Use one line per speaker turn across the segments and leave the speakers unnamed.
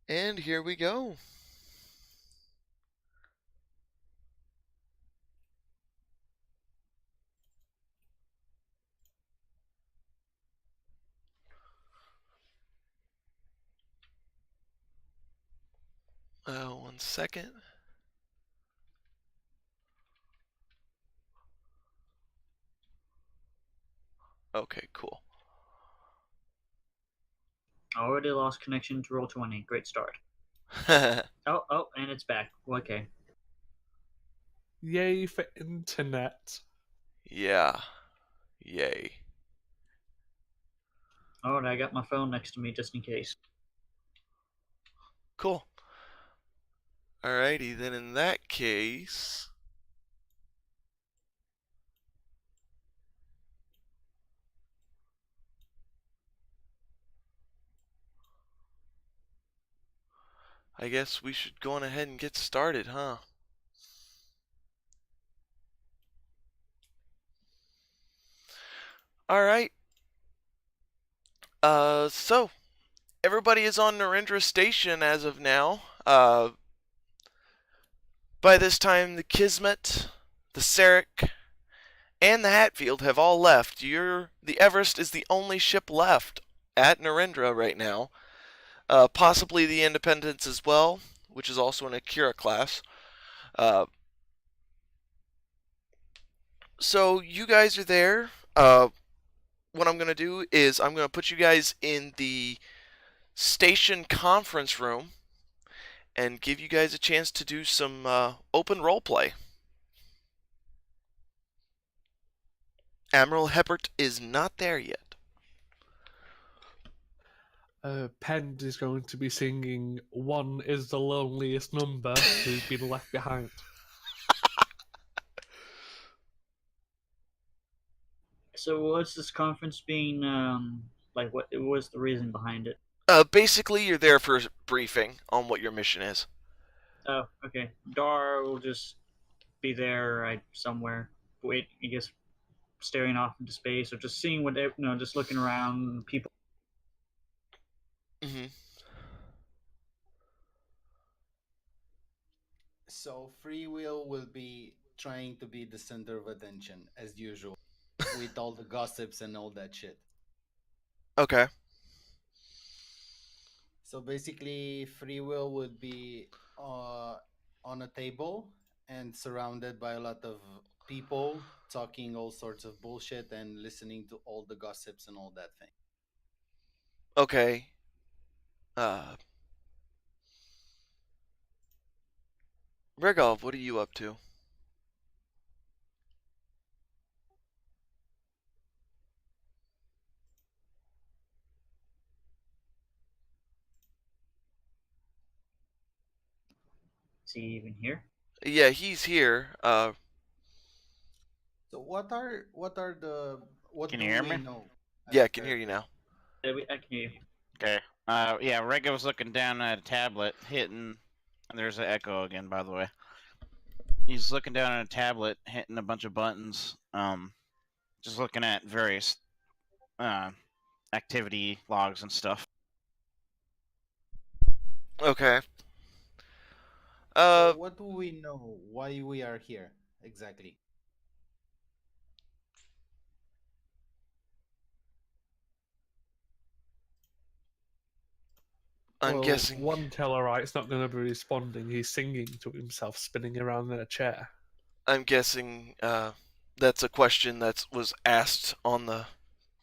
And here we go. One second. Okay, cool.
Already lost connection to Roll20. Great start. Oh, and it's back. Okay.
Yay for internet.
Yeah. Yay.
Alright, I got my phone next to me just in case.
Cool. Alrighty, then in that case, I guess we should go on ahead and get started, huh? Alright. So everybody is on Narendra Station as of now. By this time, the Kismet, the Sarek, and the Hatfield have all left. The Everest is the only ship left at Narendra right now. Possibly the Independence as well, which is also an Akira class. Uh, so you guys are there. What I'm going to do is I'm going to put you guys in the station conference room and give you guys a chance to do some open role play. Admiral Hebert is not there yet.
Pend is going to be singing One is the Loneliest Number Who's Been Left Behind.
So, what's this conference being, like, what was the reason behind it?
Basically, you're there for a briefing on what your mission is.
Oh, okay. Dar will just be there, right, somewhere. Wait, I guess staring off into space or just seeing what, just looking around, people.
Mm-hmm.
So free will be trying to be the center of attention as usual, with all the gossips and all that shit.
Okay.
So basically, free will would be on a table and surrounded by a lot of people talking all sorts of bullshit and listening to all the gossips and all that thing.
Okay. Uh, Regov, what are you up to?
Is he even here?
Yeah, he's here.
So what
Can
do
you hear
we
me?
know
Yeah,
as
I can hear you now.
I can hear you.
Okay. Yeah, Rega was looking down at a tablet, hitting. There's an echo again, by the way. He's looking down at a tablet, hitting a bunch of buttons. Just looking at various uh, activity logs and stuff.
Okay.
So
Uh,
what do we know why we are here exactly?
I'm
Well,
guessing.
one Tellarite's not going to be responding. He's singing to himself, spinning around in a chair.
I'm guessing. That's a question that was asked on the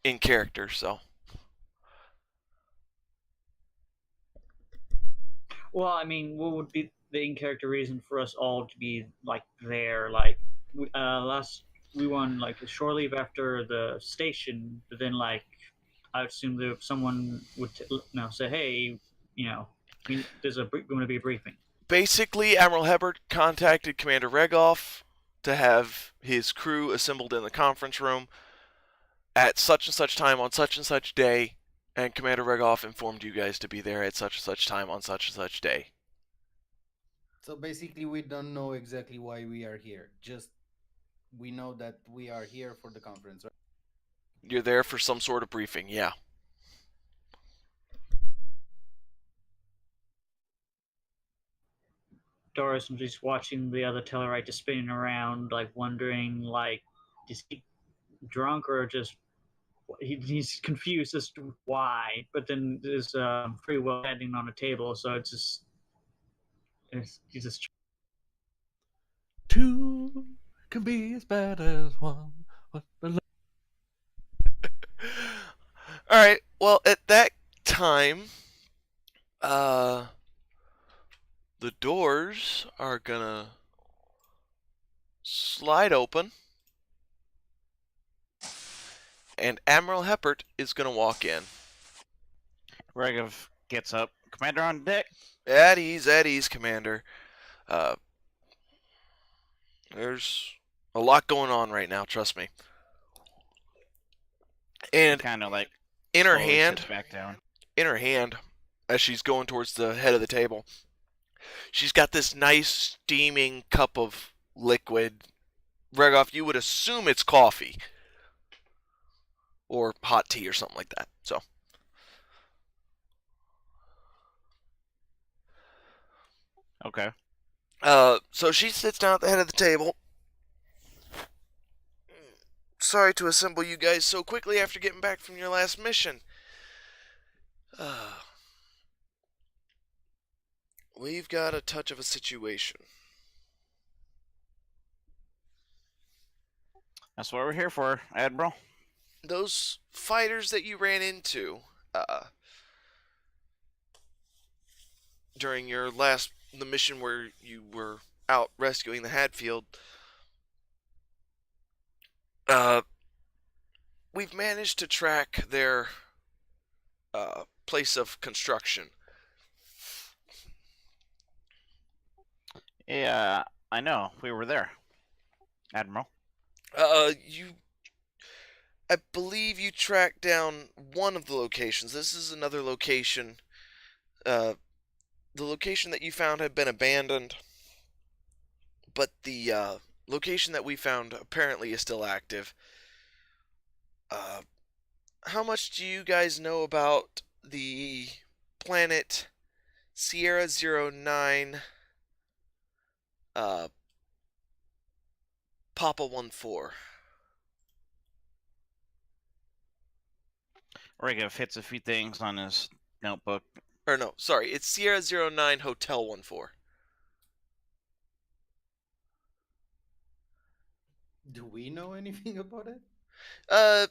in character. So.
Well, I mean, what would be the in character reason for us all to be like there? Like, last we won like a shore leave after the station, but then like I assume that someone would say, hey, there's going to be a briefing.
Basically, Admiral Hebert contacted Commander Regoff to have his crew assembled in the conference room at such and such time on such and such day, and Commander Regoff informed you guys to be there at such and such time on such and such day.
So basically, we don't know exactly why we are here. Just we know that we are here for the conference, right?
You're there for some sort of briefing, yeah.
Doris was just watching the other Tellarite just spinning around, like wondering, like, is he drunk or just he's confused as to why. But then there's free will standing on a table, so he's just
Two can be as bad as one.
Alright, well, at that time, uh, the doors are gonna slide open, and Admiral Heppert is gonna walk in.
Regov gets up. Commander on deck.
At ease, Commander. Uh, there's a lot going on right now, trust me. And
Kind of like
in her
slowly
hand,
sits back down.
as she's going towards the head of the table, she's got this nice steaming cup of liquid. Regov, you would assume it's coffee or hot tea or something like that.
Okay.
So she sits down at the head of the table. Sorry to assemble you guys so quickly after getting back from your last mission. We've got a touch of a situation.
That's what we're here for, Admiral.
Those fighters that you ran into during the mission where you were out rescuing the Hatfield, we've managed to track their place of construction.
Yeah, I know. We were there, Admiral.
I believe you tracked down one of the locations. This is another location. The location that you found had been abandoned, but the location that we found apparently is still active. How much do you guys know about the planet Sierra 09 Papa 14?
Regov hits a few things on his notebook.
Or no, sorry, it's Sierra 09 Hotel 14.
Do we know anything about it?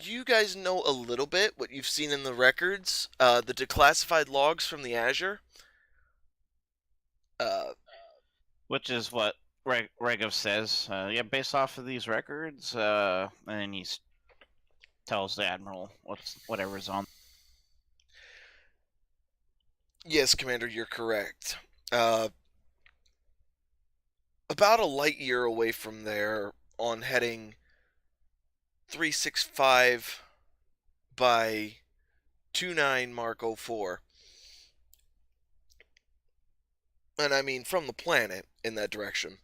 You guys know a little bit what you've seen in the records, the declassified logs from the Azure.
Which is what Regov says. Yeah, based off of these records, and then he tells the Admiral whatever's on.
Yes, Commander, you're correct. About a light year away from there, on heading 365 by 29 Mark 04. And I mean from the planet in that direction.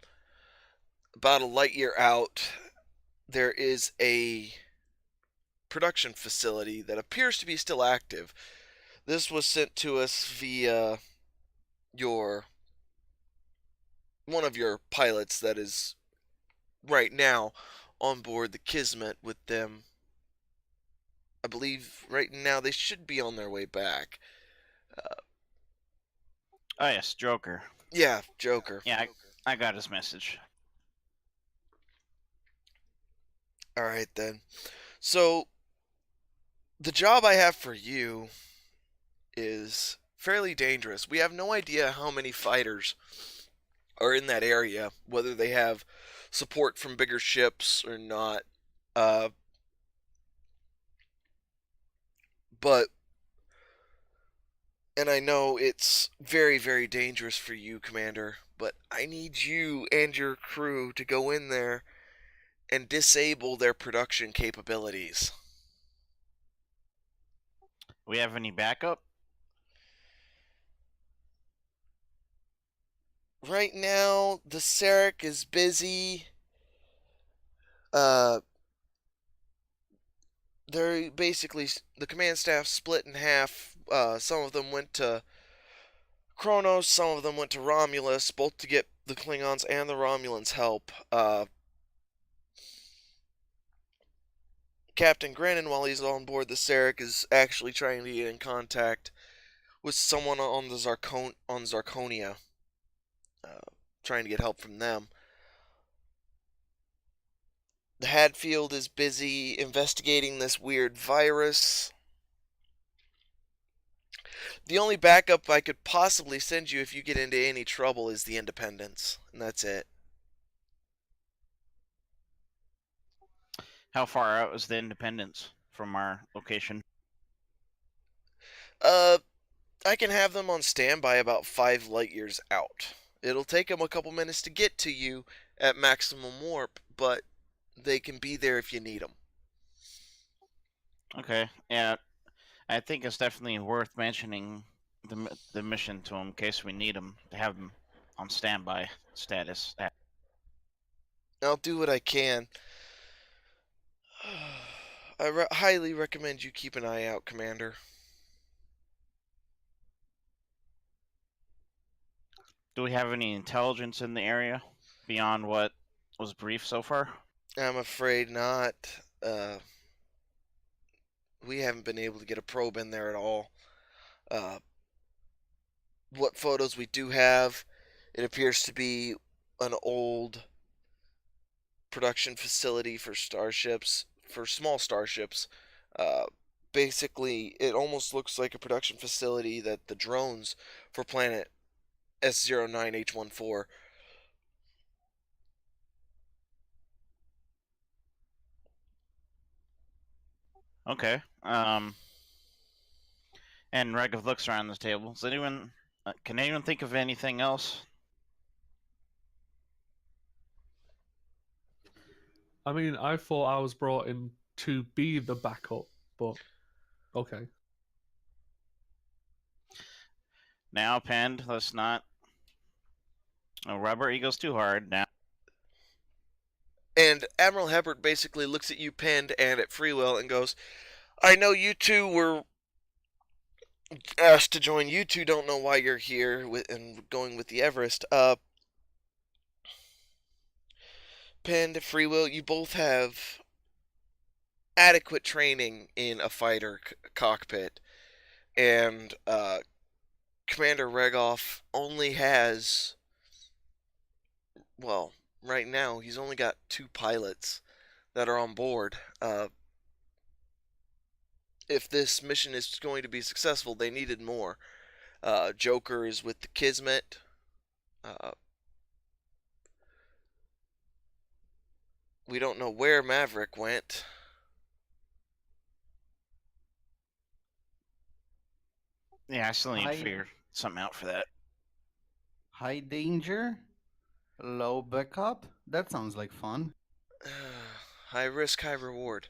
About a light year out, there is a production facility that appears to be still active. This was sent to us via one of your pilots that is right now on board the Kismet with them. I believe right now they should be on their way back.
Oh yes, Joker.
Yeah, Joker.
Yeah, I got his message.
Alright then. So, the job I have for you is fairly dangerous. We have no idea how many fighters are in that area, whether they have support from bigger ships or not. But, and I know it's very, very dangerous for you, Commander, but I need you and your crew to go in there and disable their production capabilities.
We have any backup?
Right now, the Sarek is busy. They're basically, the command staff split in half. Some of them went to Kronos, some of them went to Romulus, both to get the Klingons and the Romulans' help. Captain Grennan, while he's on board the Sarek, is actually trying to get in contact with someone on the Zarkonia, uh, trying to get help from them. The Hadfield is busy investigating this weird virus. The only backup I could possibly send you if you get into any trouble is the Independence, and that's it.
How far out is the Independence from our location?
Uh, I can have them on standby about 5 light years out. It'll take them a couple minutes to get to you at maximum warp, but they can be there if you need them.
Okay, yeah, I think it's definitely worth mentioning the mission to him in case we need him to have him on standby status.
I'll do what I can. I highly recommend you keep an eye out, Commander.
Do we have any intelligence in the area beyond what was briefed so far?
I'm afraid not. Uh, we haven't been able to get a probe in there at all. Uh, what photos we do have, it appears to be an old production facility for starships, for small starships. Uh, Basically, it almost looks like a production facility that the drones for planet S09H14.
Okay. And Regav looks around the table. Does anyone can anyone think of anything else?
I mean, I thought I was brought in to be the backup, but okay.
Now, Pend, let's not rub our egos too hard. Now,
And Admiral Hebert basically looks at you, Pend, and at Freewill, and goes, I know you two were asked to join. You two don't know why you're here and going with the Everest. Pend, Freewill, you both have adequate training in a fighter cockpit. And Commander Regoff only has, well, right now, he's only got 2 pilots that are on board. If this mission is going to be successful, they needed more. Joker is with the Kismet. Uh, we don't know where Maverick went.
yeah, I still need to
High,
figure something out for that.
high danger, low backup. That sounds like fun.
High risk, high reward.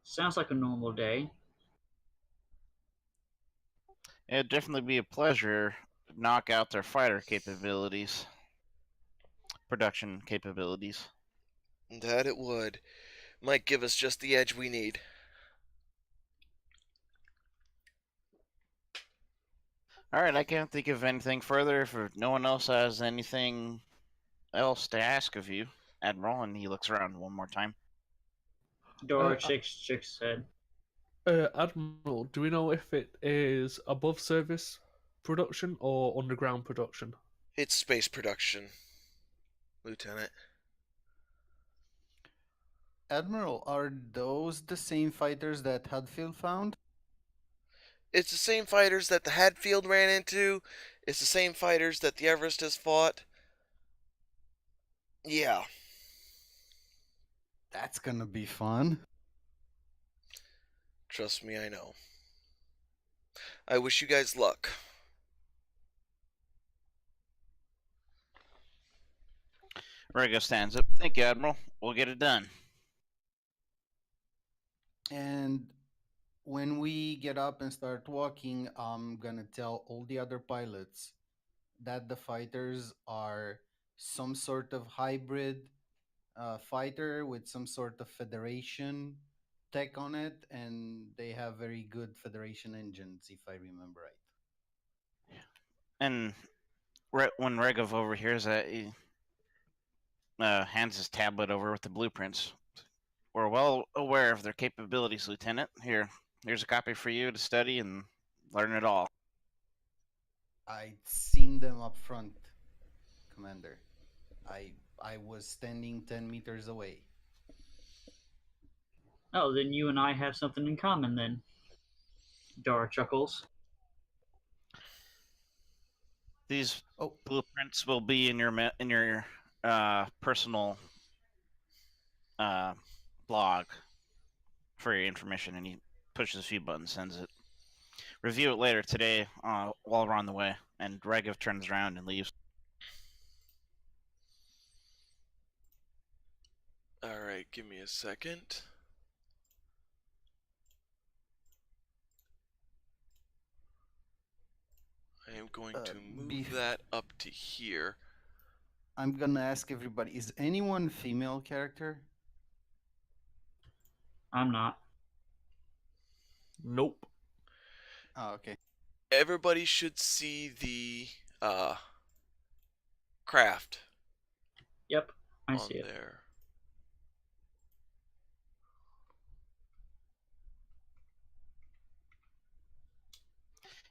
Sounds like a normal day.
It'd definitely be a pleasure to knock out their fighter capabilities, production capabilities.
That it would. Might give us just the edge we need.
All right, I can't think of anything further. If no one else has anything else to ask of you, Admiral, and he looks around one more time.
Dora
Uh,
shakes head.
Admiral, do we know if it is above service production or underground production?
It's space production, Lieutenant.
Admiral, are those the same fighters that Hadfield found?
It's the same fighters that the Hadfield ran into. It's the same fighters that the Everest has fought. Yeah.
That's gonna be fun.
Trust me, I know. I wish you guys luck.
Rego stands up. Thank you, Admiral. We'll get it done.
And when we get up and start walking, I'm gonna tell all the other pilots that the fighters are some sort of hybrid fighter with some sort of Federation tech on it, and they have very good Federation engines, if I remember right.
And when Regov overhears that, he hands his tablet over with the blueprints. We're well aware of their capabilities, Lieutenant. Here's a copy for you to study and learn it all.
I'd seen them up front, Commander. I was standing 10 meters away.
Oh, then you and I have something in common then. Dara chuckles.
These
Oh,
blueprints will be in your personal blog for your information, and he pushes a few buttons, sends it. Review it later today while we're on the way. And Regov turns around and leaves.
Alright, give me a second. I am going to move that up to here.
I'm gonna ask everybody, is anyone female character?
I'm not.
Nope.
Oh, okay.
Everybody should see the craft
Yep, I
on
see it.
there.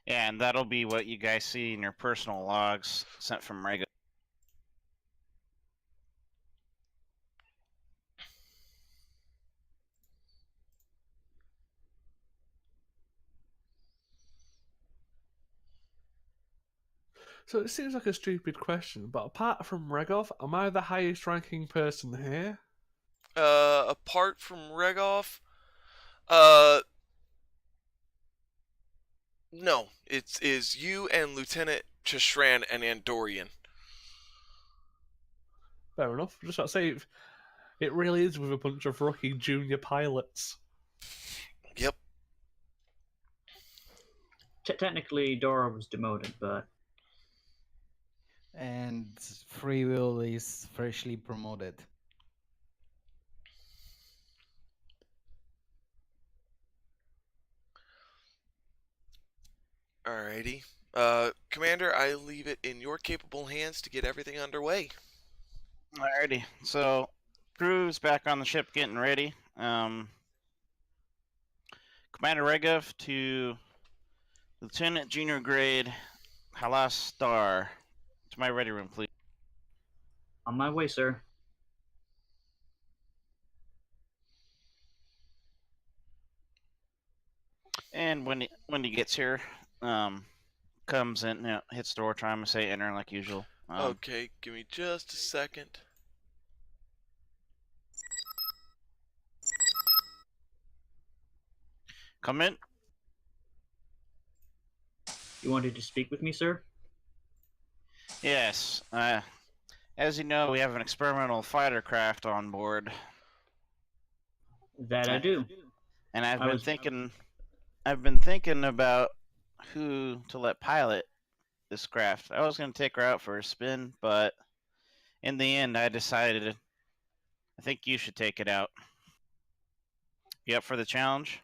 Yeah, and that'll be what you guys see in your personal logs sent from Regov.
So it seems like a stupid question, but apart from Regov, am I the highest ranking person here?
Apart from Regov, uh, no. It is you and Lieutenant Chishran and Andorian.
Fair enough. Just about to say, it really is with a bunch of rookie junior pilots.
Yep.
Technically, Dora was demoted, but
And Free Will is freshly promoted.
Alrighty. Commander, I leave it in your capable hands to get everything underway.
Alrighty. So, crew's back on the ship getting ready. Commander Regov to Lieutenant Junior Grade Halas Star. To my ready room, please.
on my way, sir.
And when he gets here, comes in, hits the door, trying to say enter like usual.
Okay, give me just a second.
Come in.
You wanted to speak with me, sir?
Yes. As you know, we have an experimental fighter craft on board,
That I do.
and I've
I
been
was-
thinking. I've been thinking about who to let pilot this craft. I was going to take her out for a spin, but in the end, I decided I think you should take it out. You up for the challenge?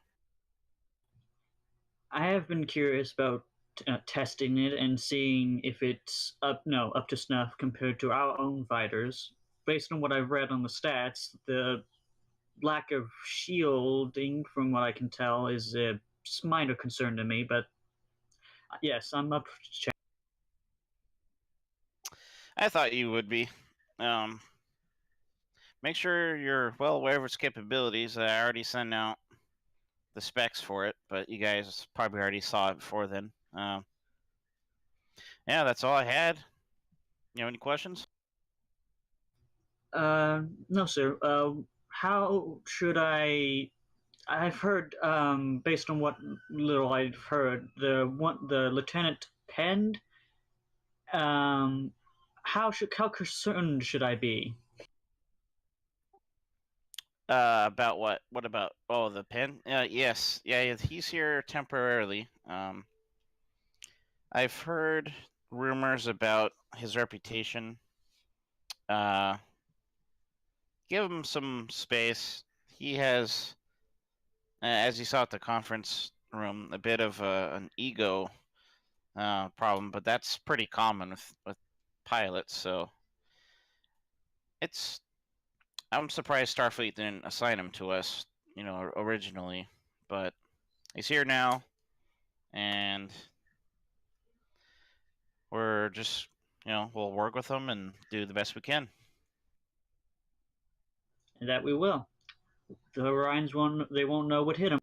I have been curious about testing it and seeing if it's up to snuff compared to our own fighters. Based on what I've read on the stats, the lack of shielding, from what I can tell, is a minor concern to me. But yes, I'm up for challenge.
I thought you would be. Make sure you're well aware of its capabilities. I already sent out the specs for it, but you guys probably already saw it before then. Yeah, that's all I had. You have any questions?
No, sir. How should I? I've heard, based on what little I've heard, the lieutenant penned. Um, how concerned should I be?
About what? What about? Oh, the pen. Yes. Yeah, he's here temporarily. I've heard rumors about his reputation. Uh, give him some space. He has, as you saw at the conference room, a bit of an ego. problem, but that's pretty common with pilots. So it's I'm surprised Starfleet didn't assign him to us, originally, but he's here now, and we're just we'll work with him and do the best we can.
And that we will. The Orions won't know what hit them.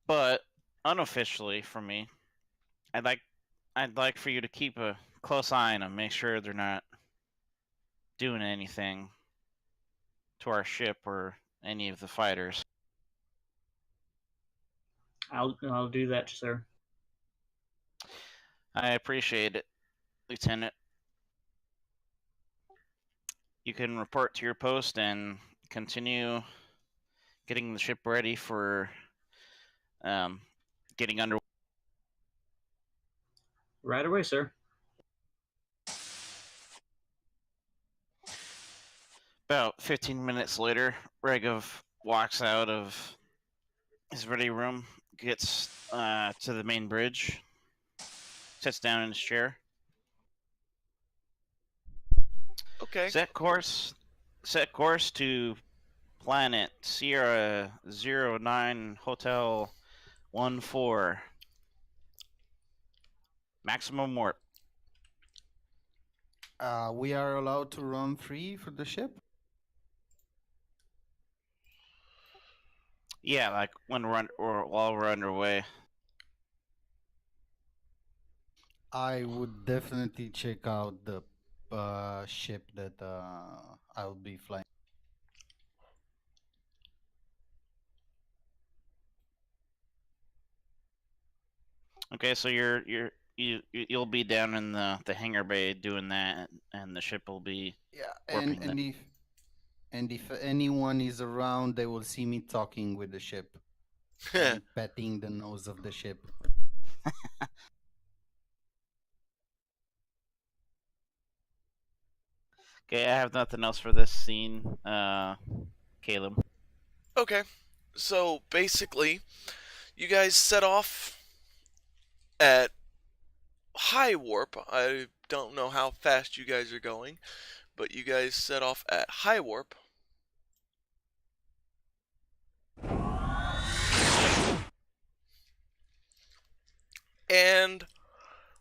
But unofficially, for me, I'd like I'd like for you to keep a close eye on them, make sure they're not doing anything to our ship or any of the fighters.
I'll do that, sir.
I appreciate it, Lieutenant. You can report to your post and continue getting the ship ready for getting under.
Right away, sir.
About 15 minutes later, Regov walks out of his ready room, gets to the main bridge, sits down in his chair.
Okay.
Set course to planet Sierra 09 Hotel 14. Maximum warp.
We are allowed to run free for the ship.
Yeah, like while we're underway.
I would definitely check out the ship that I'll be flying.
Okay, so you'll be down in the hangar bay doing that, and the ship will be
Yeah,
warping
and if anyone is around, they will see me talking with the ship and petting the nose of the ship.
Okay, I have nothing else for this scene, Caleb.
Okay. So basically, you guys set off at high warp. I don't know how fast you guys are going, but you guys set off at high warp. And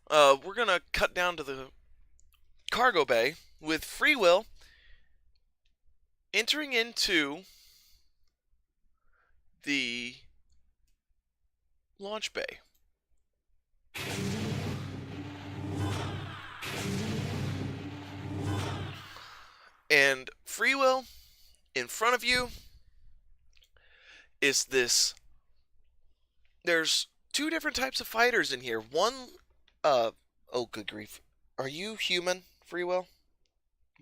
we're going to cut down to the cargo bay with free will entering into the launch bay. And free will in front of you is this. There's two different types of fighters in here. One, oh good grief, are you human, free will?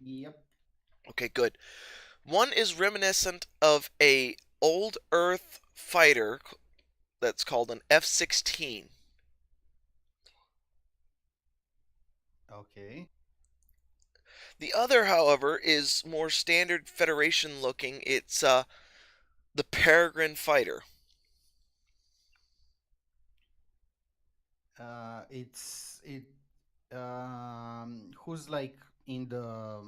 Yep.
Okay, good. One is reminiscent of a old Earth fighter that's called an F-16.
Okay.
The other, however, is more standard Federation looking. It's the Peregrine fighter.
It's it. Who's like in the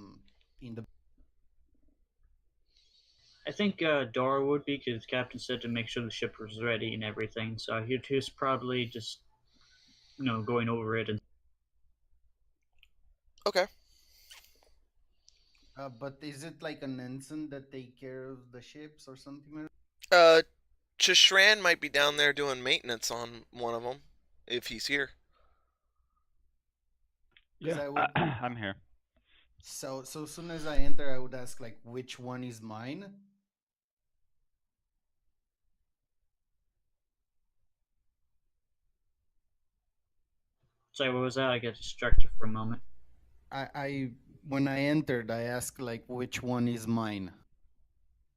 I think Dora would be, because Captain said to make sure the ship was ready and everything. So he's probably just, going over it. And
Okay.
But is it like an ensign that take care of the ships or something like
Chishran might be down there doing maintenance on one of them, if he's here.
that? 'Cause
Yeah.
I would,
I'm here.
so as soon as I enter, I would ask like which one is mine.
sorry, what was that? I got distracted for a moment.
I when I entered, I asked like which one is mine.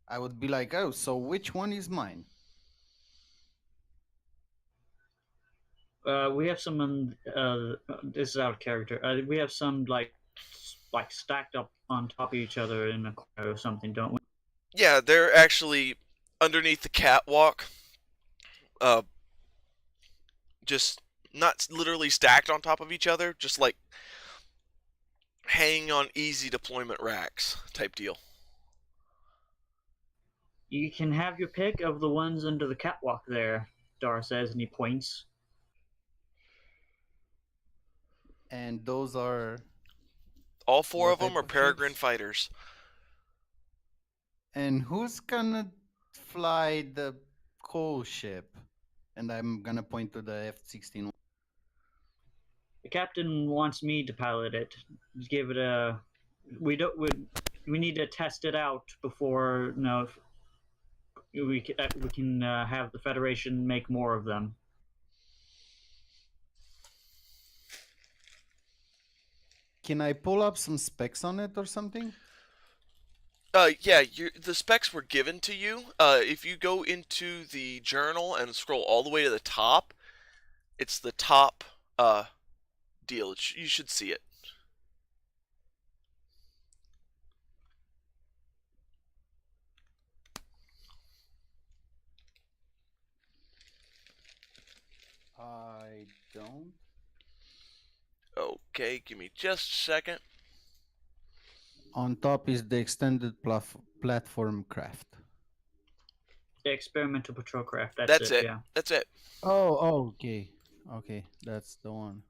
I would be like, oh, so which one is mine?
We have some. This is out of character. We have some like stacked up on top of each other in a corner or something, don't we?
Yeah, they're actually underneath the catwalk. uh, just not literally stacked on top of each other, just like hanging on easy deployment racks type deal.
You can have your pick of the ones under the catwalk there, Dar says, and he points.
And those are
All four
what
of them
type
are
of
Peregrine
ships?
fighters.
And who's gonna fly the coal ship? And I'm gonna point to the F-16.
The captain wants me to pilot it. Just give it a. We need to test it out before we can have the Federation make more of them.
Can I pull up some specs on it or something?
Yeah, the specs were given to you. If you go into the journal and scroll all the way to the top, it's the top deal. You should see it.
I don't.
Okay, give me just a second.
On top is the extended platform craft.
The experimental patrol craft.
That's it.
Yeah.
That's it.
Oh, okay. Okay, that's the one.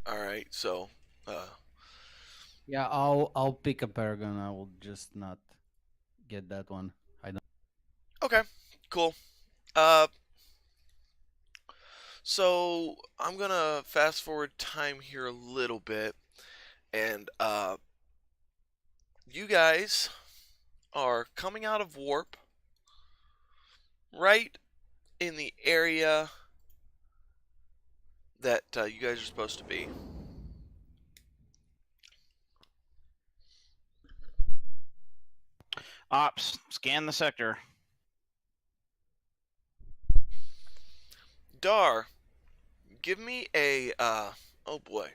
All right, so
Yeah, I'll pick a Paragon. I will just not get that one. I don't.
okay, cool. Uh, so I'm gonna fast forward time here a little bit, and you guys are coming out of warp right in the area that you guys are supposed to be.
Ops, scan the sector.
Dar, give me a oh boy.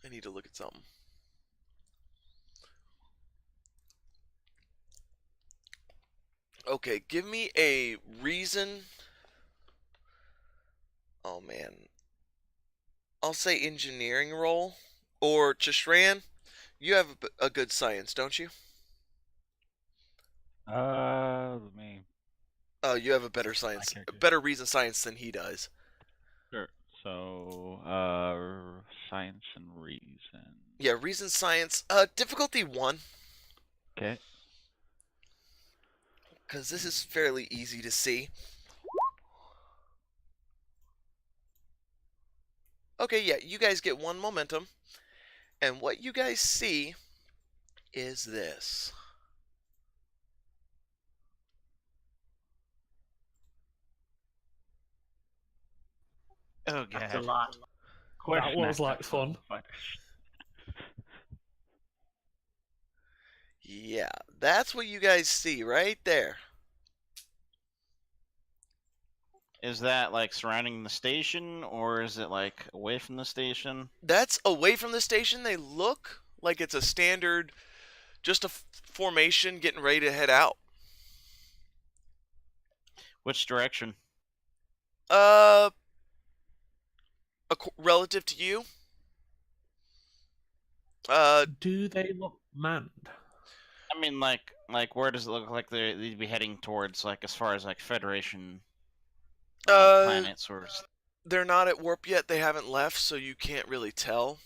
I need to look at something. Okay, give me a reason. Oh man. I'll say engineering roll. Or Chishran, you have a good science, don't you?
Let me.
Oh, you have a better science, a
character.
better reason science than he does.
Sure. So, science and reason.
Yeah, reason science. Difficulty 1,
Okay.
because this is fairly easy to see. Okay, yeah, you guys get 1 momentum. And what you guys see is this.
Oh
That's a
god.
lot.
That was like fun.
Yeah, that's what you guys see right there.
Is that like surrounding the station, or is it like away from the station?
That's away from the station. They look like it's a standard, just a formation getting ready to head out.
Which direction?
Uh, relative to you.
Do they look manned?
I mean, like where does it look like they'd be heading towards? Like as far as like Federation planets or?
They're not at warp yet. They haven't left, so you can't really tell.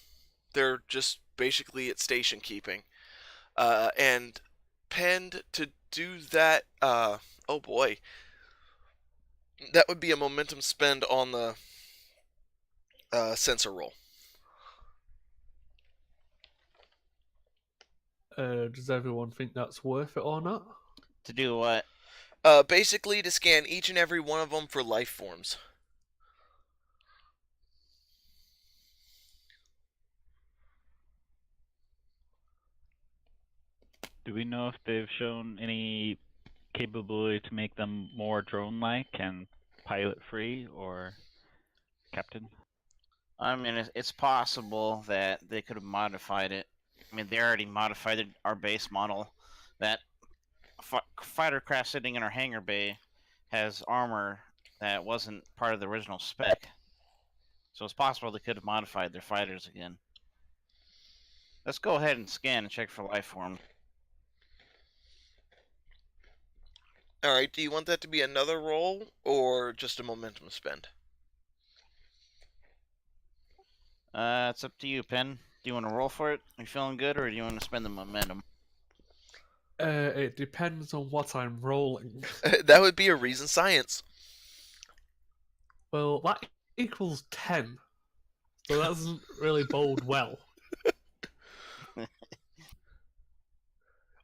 They're just basically at station keeping. And penned to do that. Oh boy, that would be a momentum spend on the sensor roll.
Does everyone think that's worth it or not?
To do what?
Basically to scan each and every one of them for life forms.
Do we know if they've shown any capability to make them more drone-like and pilot-free, or captain?
I mean, it's possible that they could have modified it. I mean, they already modified our base model. That fighter craft sitting in our hangar bay has armor that wasn't part of the original spec. So it's possible they could have modified their fighters again. Let's go ahead and scan and check for life forms.
Alright, do you want that to be another roll or just a momentum spend?
It's up to you, Pen. Do you want to roll for it? Are you feeling good, or do you want to spend the momentum?
It depends on what I'm rolling.
That would be a reason science.
Well, that equals 10. So that doesn't really bode well.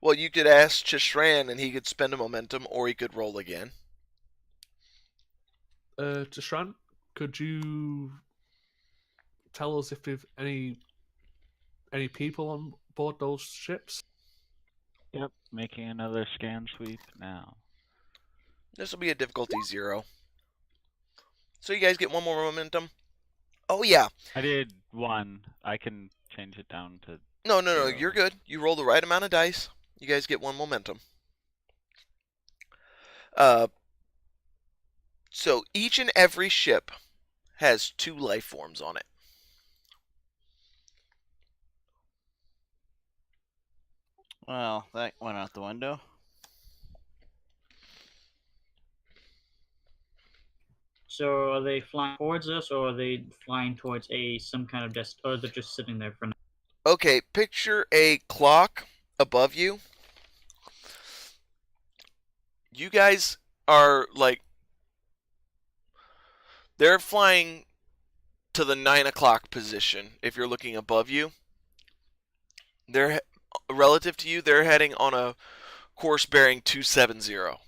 Well, you could ask Chishran and he could spend a momentum, or he could roll again.
Tashran, could you tell us if there's any people on board those ships?
Yep, making another scan sweep now.
This will be a difficulty 0. So you guys get one more momentum. Oh yeah.
I did 1. I can change it down to...
No,
0.
you're good. You roll the right amount of dice. You guys get one momentum. So each and every ship has 2 life forms on it.
Well, that went out the window.
So are they flying towards us, or are they flying towards some kind of or they're just sitting there for now?
Okay, picture a clock above you. You guys are like, they're flying to the 9 o'clock position. If you're looking above you, they're relative to you. They're heading on a course bearing 270.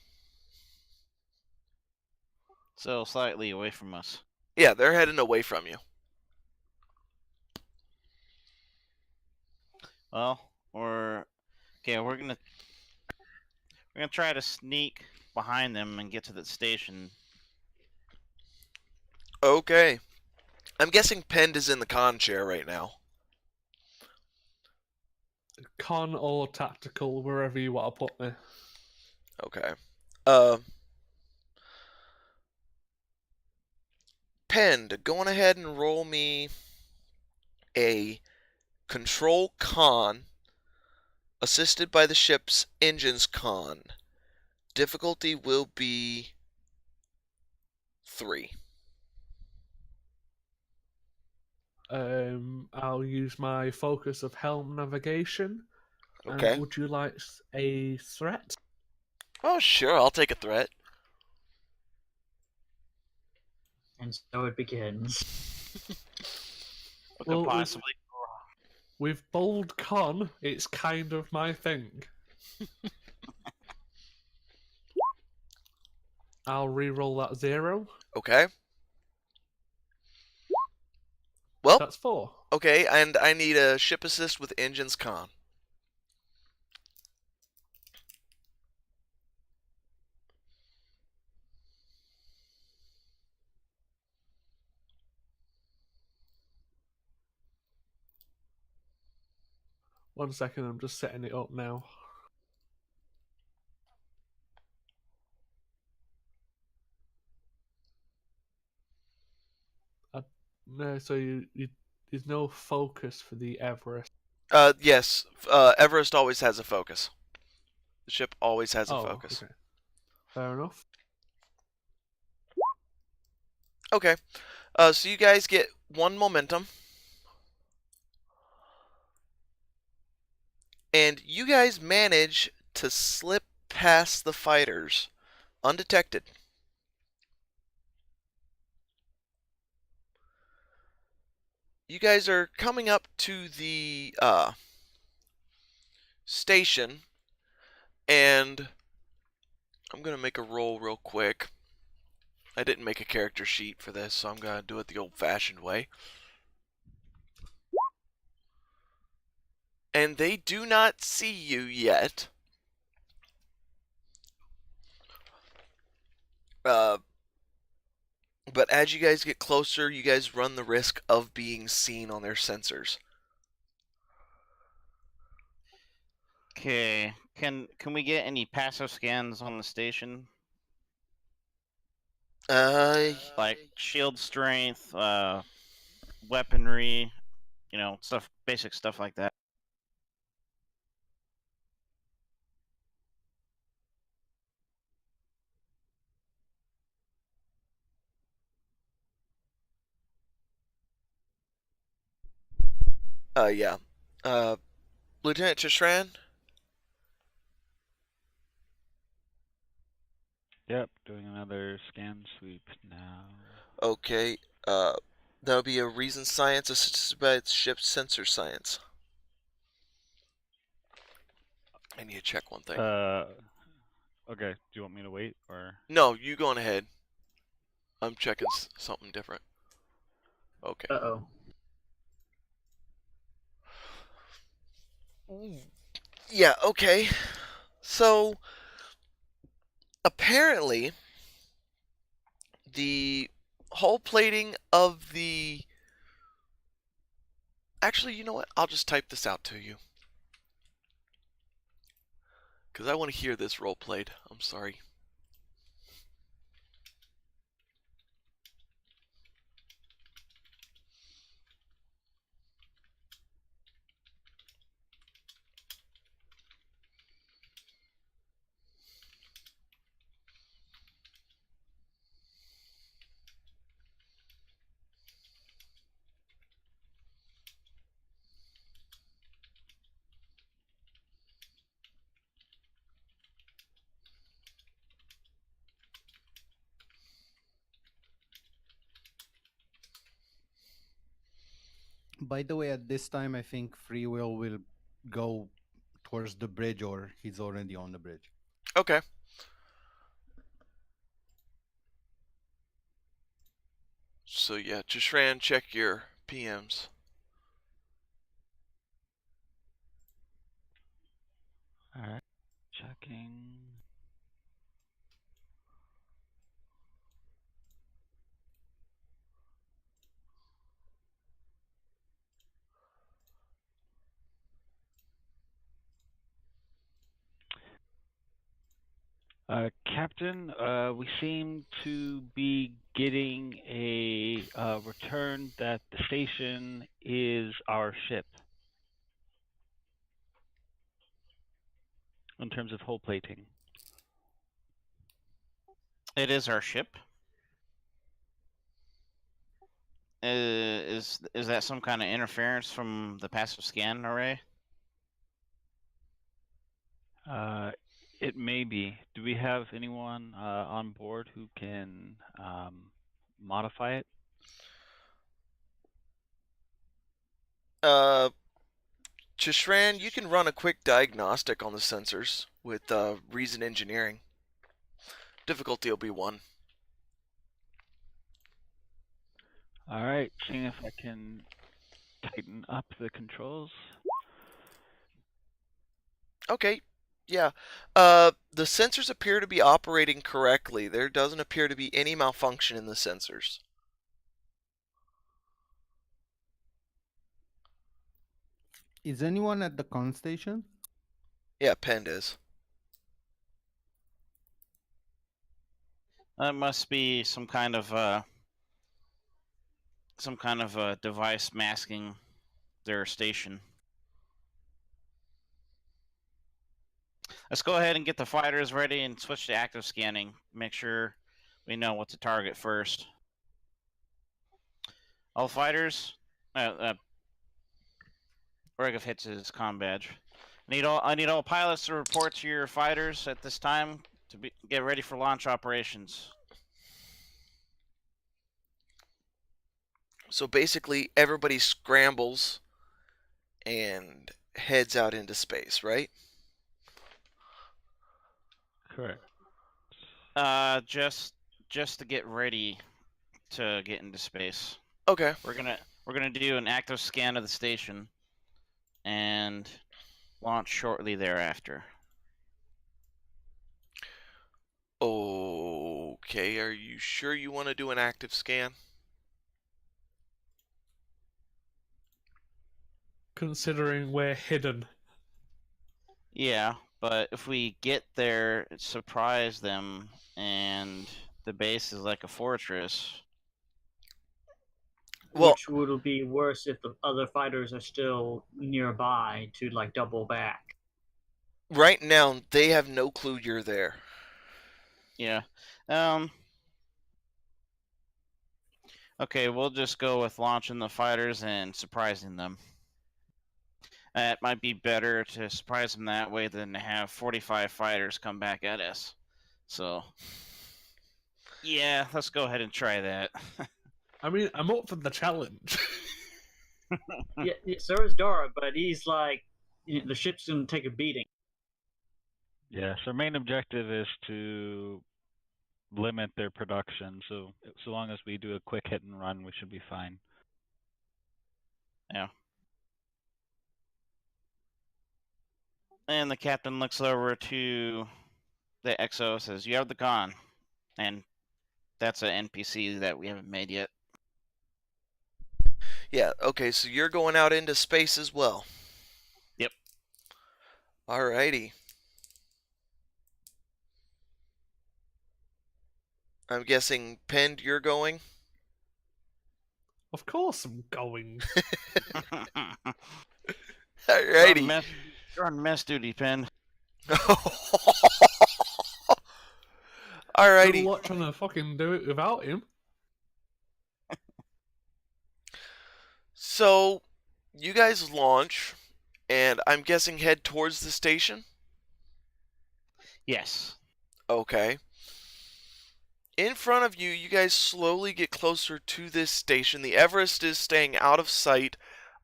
So slightly away from us.
Yeah, they're heading away from you.
Well, we're gonna try to sneak behind them and get to the station.
Okay. I'm guessing Pend is in the con chair right now.
Con or tactical, wherever you want to put me.
Okay. Pend, go on ahead and roll me a control con assisted by the ship's engines con. Difficulty will be 3.
I'll use my focus of helm navigation.
Okay.
And would you like a threat?
Oh, sure, I'll take a threat.
And so it begins.
What
Well,
could possibly
With bold con, it's kind of my thing. I'll re-roll that 0.
Okay. Well,
That's 4.
okay, and I need a ship assist with engines con.
One second, I'm just setting it up now. No, so there's no focus for the Everest.
Yes, Everest always has a focus. The ship always has a focus.
Okay. Fair enough.
Okay. So you guys get 1 momentum. And you guys manage to slip past the fighters undetected. you guys are coming up to the station, and I'm gonna make a roll real quick. I didn't make a character sheet for this, so I'm gonna do it the old-fashioned way. And they do not see you yet. But as you guys get closer, you guys run the risk of being seen on their sensors.
Okay. Can we get any passive scans on the station? Like shield strength, weaponry, stuff, basic stuff like that.
Yeah. Lieutenant Chishran?
Yep, doing another scan sweep now.
Okay. That would be a reason science assisted by its ship's sensor science. I need to check one thing.
Okay. Do you want me to wait or?
No, you go on ahead. I'm checking something different. Okay.
Uh-oh.
Yeah, okay. So, apparently, the hull plating of the... Actually, you know what? I'll just type this out to you. Because I want to hear this role played. I'm sorry.
By the way, at this time, I think Free will go towards the bridge, or he's already on the bridge.
Okay. So yeah, just ran check your PMs.
Alright. Checking. Captain, we seem to be getting a return that the station is our ship. In terms of hull plating.
It is our ship. Is that some kind of interference from the passive scan array?
It may be. Do we have anyone on board who can modify it?
Chishran, you can run a quick diagnostic on the sensors with Reason Engineering. Difficulty will be 1.
Alright, seeing if I can tighten up the controls.
Okay, yeah. The sensors appear to be operating correctly. There doesn't appear to be any malfunction in the sensors.
Is anyone at the con station?
Yeah, Pend is.
That must be some kind of device masking their station. Let's go ahead and get the fighters ready and switch to active scanning. Make sure we know what to target first. All fighters, Regov hits his comm badge. I need all pilots to report to your fighters at this time to get ready for launch operations.
So basically, everybody scrambles and heads out into space, right?
Correct.
Just to get ready to get into space.
Okay.
We're gonna do an active scan of the station and launch shortly thereafter.
Okay, are you sure you want to do an active scan?
Considering we're hidden.
Yeah, but if we get there, surprise them, and the base is like a fortress.
Well,
Which would be worse if the other fighters are still nearby to like double back.
right now, they have no clue you're there.
Yeah. Okay, we'll just go with launching the fighters and surprising them. It might be better to surprise them that way than to have 45 fighters come back at us. So, yeah, let's go ahead and try that.
I mean, I'm up for the challenge.
Yeah, so is Dara, but he's like, the ship's gonna take a beating.
Yes, our main objective is to limit their production. So long as we do a quick hit and run, we should be fine.
Yeah. And the captain looks over to the XO, says, "You have the con," and that's an NPC that we haven't made yet.
Yeah, okay, so you're going out into space as well.
Yep.
Alrighty. I'm guessing, Pend, you're going?
Of course I'm going.
Alrighty.
You're on mess duty, Pen.
Good
Alrighty.
luck trying to fucking do it without him.
So, you guys launch, and I'm guessing head towards the station?
Yes.
Okay. In front of you, you guys slowly get closer to this station. The Everest is staying out of sight,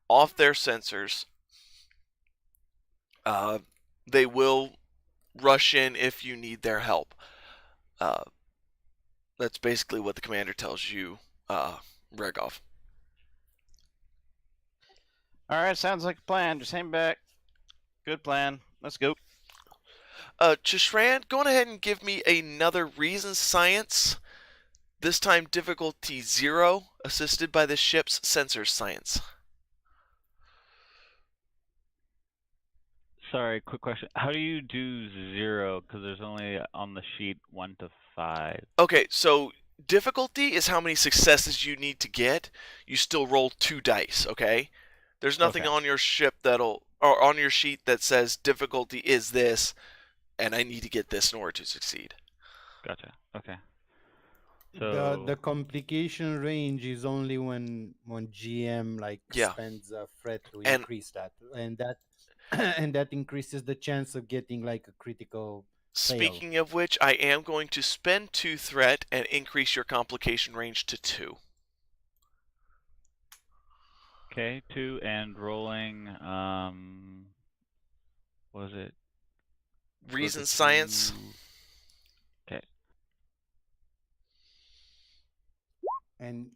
off their sensors. They will rush in if you need their help. That's basically what the commander tells you, Regov.
Alright, sounds like a plan. Just hang back. Good plan. Let's go.
Chishran, go on ahead and give me another reason science. This time difficulty 0, assisted by the ship's sensor science.
Sorry, quick question. How do you do 0? Because there's only on the sheet 1 to 5.
Okay, so difficulty is how many successes you need to get. You still roll 2 dice, okay? There's nothing
Okay.
on your ship or on your sheet that says difficulty is this, and I need to get this in order to succeed.
Gotcha. Okay.
The
So
complication range is only when GM like
Yeah.
spends a threat to
And-
increase that, and that and that increases the chance of getting like a critical fail.
Speaking of which, I am going to spend 2 threat and increase your complication range to 2.
okay, 2 and rolling. What was it?
Reason science.
Okay.
And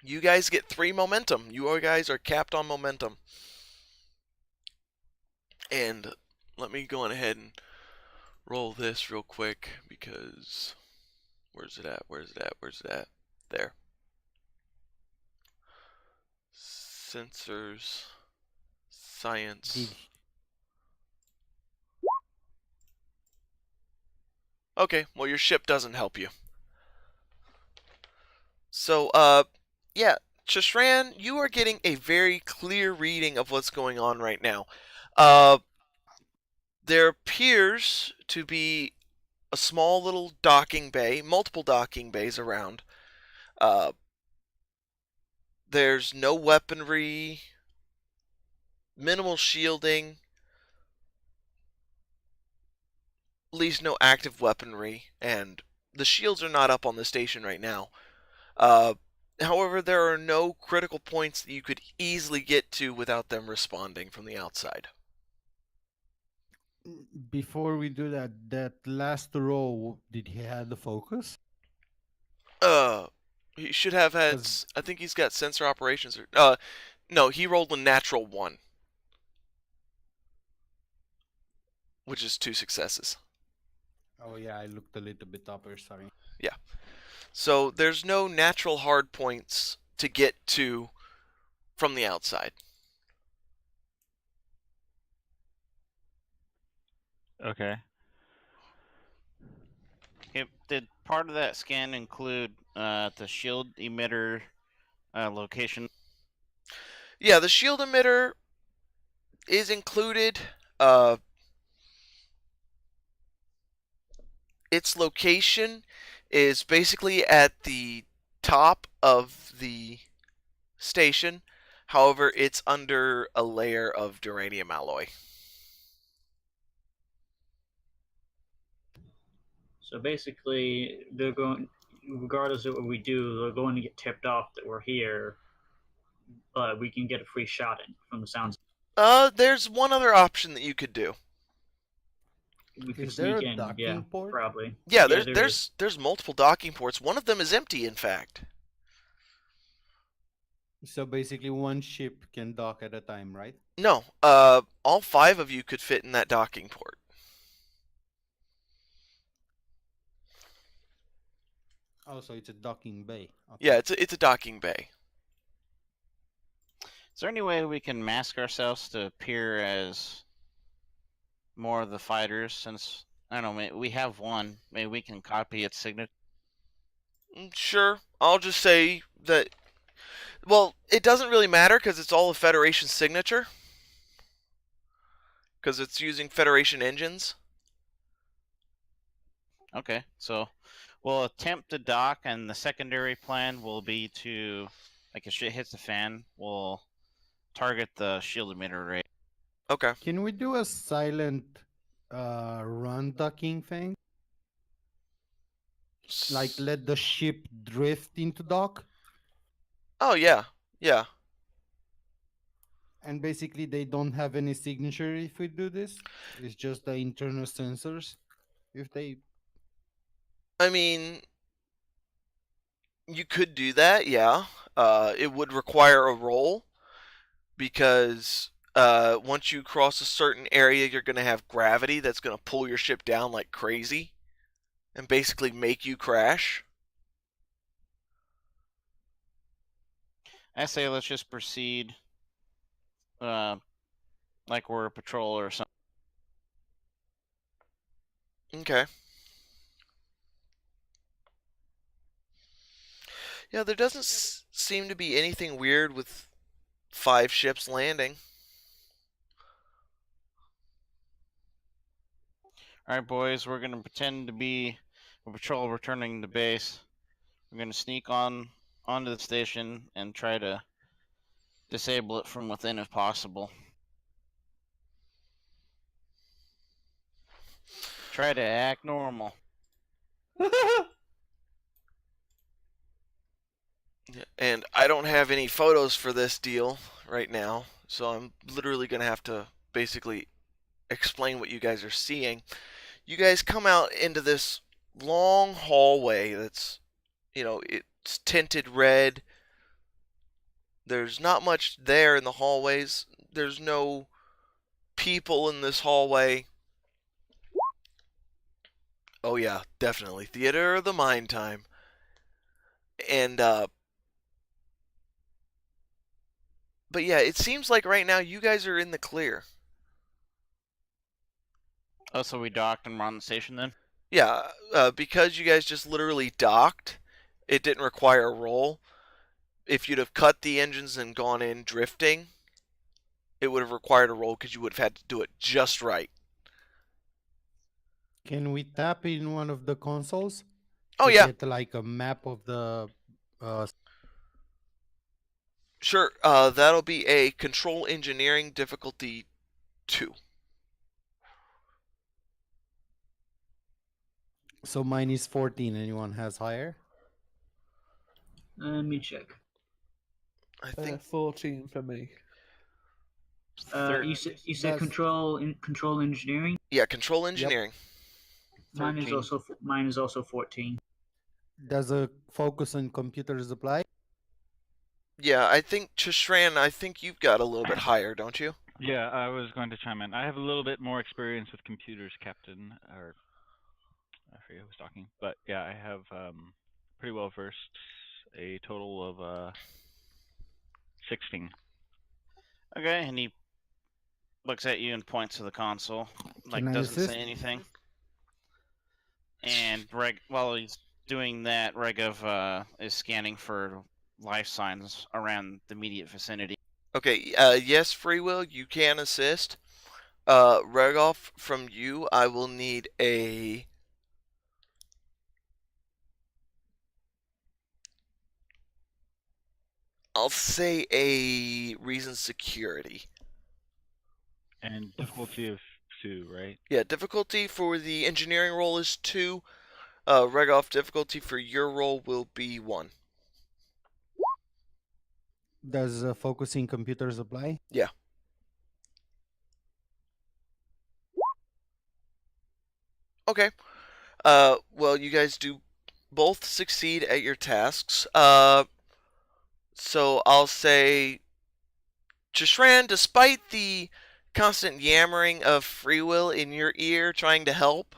You guys get 3 momentum. You guys are capped on momentum. And let me go on ahead and roll this real quick because where's it at? There. Sensors, science.
did
Okay, well your ship doesn't help you. So, yeah, Chishran, you are getting a very clear reading of what's going on right now. There appears to be a small little docking bay, multiple docking bays around. There's no weaponry, minimal shielding, at least no active weaponry, and the shields are not up on the station right now. However, there are no critical points that you could easily get to without them responding from the outside.
Before we do that, that last row, did he have the focus?
He should have had.
'Cause-
I think he's got sensor operations. No, he rolled a natural 1, which is 2 successes.
Oh yeah, I looked a little bit upper. Sorry.
Yeah. So there's no natural hard points to get to from the outside.
Okay.
Did part of that scan include the shield emitter location?
Yeah, the shield emitter is included. Its location is basically at the top of the station. However, it's under a layer of duranium alloy.
So basically, they're going, regardless of what we do, they're going to get tipped off that we're here. But we can get a free shot in from the sounds.
There's one other option that you could do.
We could
Is there
sneak
a
in,
docking
yeah,
port?
probably.
Yeah,
there
there's multiple docking ports. One of them is empty, in fact.
So basically, one ship can dock at a time, right?
No, all 5 of you could fit in that docking port.
Oh, so it's a docking bay. Okay.
Yeah, it's a docking bay.
Is there any way we can mask ourselves to appear as more of the fighters? Since I don't know, we have one. Maybe we can copy its signature.
Sure, I'll just say that. Well, it doesn't really matter because it's all a Federation signature. Because it's using Federation engines.
Okay, so we'll attempt to dock, and the secondary plan will be to, like, if shit hits the fan, we'll target the shield emitter rate.
Okay.
Can we do a silent run docking thing? Like let the ship drift into dock?
Oh yeah, yeah.
And basically they don't have any signature if we do this. It's just the internal sensors. If they
I mean, you could do that, yeah. It would require a roll because once you cross a certain area, you're going to have gravity that's going to pull your ship down like crazy and basically make you crash.
I say let's just proceed like we're a patrol or something.
Okay. Yeah, there doesn't seem to be anything weird with 5 ships landing.
Alright, boys, we're going to pretend to be a patrol returning to base. We're going to sneak onto the station and try to disable it from within if possible. Try to act normal.
And I don't have any photos for this deal right now, so I'm literally going to have to basically explain what you guys are seeing. You guys come out into this long hallway that's, it's tinted red. There's not much there in the hallways. There's no people in this hallway. Oh yeah, definitely. Theater of the Mind time. And but yeah, it seems like right now you guys are in the clear.
Oh, so we docked and we're on the station then?
Yeah, because you guys just literally docked, it didn't require a roll. If you'd have cut the engines and gone in drifting, it would have required a roll because you would have had to do it just right.
can we tap in one of the consoles?
Oh
to
yeah,
get like a map of the
sure. That'll be a control engineering difficulty 2.
so mine is 14. Anyone has higher?
Let me check.
I think
14 for me.
You said
That's-
control engineering.
yeah, control engineering.
Mine is
13.
also 14.
Does a focus on computers apply?
Yeah, I think Chishran, I think you've got a little bit higher, don't you?
Yeah, I was going to chime in. I have a little bit more experience with computers, Captain, or I forget who was talking, but yeah, I have pretty well versed. A total of 16.
Okay, and he looks at you and points to the console, like
Can I
doesn't
assist?
say anything. And while he's doing that, Regov is scanning for life signs around the immediate vicinity.
Okay, yes, Free Will, you can assist. Regolf, from you, I will need a. I'll say a reason security.
And difficulty of 2, right?
Yeah, difficulty for the engineering roll is 2. Regolf, difficulty for your roll will be 1.
Does focusing computers apply?
Yeah. Okay. Well, you guys do both succeed at your tasks. So I'll say, Jashran, despite the constant yammering of Free Will in your ear trying to help,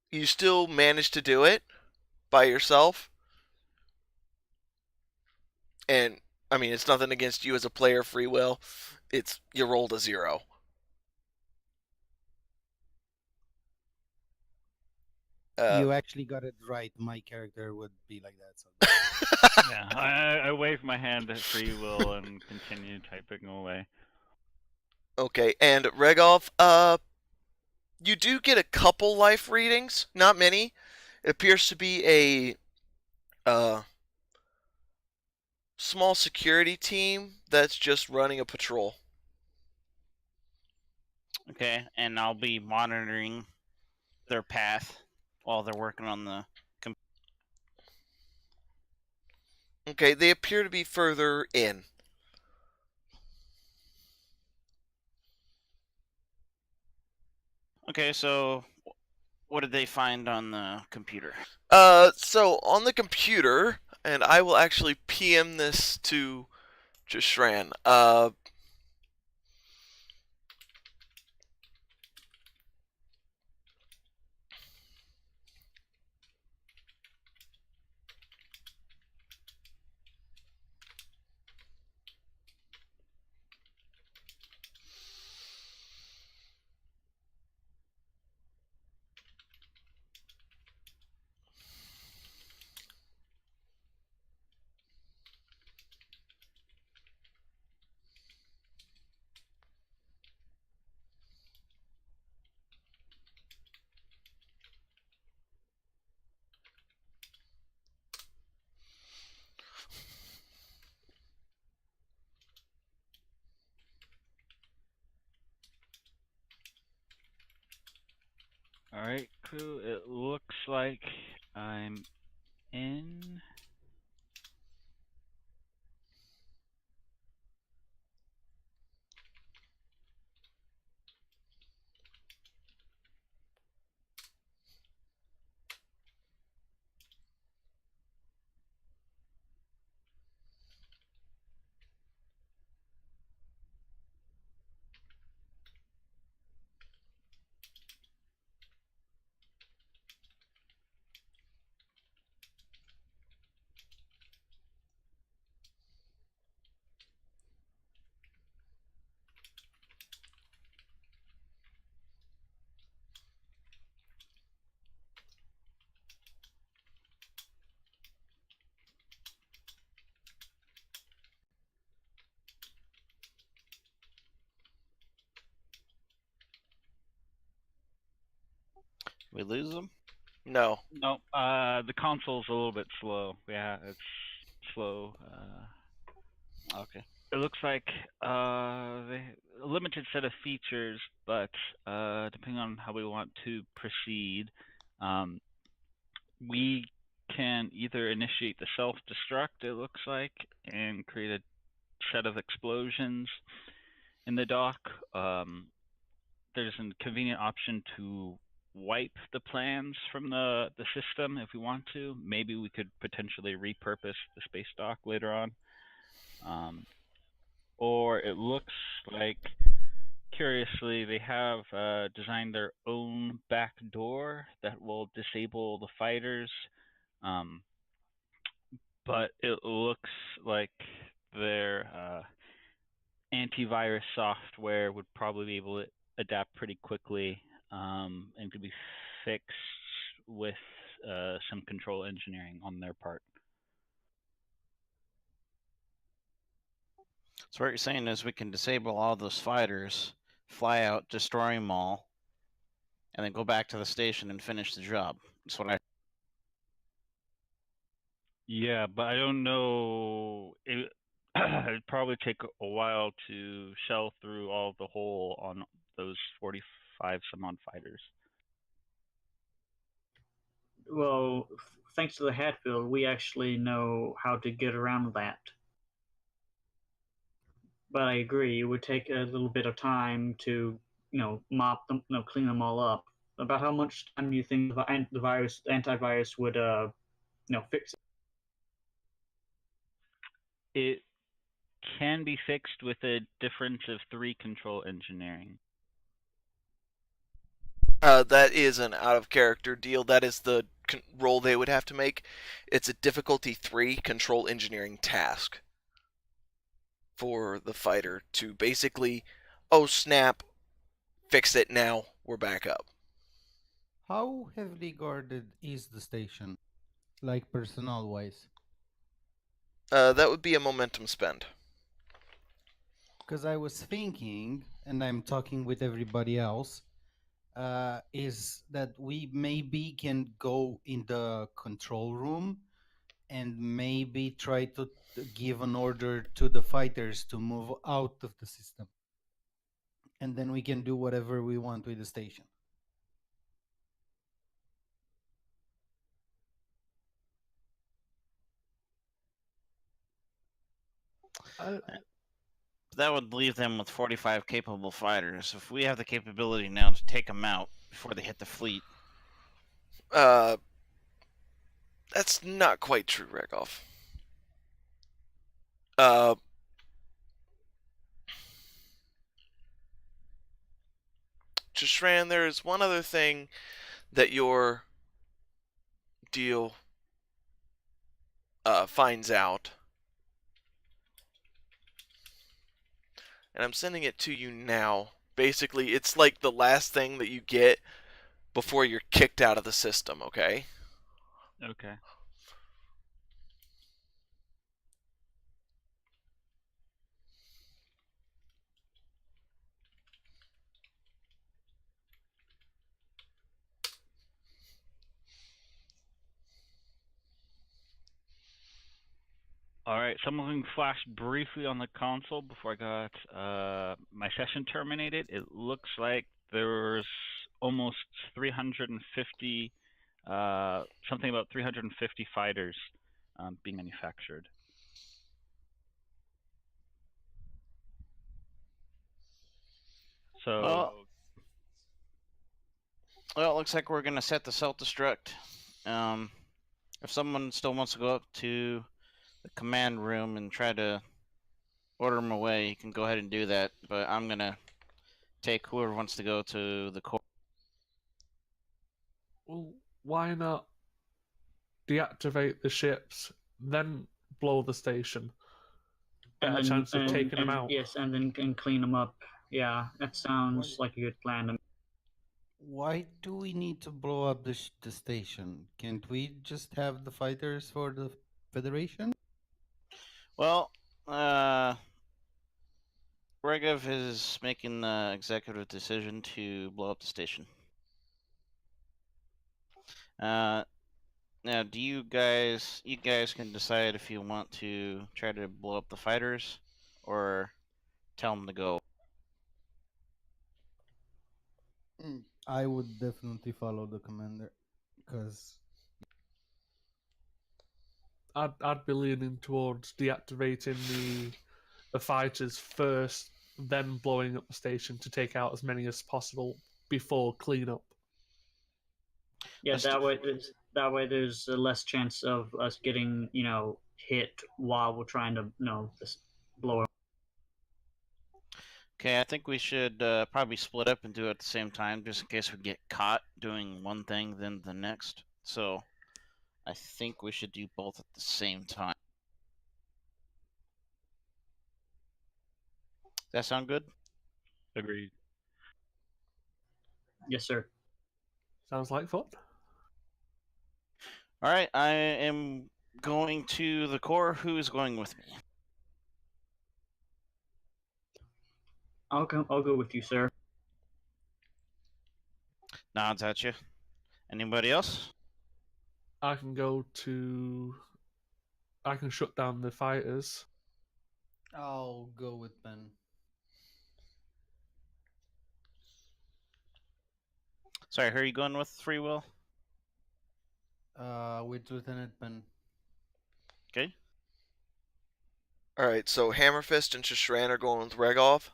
you still manage to do it by yourself. And, I mean, it's nothing against you as a player, Free Will. It's, you rolled a 0.
You actually got it right. My character would be like that. So.
Yeah, I wave my hand at free will and continue typing away.
Okay, and Regolf, you do get a couple life readings, not many. It appears to be a small security team that's just running a patrol.
Okay, and I'll be monitoring their path while they're working on the.
Okay, they appear to be further in.
Okay, so what did they find on the computer?
So on the computer, and I will actually PM this to Jashran.
Alright, crew, it looks like I'm in.
We lose them?
No.
No, the console's a little bit slow. Yeah, it's slow.
Okay.
It looks like a limited set of features, but depending on how we want to proceed, we can either initiate the self destruct, it looks like, and create a set of explosions in the dock. There's a convenient option to wipe the plans from the system if we want to. Maybe we could potentially repurpose the space dock later on. Or it looks like, curiously, they have designed their own back door that will disable the fighters. But it looks like their antivirus software would probably be able to adapt pretty quickly, and could be fixed with some control engineering on their part.
So what you're saying is we can disable all those fighters, fly out, destroy them all, and then go back to the station and finish the job. That's what I.
Yeah, but I don't know. It'd probably take a while to shell through all the hole on those 45 some odd fighters.
Well, thanks to the Hatfield, we actually know how to get around that. But I agree, it would take a little bit of time to, mop them, clean them all up. About how much time do you think the antivirus would, fix it?
It can be fixed with a difference of 3 control engineering.
That is an out of character deal. That is the role they would have to make. It's a difficulty 3 control engineering task for the fighter to basically, oh snap, fix it now, we're back up.
How heavily guarded is the station, like personnel wise?
That would be a momentum spend.
Because I was thinking, and I'm talking with everybody else, is that we maybe can go in the control room and maybe try to give an order to the fighters to move out of the system. And then we can do whatever we want with the station.
That would leave them with 45 capable fighters. If we have the capability now to take them out before they hit the fleet.
That's not quite true, Regoff. Jashran, there is one other thing that your deal finds out. And I'm sending it to you now. Basically, it's like the last thing that you get before you're kicked out of the system, okay?
Okay. All right, something flashed briefly on the console before I got my session terminated. It looks like there's almost 350, something about 350 fighters being manufactured. So,
Well, it looks like we're gonna set the self-destruct. If someone still wants to go up to the command room and try to order them away, you can go ahead and do that. But I'm gonna take whoever wants to go to the core.
Well, why not deactivate the ships, then blow the station? Better chance of taking them out.
Yes, and then clean them up. Yeah, that sounds like a good plan.
Why do we need to blow up the station? Can't we just have the fighters for the Federation?
Well, Regov is making the executive decision to blow up the station. Now, do you guys can decide if you want to try to blow up the fighters or tell them to go.
I would definitely follow the commander, because
I'd be leaning towards deactivating the fighters first, then blowing up the station to take out as many as possible before cleanup.
Yeah,
Let's do-
that way there's less chance of us getting hit while we're trying to blow.
Okay, I think we should probably split up and do it at the same time, just in case we get caught doing one thing then the next. So I think we should do both at the same time. That sound good?
Agreed.
Yes, sir.
Sounds like fun.
All right, I am going to the core. Who is going with me?
I'll go with you, sir.
Nods at you. Anybody else?
I can shut down the fighters.
I'll go with Ben.
Sorry, who are you going with, Free Will?
With Lieutenant Ben.
Okay.
Alright, so Hammerfist and Shishran are going with Regov.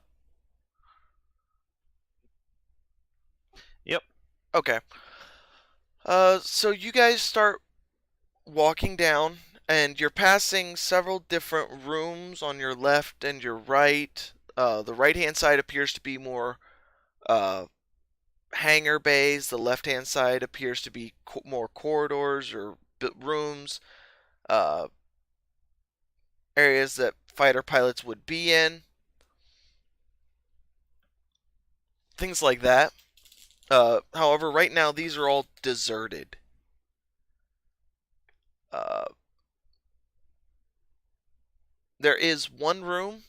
Yep.
Okay. So you guys start walking down, and you're passing several different rooms on your left and your right. The right-hand side appears to be more hangar bays. The left-hand side appears to be more corridors or rooms, areas that fighter pilots would be in. Things like that. However, right now these are all deserted. There is one room,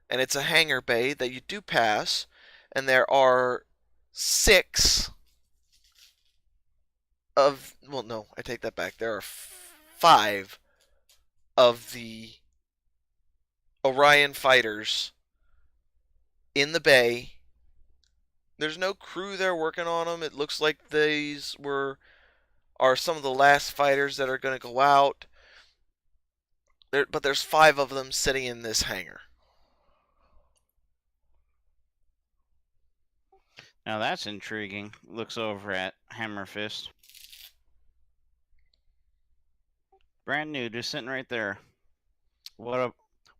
and it's a hangar bay that you do pass, and there are 6 of, well, no, I take that back. There are 5 of the Orion fighters in the bay. There's no crew there working on them. It looks like these are some of the last fighters that are going to go out. But there's 5 of them sitting in this hangar.
Now that's intriguing. Looks over at Hammerfist. Brand new, just sitting right there. What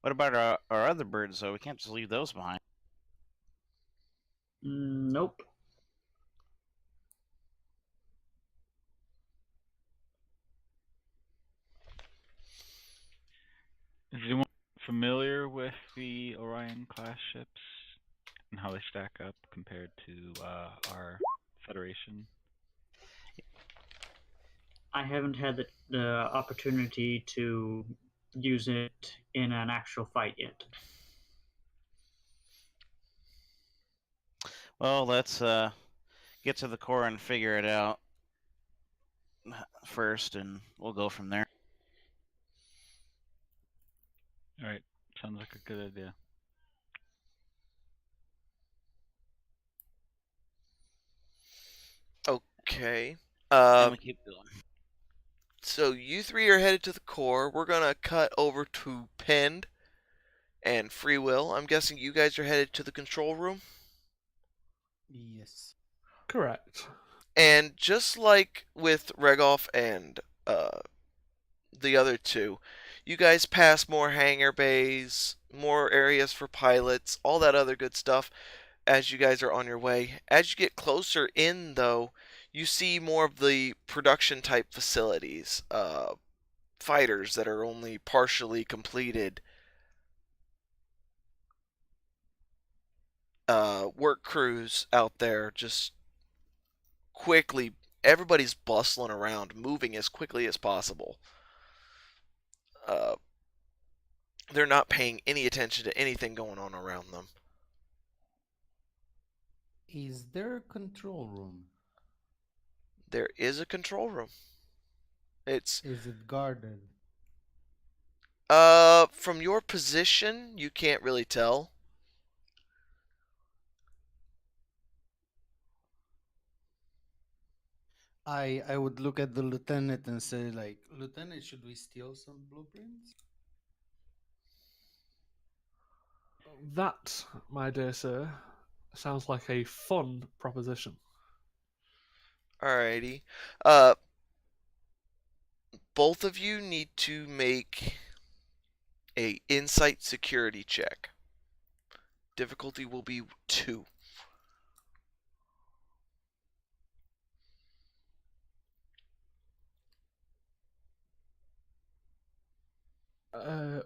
about our other birds, though? We can't just leave those behind.
Nope.
Is anyone familiar with the Orion class ships and how they stack up compared to our Federation?
I haven't had the opportunity to use it in an actual fight yet.
Well, let's get to the core and figure it out first, and we'll go from there.
All right, sounds like a good idea.
Okay.
And we keep going.
So you 3 are headed to the core. We're going to cut over to Pend and Free Will. I'm guessing you guys are headed to the control room.
Yes.
Correct.
And just like with Regolf and the other 2, you guys pass more hangar bays, more areas for pilots, all that other good stuff as you guys are on your way. As you get closer in, though, you see more of the production type facilities, fighters that are only partially completed, work crews out there just quickly. Everybody's bustling around, moving as quickly as possible. They're not paying any attention to anything going on around them.
Is there a control room?
There is a control room. It's
Is it guarded?
from your position, you can't really tell.
I would look at the lieutenant and say, like, Lieutenant, should we steal some blueprints?
That, my dear sir, sounds like a fun proposition.
Alrighty. Both of you need to make a insight security check. Difficulty will be 2.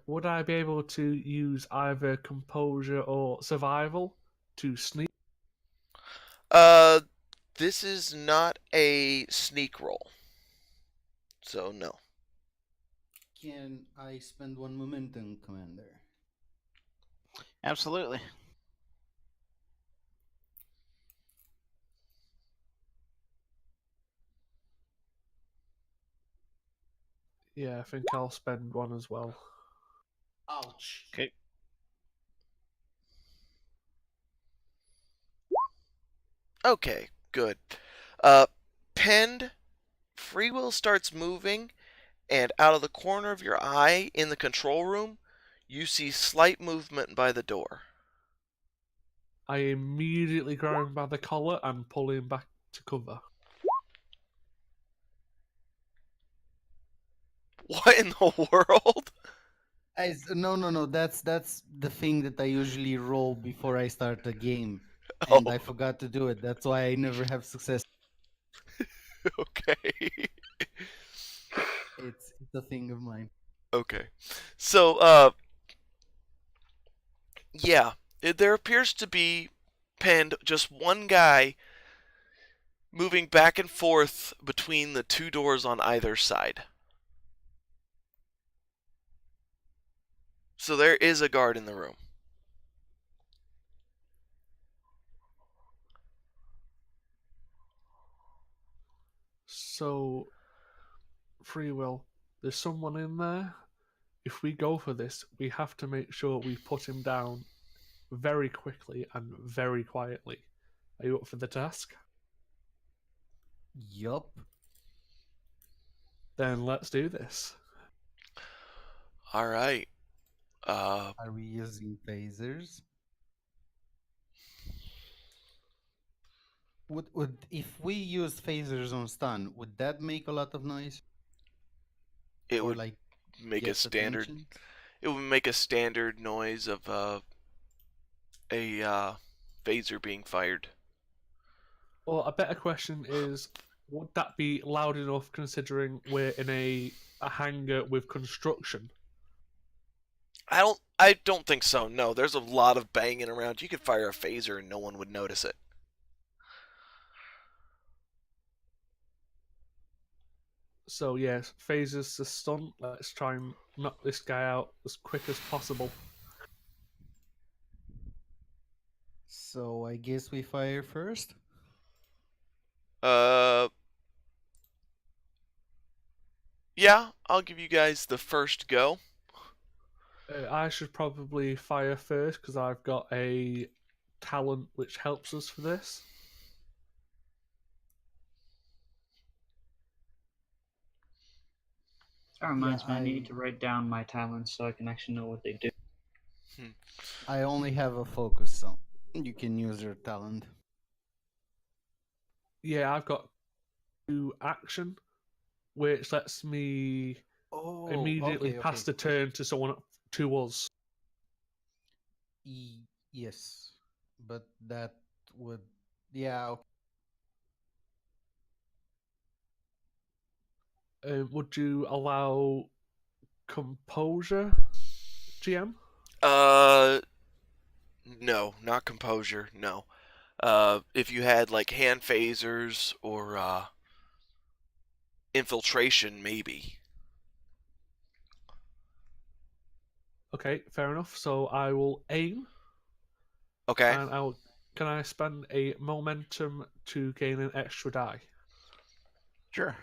Would I be able to use either composure or survival to sneak?
This is not a sneak roll. So no.
Can I spend 1 momentum, Commander?
Absolutely.
Yeah, I think I'll spend 1 as well.
Ouch.
Okay.
Okay, good. Penned, free will starts moving, and out of the corner of your eye in the control room, you see slight movement by the door.
I immediately grab him by the collar and pull him back to cover.
What in the world?
No. That's the thing that I usually roll before I start a game,
Oh,
and I forgot to do it. That's why I never have success.
okay.
It's a thing of mine.
Okay. So, yeah, there appears to be penned just one guy moving back and forth between the 2 doors on either side. So there is a guard in the room.
So, free will, there's someone in there. If we go for this, we have to make sure we put him down very quickly and very quietly. Are you up for the task?
Yup.
Then let's do this.
All right.
Are we using phasers? Would if we used phasers on stun, would that make a lot of noise?
It
Or
would
like
make a
get
standard.
attention?
It would make a standard noise of a phaser being fired.
Well, a better question is, would that be loud enough considering we're in a hangar with construction?
I don't think so. No, there's a lot of banging around. You could fire a phaser and no one would notice it.
So yes, phasers to stun. Let's try and knock this guy out as quick as possible.
So I guess we fire first.
Yeah, I'll give you guys the first go.
I should probably fire first because I've got a talent which helps us for this.
That reminds me, I
I
need to write down my talents so I can actually know what they do.
I only have a focus, so you can use your talent.
Yeah, I've got 2 action, which lets me
Oh,
immediately
okay,
pass
okay.
the turn to someone to us.
Yes, but that would, yeah.
Would you allow composure, GM?
No, not composure. No. If you had like hand phasers or infiltration, maybe.
Okay, fair enough. So I will aim,
Okay.
and can I spend a momentum to gain an extra die?
Sure.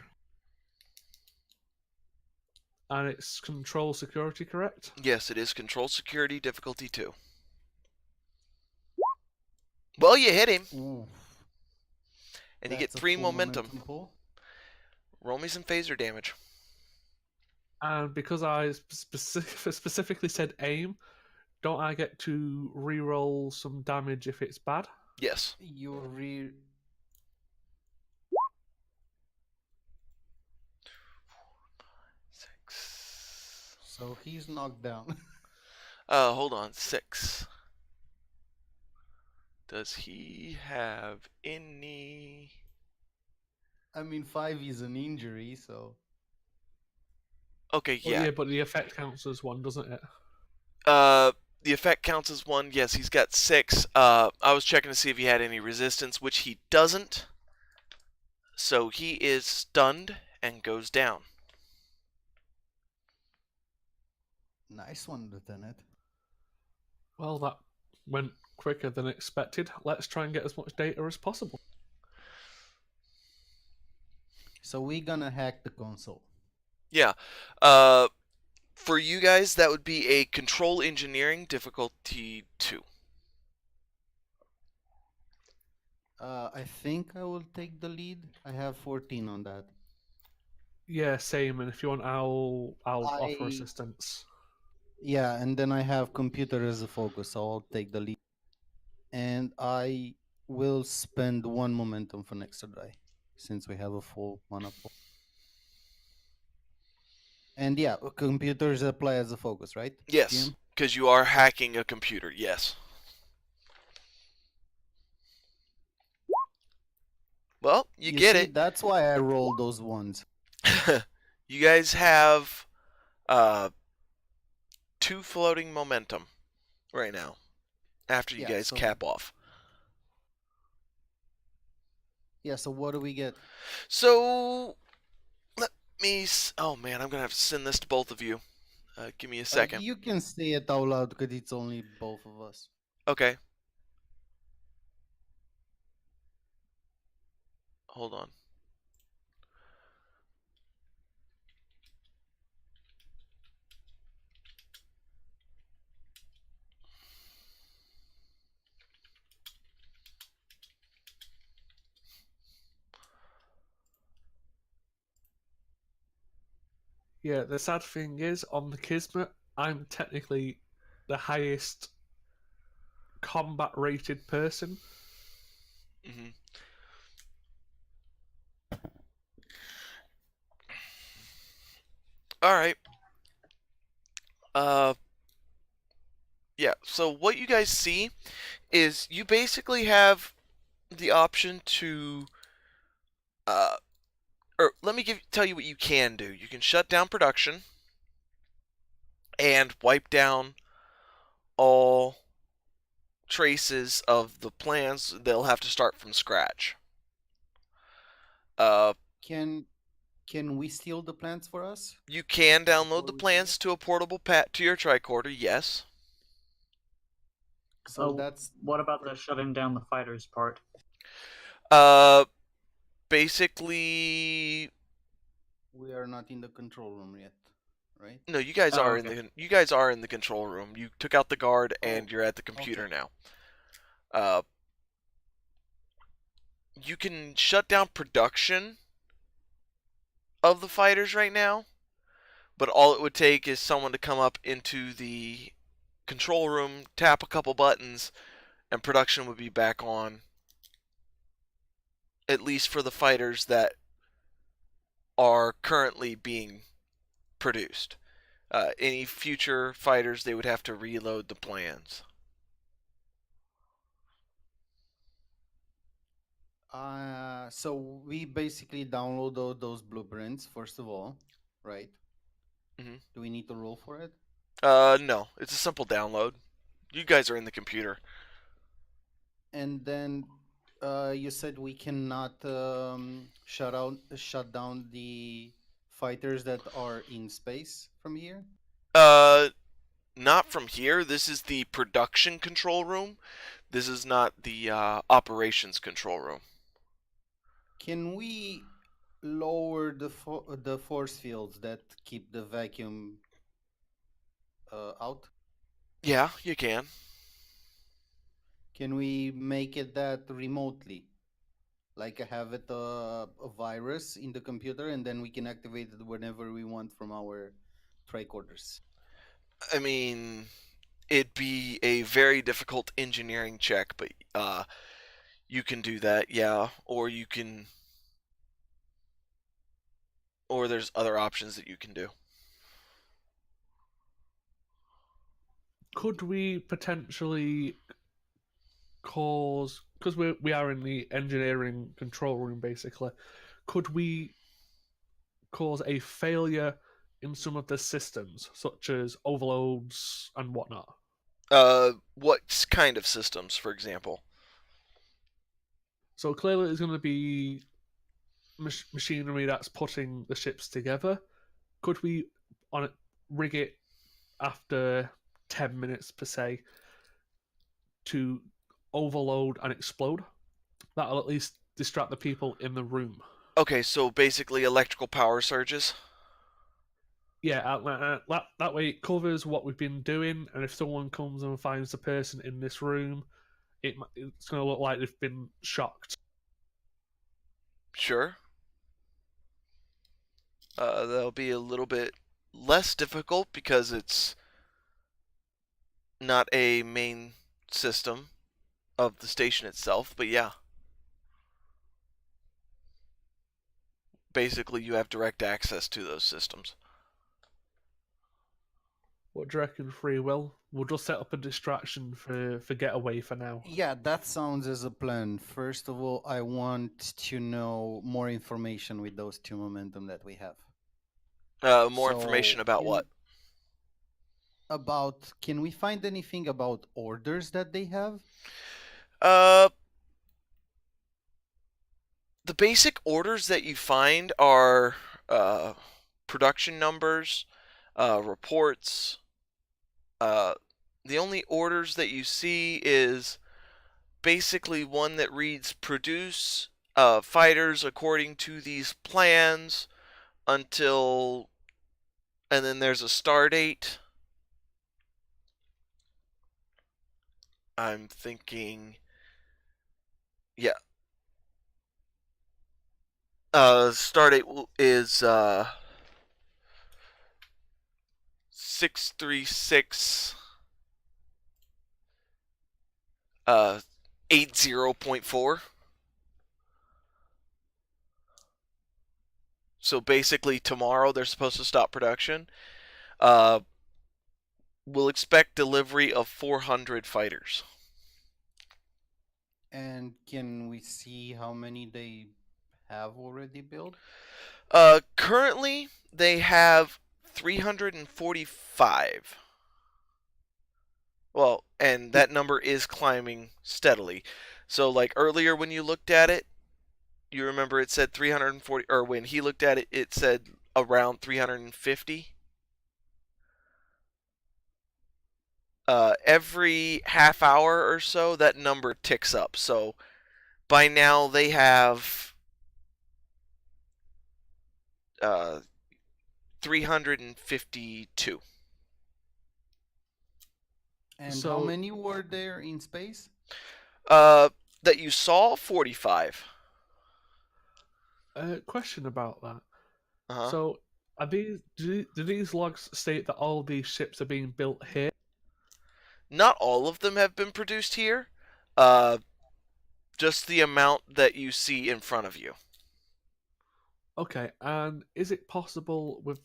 And it's control security, correct?
Yes, it is control security difficulty 2. Well, you hit him,
Oof.
and you get
That's a
3
full
momentum.
pull.
Roll me some phaser damage.
And because I specifically said aim, don't I get to re-roll some damage if it's bad?
Yes.
You re
6.
so he's knocked down.
Hold on. 6. Does he have any?
I mean, 5 is an injury, so
Okay,
Oh,
yeah.
yeah, but the effect counts as one, doesn't it?
The effect counts as 1. Yes, he's got 6. I was checking to see if he had any resistance, which he doesn't. So he is stunned and goes down.
nice one, Lieutenant.
Well, that went quicker than expected. Let's try and get as much data as possible.
So we're gonna hack the console.
Yeah. For you guys, that would be a control engineering difficulty 2.
I think I will take the lead. I have 14 on that.
Yeah, same. And if you want, I'll offer
I-
assistance.
Yeah, and then I have computer as a focus, so I'll take the lead. And I will spend 1 momentum for an extra die, since we have a full mana pool. And yeah, computers apply as a focus, right?
Yes,
GM?
because you are hacking a computer. Yes. Well, you get
see,
it.
that's why I rolled those ones.
You guys have 2 floating momentum right now after you
Yeah,
guys
so-
cap off.
Yeah, so what do we get?
So let me. Oh man, I'm gonna have to send this to both of you. Give me a second.
You can say it out loud because it's only both of us.
Okay. Hold on.
Yeah, the sad thing is, on the Kismet, I'm technically the highest combat rated person.
Mm-hmm. All right. Yeah. So what you guys see is you basically have the option to or let me tell you what you can do. You can shut down production and wipe down all traces of the plans. They'll have to start from scratch.
Can we steal the plants for us?
You can download
Before
the
we do
plans to a portable pad to your tricorder. Yes.
So
Oh,
that's
What about the shutting down the fighters part?
Basically,
we are not in the control room yet, right?
no. You guys
Oh,
are
okay.
you guys are in the control room. You took out the guard and
Oh,
you're at the computer
okay.
now. You can shut down production of the fighters right now, but all it would take is someone to come up into the control room, tap a couple buttons, and production would be back on, at least for the fighters that are currently being produced. Any future fighters, they would have to reload the plans.
So we basically download those blueprints first of all, right?
Mhm.
Do we need to roll for it?
No, it's a simple download. You guys are in the computer.
And then you said we cannot shut down the fighters that are in space from here.
Not from here. This is the production control room. This is not the operations control room.
Can we lower the force fields that keep the vacuum out?
Yeah, you can.
Can we make it that remotely?
like have it a virus in the computer, and then we can activate it whenever we want from our tricorders.
I mean, it'd be a very difficult engineering check, but you can do that, yeah. Or there's other options that you can do.
Could we potentially cause, because we are in the engineering control room basically, could we cause a failure in some of the systems, such as overloads and whatnot?
What kind of systems, for example?
So clearly, there's going to be machinery that's putting the ships together. Could we on it rig it after 10 minutes per se to overload and explode? That'll at least distract the people in the room.
Okay, so basically electrical power surges.
Yeah, that way it covers what we've been doing, and if someone comes and finds the person in this room, it's going to look like they've been shocked.
Sure. That'll be a little bit less difficult because it's not a main system of the station itself, but yeah. Basically, you have direct access to those systems.
What do you reckon, Free Will? We'll just set up a distraction for Getaway for now.
Yeah, that sounds as a plan. First of all, I want to know more information with those 2 momentum that we have.
More information about what?
Can we find anything about orders that they have?
The basic orders that you find are production numbers, reports. The only orders that you see is basically one that reads produce fighters according to these plans until, and then there's a star date. I'm thinking, yeah. Star date is 636 80.4. So basically tomorrow they're supposed to stop production. We'll expect delivery of 400 fighters.
And can we see how many they have already built?
Currently they have 345. Well, and that number is climbing steadily. So like earlier when you looked at it, you remember it said 340, or when he looked at it, it said around 350. Every half hour or so, that number ticks up. So by now they have 352.
And how
So-
many were there in space?
That you saw 45.
Question about that.
Uh-huh.
So, do these logs state that all these ships are being built here?
Not all of them have been produced here. Just the amount that you see in front of you.
Okay, and is it possible with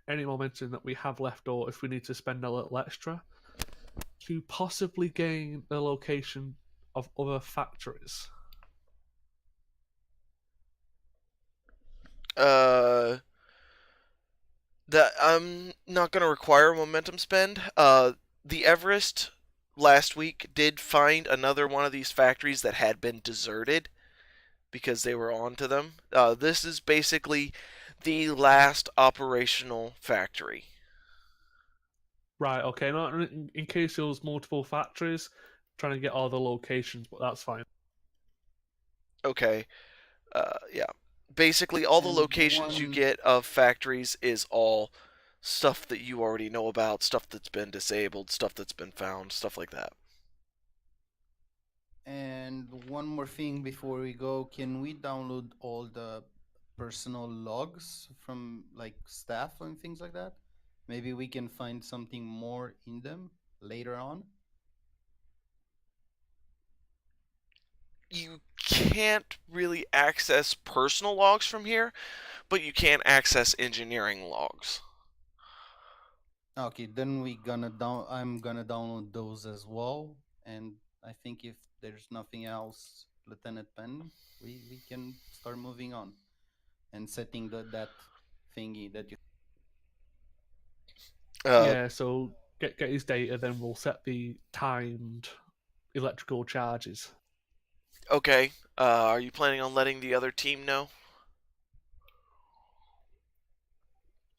any momentum that we have left, or if we need to spend a little extra, to possibly gain the location of other factories?
That I'm not going to require a momentum spend. The Everest last week did find another one of these factories that had been deserted because they were onto them. This is basically the last operational factory.
Right, okay, not in case there was multiple factories, trying to get all the locations, but that's fine.
Okay. Yeah. Basically, all the
And
locations you
one-
get of factories is all stuff that you already know about, stuff that's been disabled, stuff that's been found, stuff like that.
And one more thing before we go, can we download all the personal logs from like staff and things like that? Maybe we can find something more in them later on.
You can't really access personal logs from here, but you can access engineering logs.
Okay, then I'm gonna download those as well. And I think if there's nothing else, Lieutenant Penn, we can start moving on and setting that thingy that you.
Yeah, so get his data, then we'll set the timed electrical charges.
Okay. Are you planning on letting the other team know?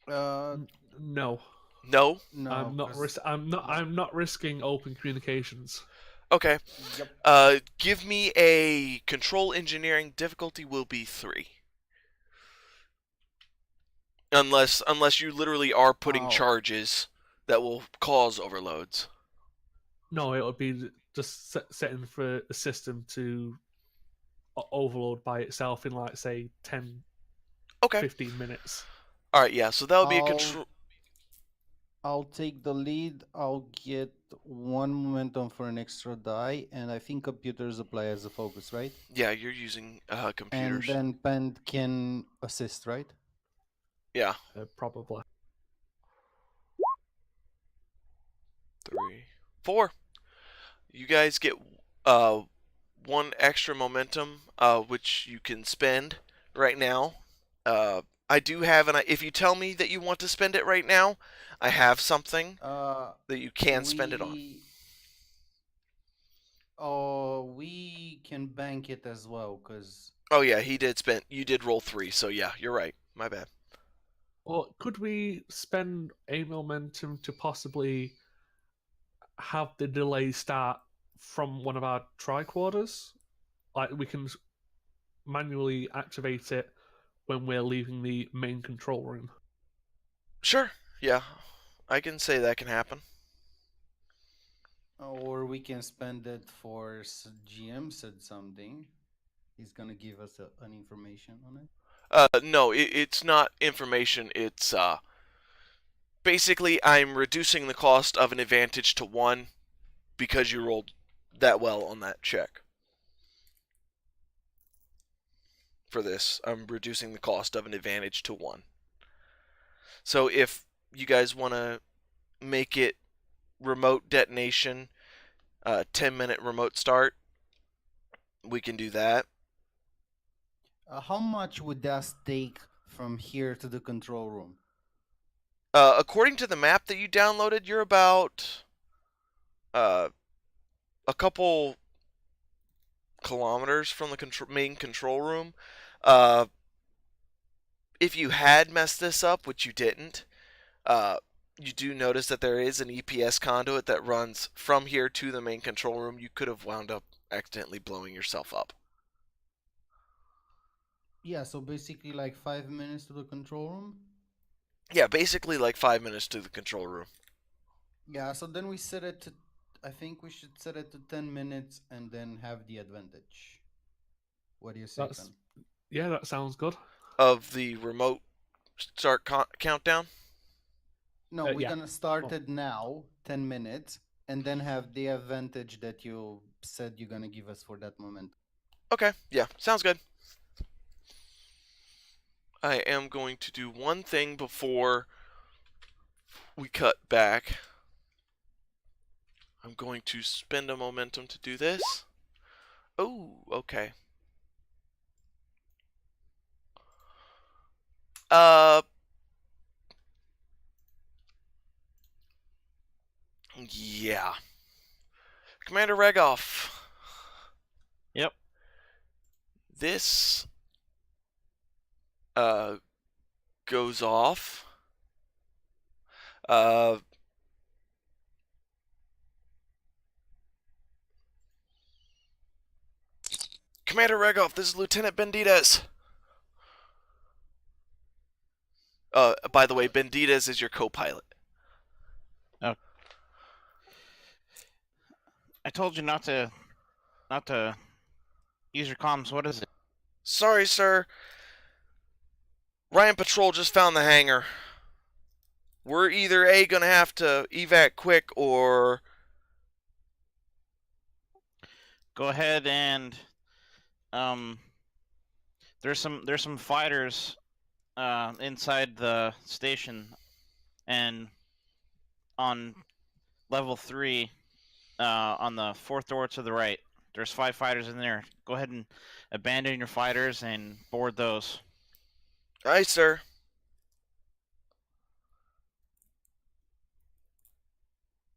No,
No.
No,
I'm not.
'cause-
I'm not risking open communications.
Okay.
Yep.
Give me a control engineering difficulty will be 3. Unless you literally are putting
Oh.
charges that will cause overloads.
No, it'll be just setting for the system to overload by itself in like say 10,
Okay.
15 minutes.
All right. Yeah. So that would be a control.
I'll take the lead. I'll get 1 momentum for an extra die, and I think computers apply as a focus, right?
Yeah, you're using
And
computers.
then Pen can assist, right?
Yeah.
Probably.
3, 4. You guys get 1 extra momentum, which you can spend right now. I do have if you tell me that you want to spend it right now, I have something that you can spend it on.
Oh, we can bank it as well, because.
Oh yeah, you did roll 3, so yeah, you're right. My bad.
Well, could we spend a momentum to possibly have the delay start from one of our tricorders? Like we can manually activate it when we're leaving the main control room.
Sure. Yeah, I can say that can happen.
Or we can spend it for GM said something. He's gonna give us an information on it.
No, it's not information. It's basically I'm reducing the cost of an advantage to 1 because you rolled that well on that check. For this, I'm reducing the cost of an advantage to 1. So if you guys want to make it remote detonation, 10-minute remote start, we can do that.
How much would that take from here to the control room?
According to the map that you downloaded, you're about a couple kilometers from the main control room. If you had messed this up, which you didn't, you do notice that there is an EPS conduit that runs from here to the main control room. You could have wound up accidentally blowing yourself up.
Yeah, so basically like 5 minutes to the control room?
Yeah, basically like 5 minutes to the control room.
Yeah, so then we set it to. I think we should set it to 10 minutes and then have the advantage. What do you say, Ben?
Yeah, that sounds good.
Of the remote start countdown?
No, we're
yeah.
gonna start it now, 10 minutes, and then have the advantage that you said you're gonna give us for that moment.
Okay, yeah, sounds good. I am going to do one thing before we cut back. I'm going to spend a momentum to do this. Oh, okay. Yeah. Commander Regoff.
Yep.
This goes off. Commander Regoff, this is Lieutenant Benditas. By the way, Benditas is your co-pilot.
Oh. I told you not to not to use your comms. What is it?
Sorry, sir. Ryan Patrol just found the hangar. We're either A, gonna have to evac quick, or
Go ahead and um. There's some fighters inside the station, and on level 3, on the fourth door to the right. There's 5 fighters in there. Go ahead and abandon your fighters and board those.
Aye, sir.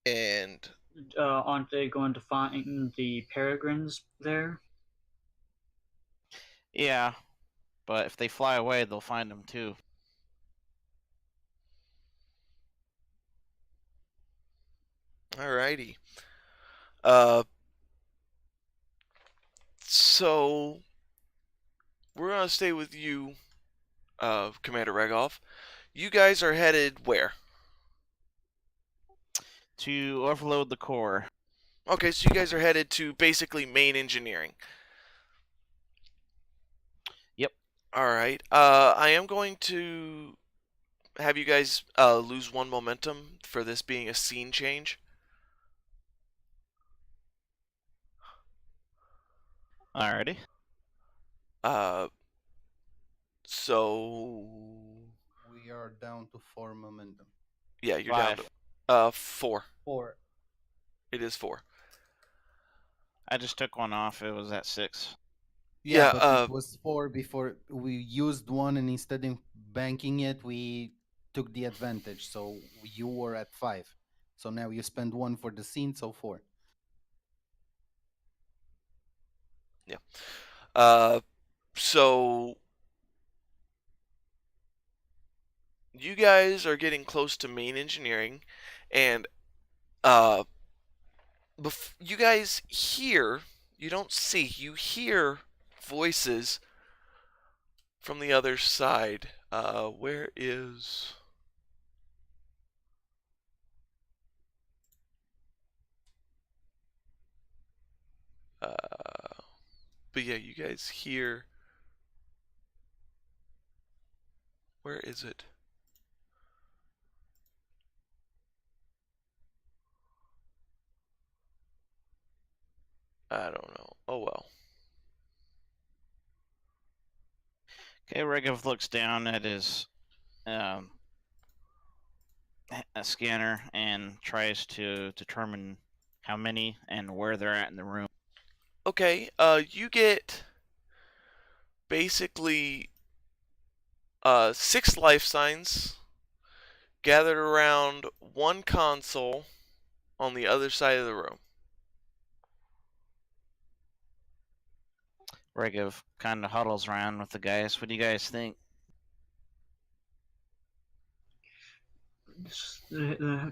And
Aren't they going to find the peregrines there?
Yeah, but if they fly away, they'll find them too.
alrighty. So we're gonna stay with you, Commander Regov. You guys are headed where?
To overload the core.
Okay, so you guys are headed to basically main engineering.
Yep.
Alright. I am going to have you guys lose 1 momentum for this being a scene change.
Alrighty.
So
We are down to 4 momentum.
yeah, you're
5.
down to 4.
4.
It is 4.
I just took one off. It was at 6.
Yeah,
but it was 4 before we used one, and instead of banking it, we took the advantage. So you were at 5. So now you spend 1 for the scene, so 4.
So you guys are getting close to main engineering, and you guys hear, you don't see, you hear voices from the other side. Where is... but yeah, you guys hear... Where is it? I don't know. Oh well.
Okay, Regov looks down at his a scanner and tries to determine how many and where they're at in the room.
Okay, you get basically 6 life signs gathered around 1 console on the other side of the room.
Regov kind of huddles around with the guys. What do you guys think?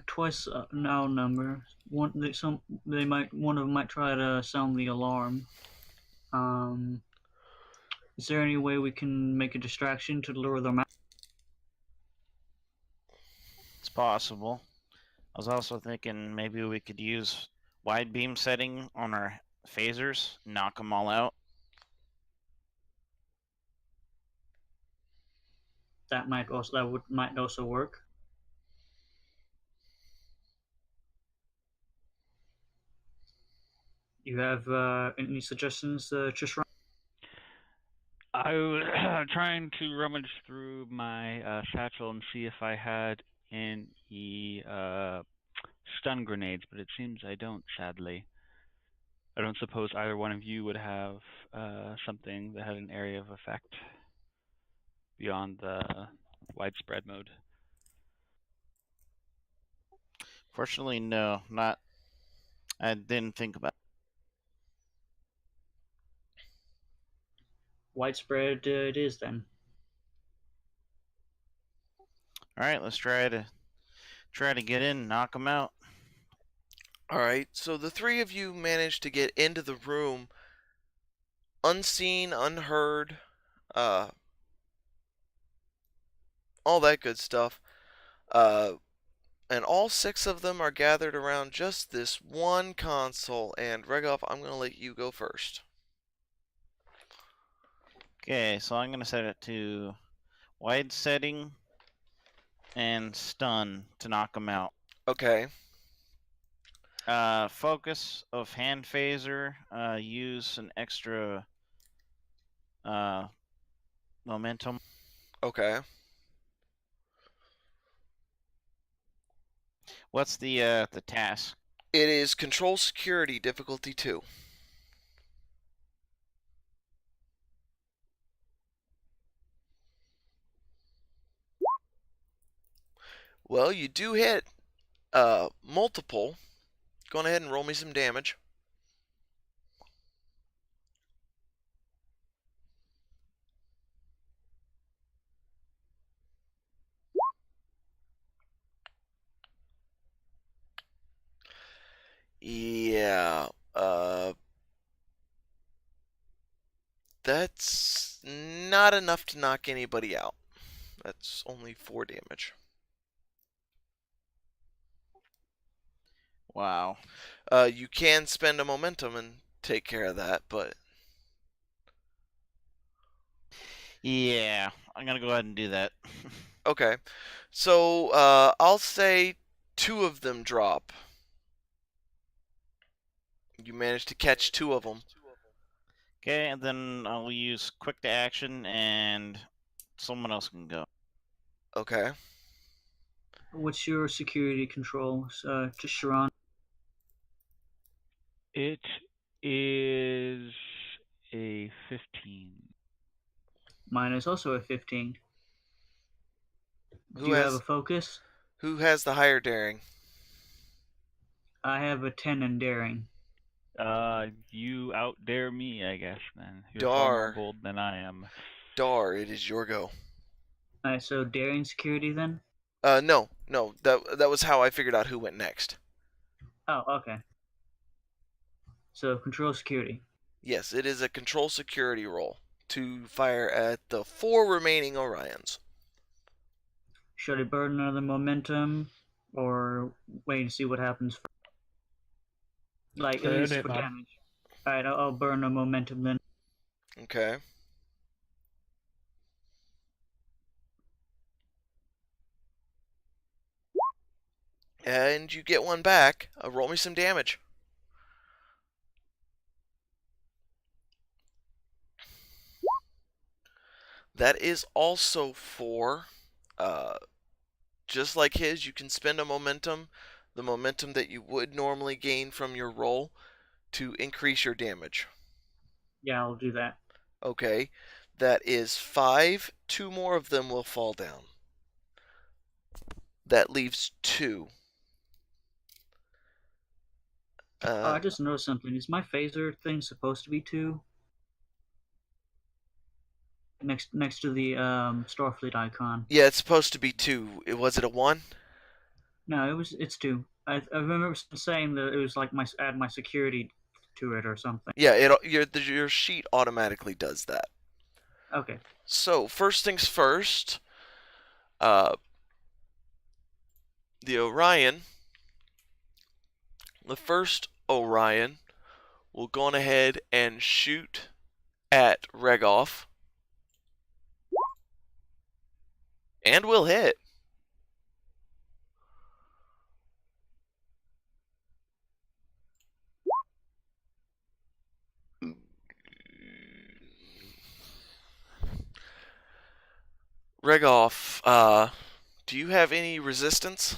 Twice now number. One one of them might try to sound the alarm. Is there any way we can make a distraction to lure them out?
It's possible. I was also thinking maybe we could use wide beam setting on our phasers, knock them all out.
Might also work. You have any suggestions, just right?
I was trying to rummage through my satchel and see if I had any stun grenades, but it seems I don't, sadly. I don't suppose either one of you would have something that had an area of effect beyond the widespread mode.
Fortunately, no, not. I didn't think about.
Widespread it is then.
All right, let's try to get in, knock them out.
Alright, so the 3 of you managed to get into the room unseen, unheard, all that good stuff. And all 6 of them are gathered around just this one console. And Regov, I'm going to let you go first.
Okay, so I'm gonna set it to wide setting and stun to knock them out.
Okay.
Focus of hand phaser. Use an extra momentum.
Okay.
What's the task?
It is control security difficulty 2. Well, you do hit multiple. Go on ahead and roll me some damage. Yeah. That's not enough to knock anybody out. That's only 4 damage.
Wow.
You can spend a momentum and take care of that, but
Yeah, I'm gonna go ahead and do that.
okay. So I'll say 2 of them drop. You managed to catch 2 of them.
Okay, and then I'll use quick to action, and someone else can go.
Okay.
What's your security control, to Sharon?
It is a 15.
Mine is also a 15. Do
Who
you have a
has
focus?
who has the higher daring?
I have a 10 in daring.
You out dare me, I guess. Then you're far more
Dar.
bold than I am.
Dar, it is your go.
Alright, so daring security then?
No. That was how I figured out who went next.
Oh, okay. So control security.
Yes, it is a control security roll to fire at the 4 remaining Orions.
Should I burn another momentum, or wait and see what happens? Like at
Burn
least
it,
for
man.
damage. Alright, I'll burn a momentum then.
Okay. And you get one back. Roll me some damage. That is also 4. Just like his, you can spend a momentum, the momentum that you would normally gain from your roll, to increase your damage.
Yeah, I'll do that.
Okay. That is 5. 2 more of them will fall down. That leaves 2.
Oh, I just noticed something. Is my phaser thing supposed to be 2? Next to the Starfleet icon.
Yeah, it's supposed to be 2. Was it a 1?
No, it's 2. I remember saying that it was like add my security to it or something.
Yeah, your sheet automatically does that.
Okay.
So, first things first, the Orion, the first Orion, will go on ahead and shoot at Regoff. And will hit. Regoff, do you have any resistance?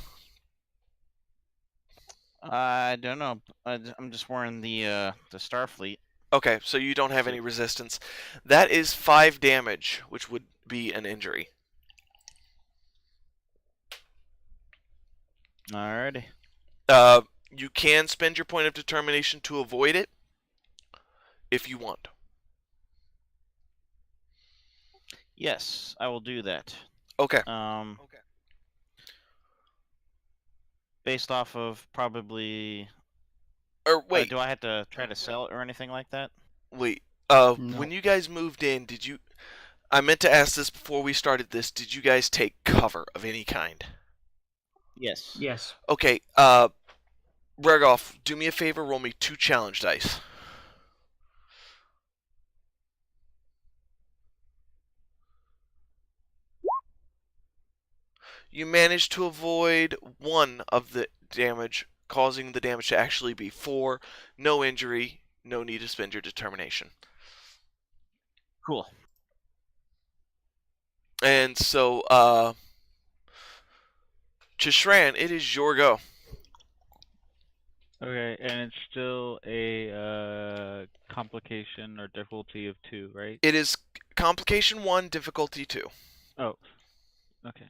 I don't know. I'm just wearing the Starfleet.
Okay, so you don't have any resistance. That is 5 damage, which would be an injury.
Alrighty.
You can spend your point of determination to avoid it, if you want.
Yes, I will do that.
Okay.
Based off of probably.
Or wait,
do I have to try to sell it or anything like that?
wait.
No.
When you guys moved in, did you? I meant to ask this before we started this. Did you guys take cover of any kind?
Yes.
Yes.
Okay, Regoff, do me a favor, roll me 2 challenge dice. You managed to avoid 1 of the damage, causing the damage to actually be 4. No injury, no need to spend your determination.
Cool.
And so, Chishran, it is your go.
Okay, and it's still a complication or difficulty of 2, right?
It is complication 1, difficulty 2.
Oh, okay.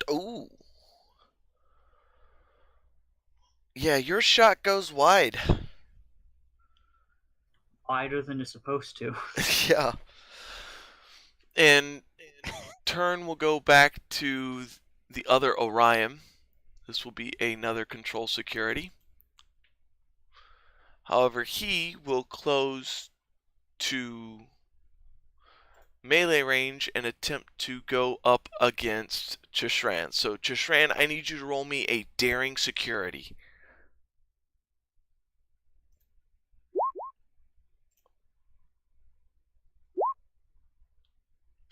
Ooh. Yeah, your shot goes wide.
Wider than it's supposed to.
Yeah. And turn will go back to the other Orion. This will be another control security. However, he will close to melee range and attempt to go up against Chishran. So, Chishran, I need you to roll me a daring security.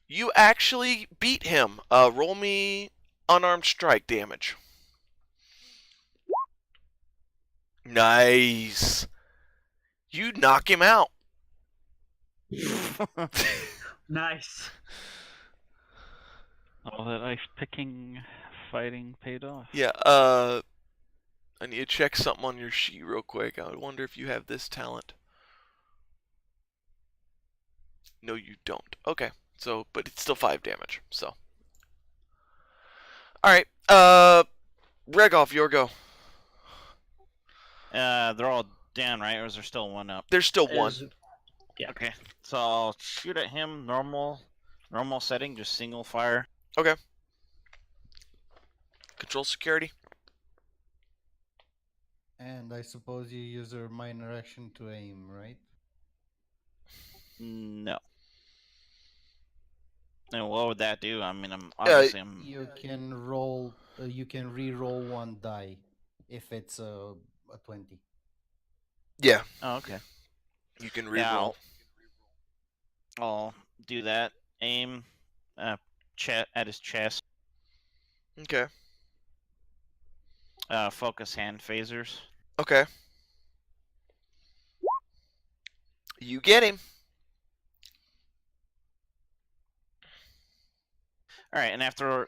You actually beat him. Roll me unarmed strike damage. Nice. You knock him out.
Nice.
All that ice picking, fighting paid off.
Yeah, I need to check something on your sheet real quick. I wonder if you have this talent. No, you don't. Okay. So, but it's still 5 damage, so. Alright, Regov, your go.
They're all down, right? Or is there still one up?
There's still one.
Yeah.
Okay. So I'll shoot at him. Normal setting, just single fire.
Okay. Control security.
And I suppose you use your minor action to aim, right?
No. And what would that do? I mean, I'm
You can roll. You can re-roll 1 die if it's a 20.
Yeah,
Oh, okay.
you can
Yeah,
reroll.
I'll do that. Aim, at his chest.
Okay.
Focus hand phasers.
Okay. You get him.
All right, and after,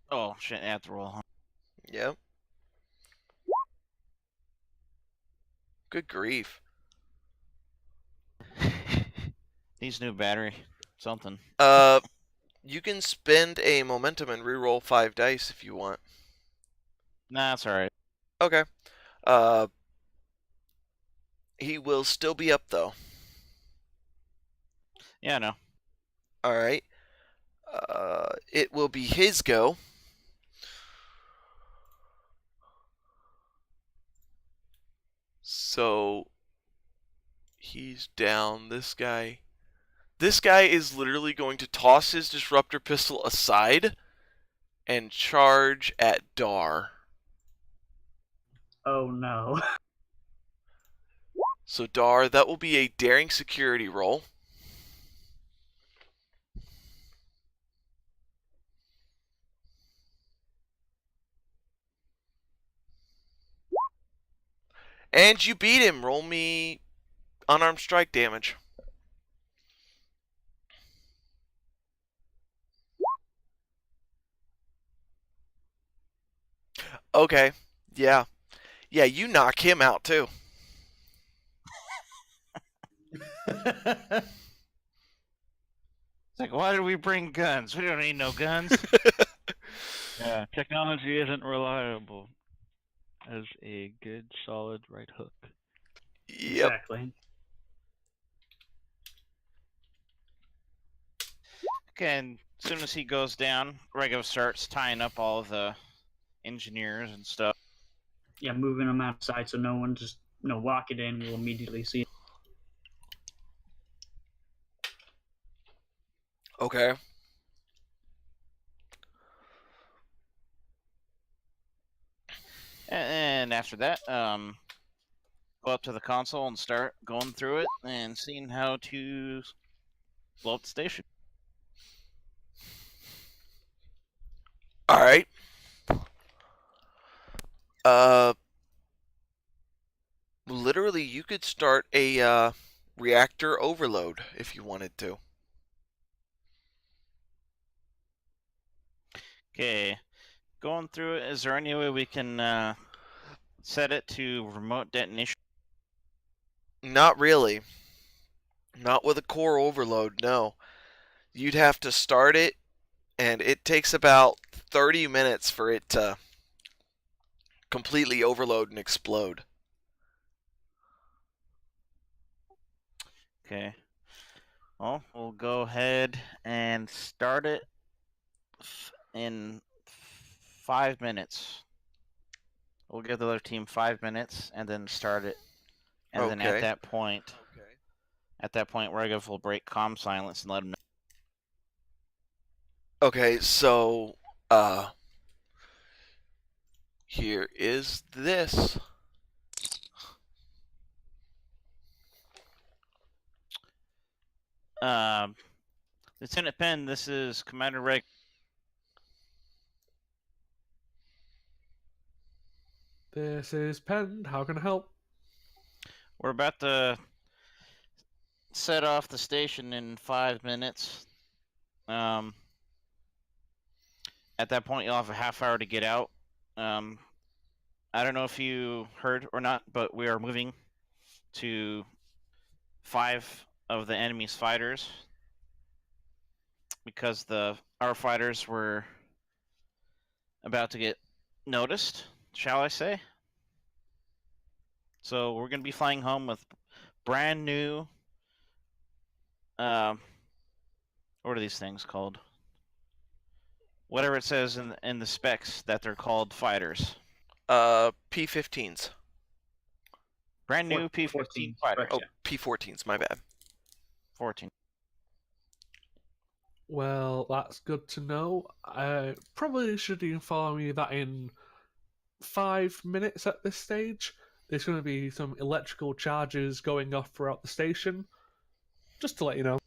oh shit, after roll. Huh?
Yep. Good grief.
Needs new battery. Something.
You can spend a momentum and reroll 5 dice if you want.
Nah, that's all right.
Okay. He will still be up though.
Yeah, no.
All right. It will be his go. So he's down. This guy is literally going to toss his disruptor pistol aside and charge at Dar.
Oh no.
So Dar, that will be a daring security roll. And you beat him. Roll me unarmed strike damage. Okay. Yeah. Yeah, you knock him out too.
It's like, why did we bring guns? We don't need no guns.
Yeah, technology isn't reliable as a good, solid right hook.
Yep.
Exactly.
Okay, and as soon as he goes down, Rego starts tying up all of the engineers and stuff.
Yeah, moving them outside so no one just walk it in, we'll immediately see.
Okay.
And after that, go up to the console and start going through it and seeing how to blow up the station.
All right. Uh, literally, you could start a reactor overload if you wanted to.
Okay, going through it. Is there any way we can set it to remote detonation?
Not really. Not with a core overload, no. You'd have to start it, and it takes about 30 minutes for it to completely overload and explode.
Okay. Well, we'll go ahead and start it in 5 minutes. We'll give the other team 5 minutes and then start it. And then
Okay.
at that point, Regev will break comm silence and let him know.
Okay, so here is this.
Lieutenant Penn, this is Commander Reg.
This is Penn. How can I help?
We're about to set off the station in 5 minutes. At that point, you'll have a half hour to get out. I don't know if you heard or not, but we are moving to 5 of the enemy's fighters because our fighters were about to get noticed, shall I say? So we're going to be flying home with brand new. What are these things called? Whatever it says in the specs that they're called fighters.
P-15s.
Brand new P-15
14,
fighter.
correct,
Oh,
yeah.
P-14s, my bad.
14.
Well, that's good to know. I probably should inform you that in 5 minutes at this stage, there's going to be some electrical charges going off throughout the station. Just to let you know.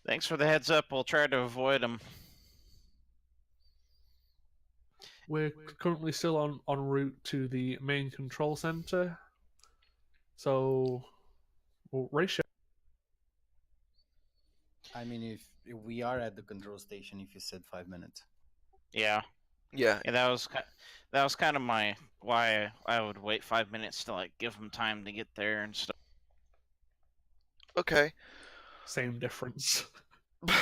Thanks for the heads up. We'll try to avoid them.
We're currently still en route to the main control center. So, well, ratio.
I mean, if we are at the control station, if you said 5 minutes.
Yeah.
Yeah.
Yeah, that was kind of why I would wait 5 minutes to like give them time to get there and stuff.
Okay.
Same difference.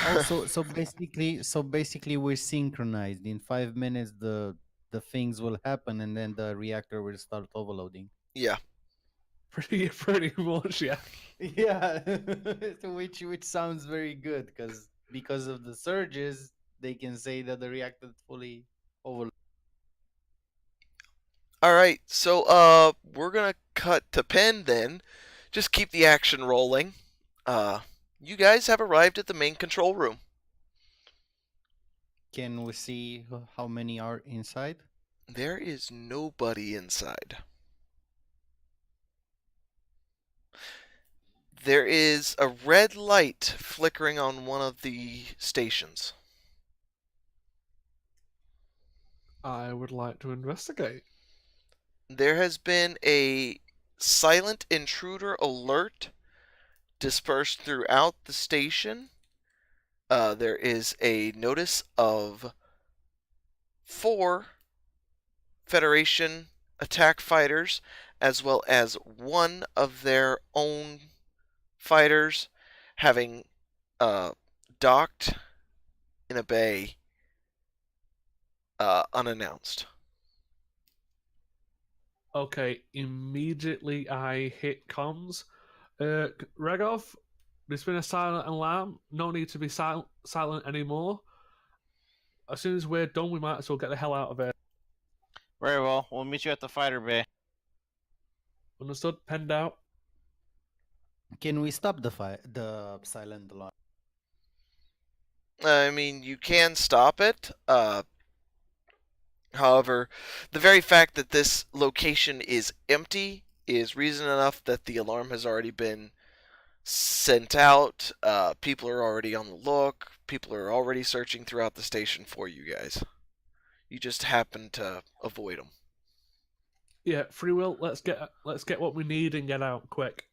Also, so basically, we're synchronized. In 5 minutes, the things will happen, and then the reactor will start overloading.
Yeah.
Pretty much, yeah.
Yeah, which sounds very good because of the surges, they can say that the reactor fully overloaded.
All right. So we're gonna cut to Penn then. Just keep the action rolling. You guys have arrived at the main control room.
Can we see how many are inside?
There is nobody inside. There is a red light flickering on one of the stations.
I would like to investigate.
There has been a silent intruder alert dispersed throughout the station. There is a notice of 4 Federation attack fighters, as well as 1 of their own fighters having docked in a bay unannounced.
Okay, immediately I hit comms. Regov, there's been a silent alarm. No need to be silent anymore. As soon as we're done, we might as well get the hell out of here.
Very well. We'll meet you at the fighter bay.
Understood. Penned out.
Can we stop the silent alarm?
I mean, you can stop it. However, the very fact that this location is empty is reason enough that the alarm has already been sent out. People are already on the look. People are already searching throughout the station for you guys. You just happen to avoid them.
Yeah, free will. Let's get what we need and get out quick.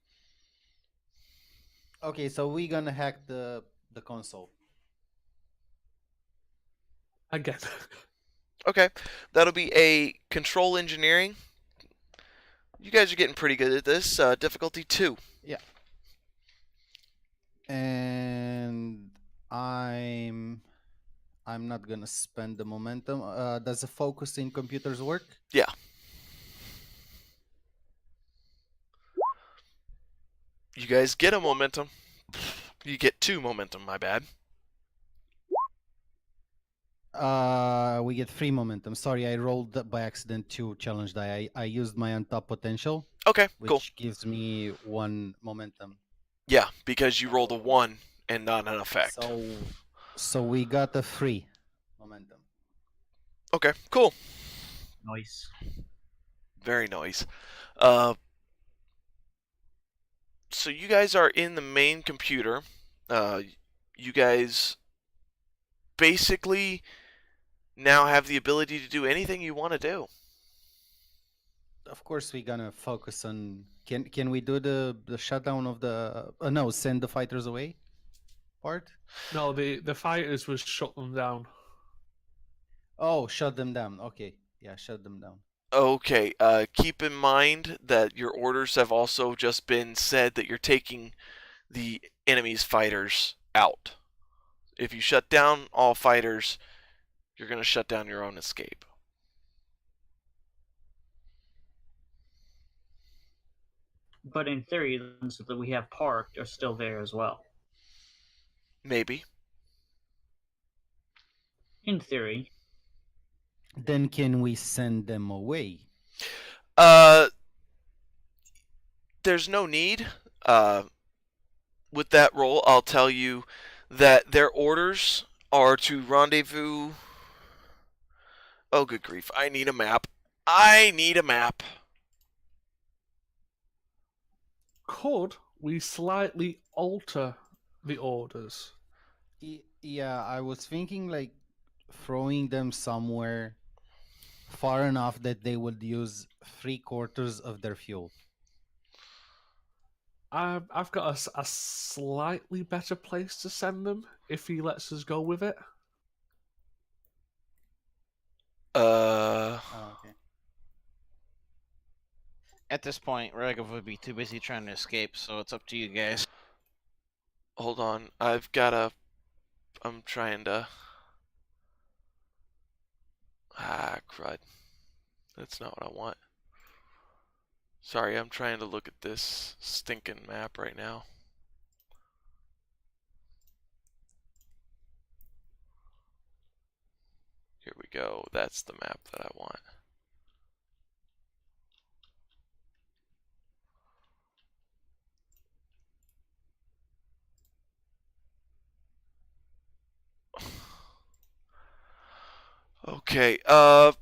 Okay, so we're gonna hack the console.
Again.
Okay, that'll be a control engineering. You guys are getting pretty good at this. Difficulty 2.
Yeah. And I'm not gonna spend the momentum. Does the focus in computers work?
Yeah. You guys get a momentum. You get 2 momentum, my bad.
We get 3 momentum. Sorry, I rolled by accident 2 challenge die. I used my on top potential,
Okay,
which
cool.
gives me 1 momentum.
Yeah, because you rolled a 1 and not an effect.
So we got a 3 momentum.
Okay, cool.
Nice.
Very nice. So you guys are in the main computer. You guys basically now have the ability to do anything you want to do.
Of course, we're gonna focus on. Can we do the shutdown of the? No, send the fighters away. Part.
No, the fighters was shut them down.
Oh, shut them down. Okay, yeah, shut them down.
Okay, keep in mind that your orders have also just been said that you're taking the enemy's fighters out. If you shut down all fighters, you're going to shut down your own escape.
But in theory, the ones that we have parked are still there as well.
Maybe.
In theory.
Then can we send them away?
There's no need. With that roll, I'll tell you that their orders are to rendezvous. Oh, good grief. I need a map.
Could we slightly alter the orders?
Yeah, I was thinking like throwing them somewhere far enough that they would use 3/4 of their fuel.
I've got a slightly better place to send them if he lets us go with it.
Oh, okay.
At this point, Ragov would be too busy trying to escape, so it's up to you guys.
Hold on. I'm trying to. Crud. That's not what I want. Sorry, I'm trying to look at this stinking map right now. Here we go. That's the map that I want. Okay, let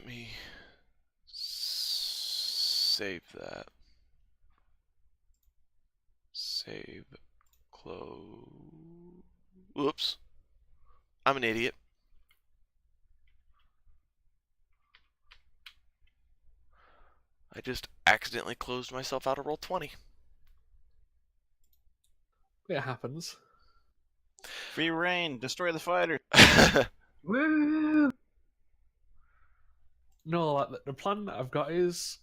me save that. Save, close. Whoops. I'm an idiot. I just accidentally closed myself out of roll 20.
It happens.
Free reign, destroy the fighter.
Woo!
No, like the plan that I've got is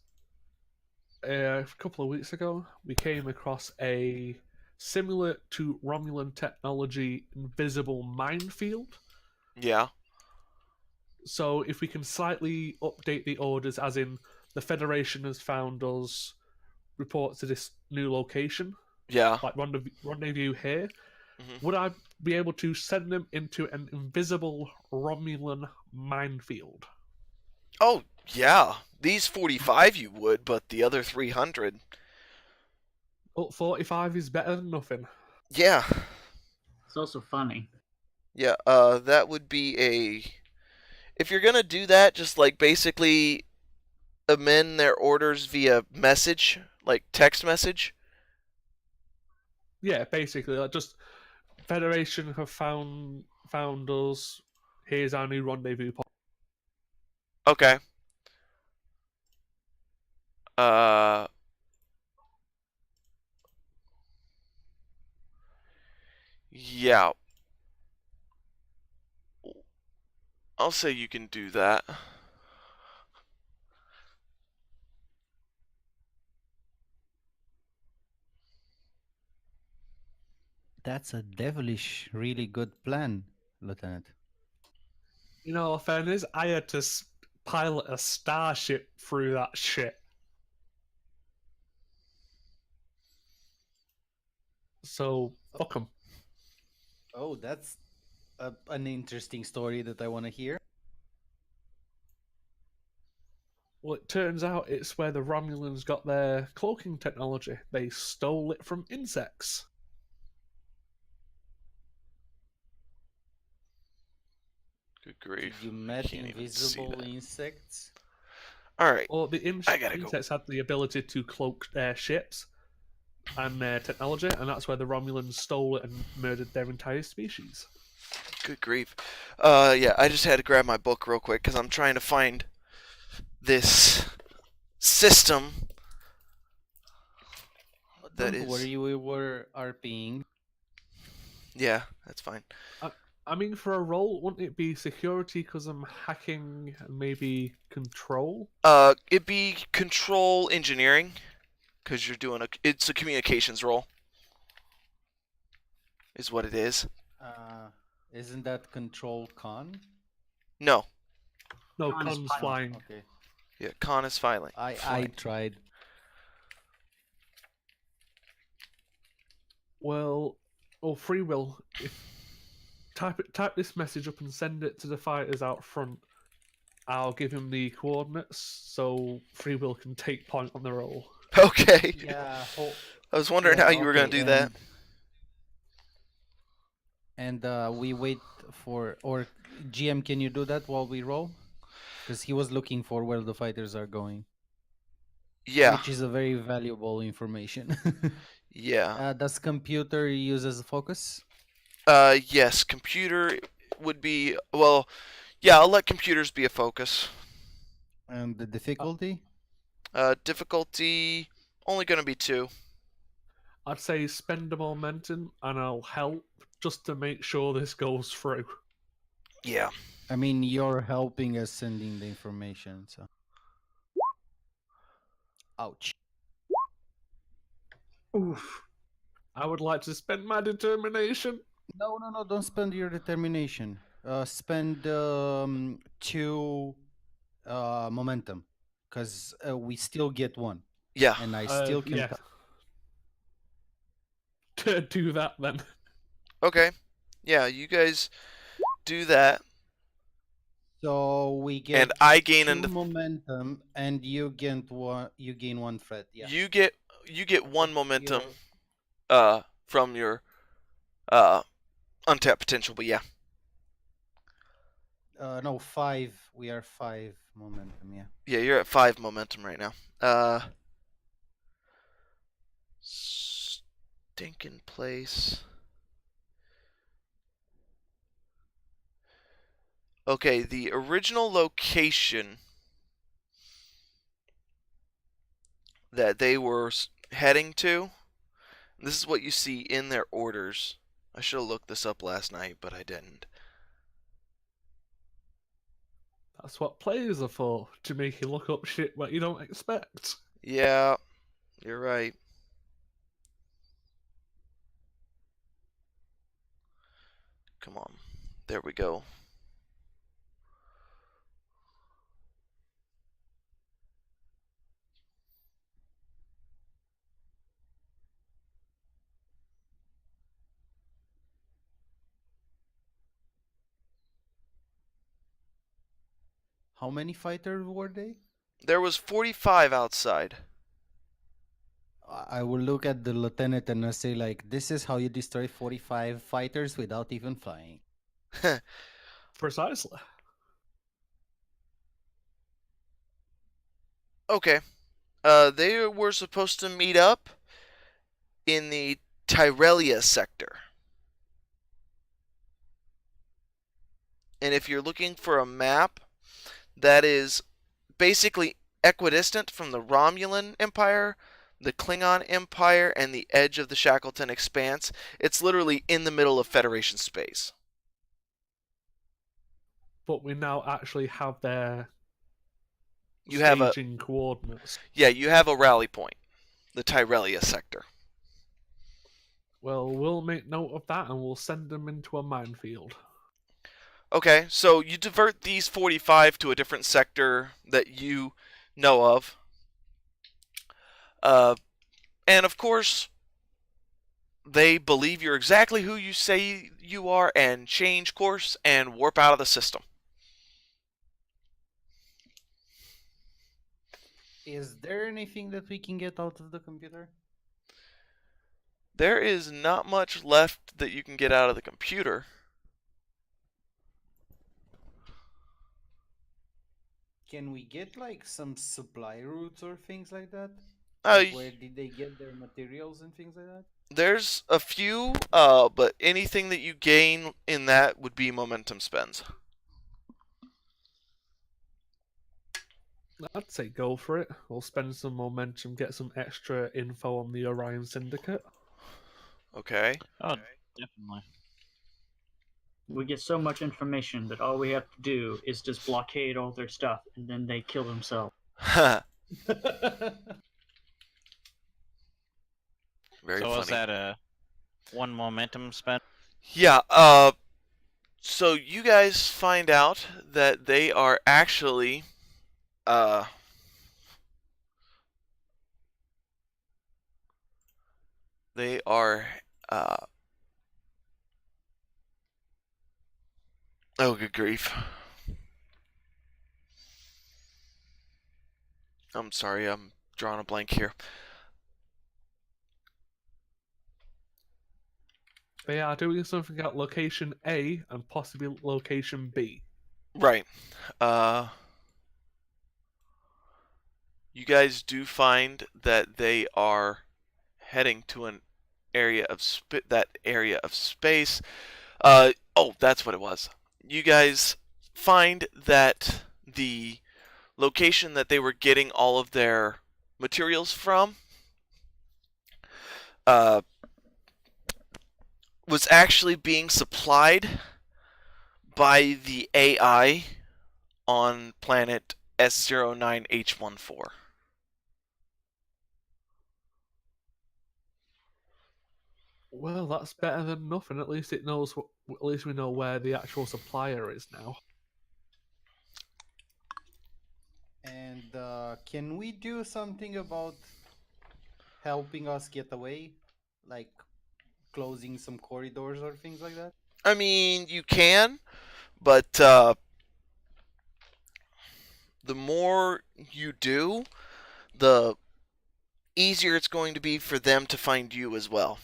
a couple of weeks ago we came across a similar to Romulan technology invisible minefield.
Yeah.
So if we can slightly update the orders, as in the Federation has found us, report to this new location,
Yeah.
like rendezvous here,
Mhm.
would I be able to send them into an invisible Romulan minefield?
Oh, yeah. These 45 you would, but the other 300.
But 45 is better than nothing.
Yeah.
It's also funny.
Yeah, that would be a. If you're gonna do that, just like basically amend their orders via message, like text message.
Yeah, basically, like just Federation have found us. Here's our new rendezvous point.
Okay. Uh. Yeah. I'll say you can do that.
That's a devilish, really good plan, Lieutenant.
You know, fairness, I had to pilot a starship through that shit. So fuck 'em.
Oh, that's an interesting story that I want to hear.
Well, it turns out it's where the Romulans got their cloaking technology. They stole it from insects.
Good grief.
You met
Can't even see
invisible
that.
insects.
All right.
Or the
I gotta go.
insects had the ability to cloak their ships and their technology, and that's where the Romulans stole it and murdered their entire species.
Good grief. Yeah, I just had to grab my book real quick because I'm trying to find this system that
Don't
is.
worry, we were RPing.
Yeah, that's fine.
I mean, for a role, wouldn't it be security because I'm hacking and maybe control?
It'd be control engineering because you're doing it's a communications role, is what it is.
Isn't that Control Con?
No.
No,
Con is
Con's
fine.
flying.
Okay.
Yeah, con is filing.
I
Fine.
tried.
Well, free will. If type this message up and send it to the fighters out front. I'll give him the coordinates so free will can take point on the roll.
Okay.
Yeah.
I was wondering how you were gonna do that.
And we wait for, or GM, can you do that while we roll? Because he was looking for where the fighters are going.
Yeah.
Which is a very valuable information.
Yeah.
Does computer use as a focus?
Yes. Computer would be well. Yeah, I'll let computers be a focus.
And the difficulty?
Difficulty only gonna be 2.
I'd say spend a momentum and I'll help just to make sure this goes through.
Yeah.
I mean, you're helping us sending the information, so. Ouch.
Oof.
I would like to spend my determination.
No, don't spend your determination. Spend 2 momentum, because we still get 1.
Yeah.
And I still can.
Yeah. Do that then.
Okay. Yeah, you guys do that.
So we get
And I gain
2
into
momentum, and you gain 1. You gain 1 threat. Yeah.
you get 1 momentum
You're-
from your untapped potential, but yeah.
No, 5. We are 5 momentum. Yeah.
Yeah, you're at 5 momentum right now. Stinking place. Okay, the original location that they were heading to. This is what you see in their orders. I should have looked this up last night, but I didn't.
That's what players are for, to make you look up shit that you don't expect.
Yeah, you're right. Come on. There we go.
How many fighters were they?
There was 45 outside.
I will look at the lieutenant and I say, like, this is how you destroy 45 fighters without even flying.
Precisely.
Okay. They were supposed to meet up in the Tyrelia sector. And if you're looking for a map that is basically equidistant from the Romulan Empire, the Klingon Empire, and the edge of the Shackleton Expanse, it's literally in the middle of Federation space.
But we now actually have their
You have
staging coordinates.
you have a rally point, the Tyrelia sector.
Well, we'll make note of that and we'll send them into a minefield.
Okay, so you divert these 45 to a different sector that you know of. And of course, they believe you're exactly who you say you are and change course and warp out of the system.
Is there anything that we can get out of the computer?
There is not much left that you can get out of the computer.
Can we get like some supply routes or things like that?
Uh,
Like, where did they get their materials and things like that?
There's a few, but anything that you gain in that would be momentum spends.
I'd say go for it. We'll spend some momentum, get some extra info on the Orion Syndicate.
Okay.
Oh, definitely.
We get so much information that all we have to do is just blockade all their stuff, and then they kill themselves.
Very
so
funny.
was that a one momentum spent?
Yeah, so you guys find out that they are actually, they are, oh, good grief. I'm sorry, I'm drawing a blank here.
They are doing something at location A and possibly location B.
Right. You guys do find that they are heading to an area of area of space. Oh, that's what it was. You guys find that the location that they were getting all of their materials from was actually being supplied by the AI on planet S09H14.
Well, that's better than nothing. At least it knows. At least we know where the actual supplier is now.
And can we do something about helping us get away? Like closing some corridors or things like that?
I mean, you can, but the more you do, the easier it's going to be for them to find you as well.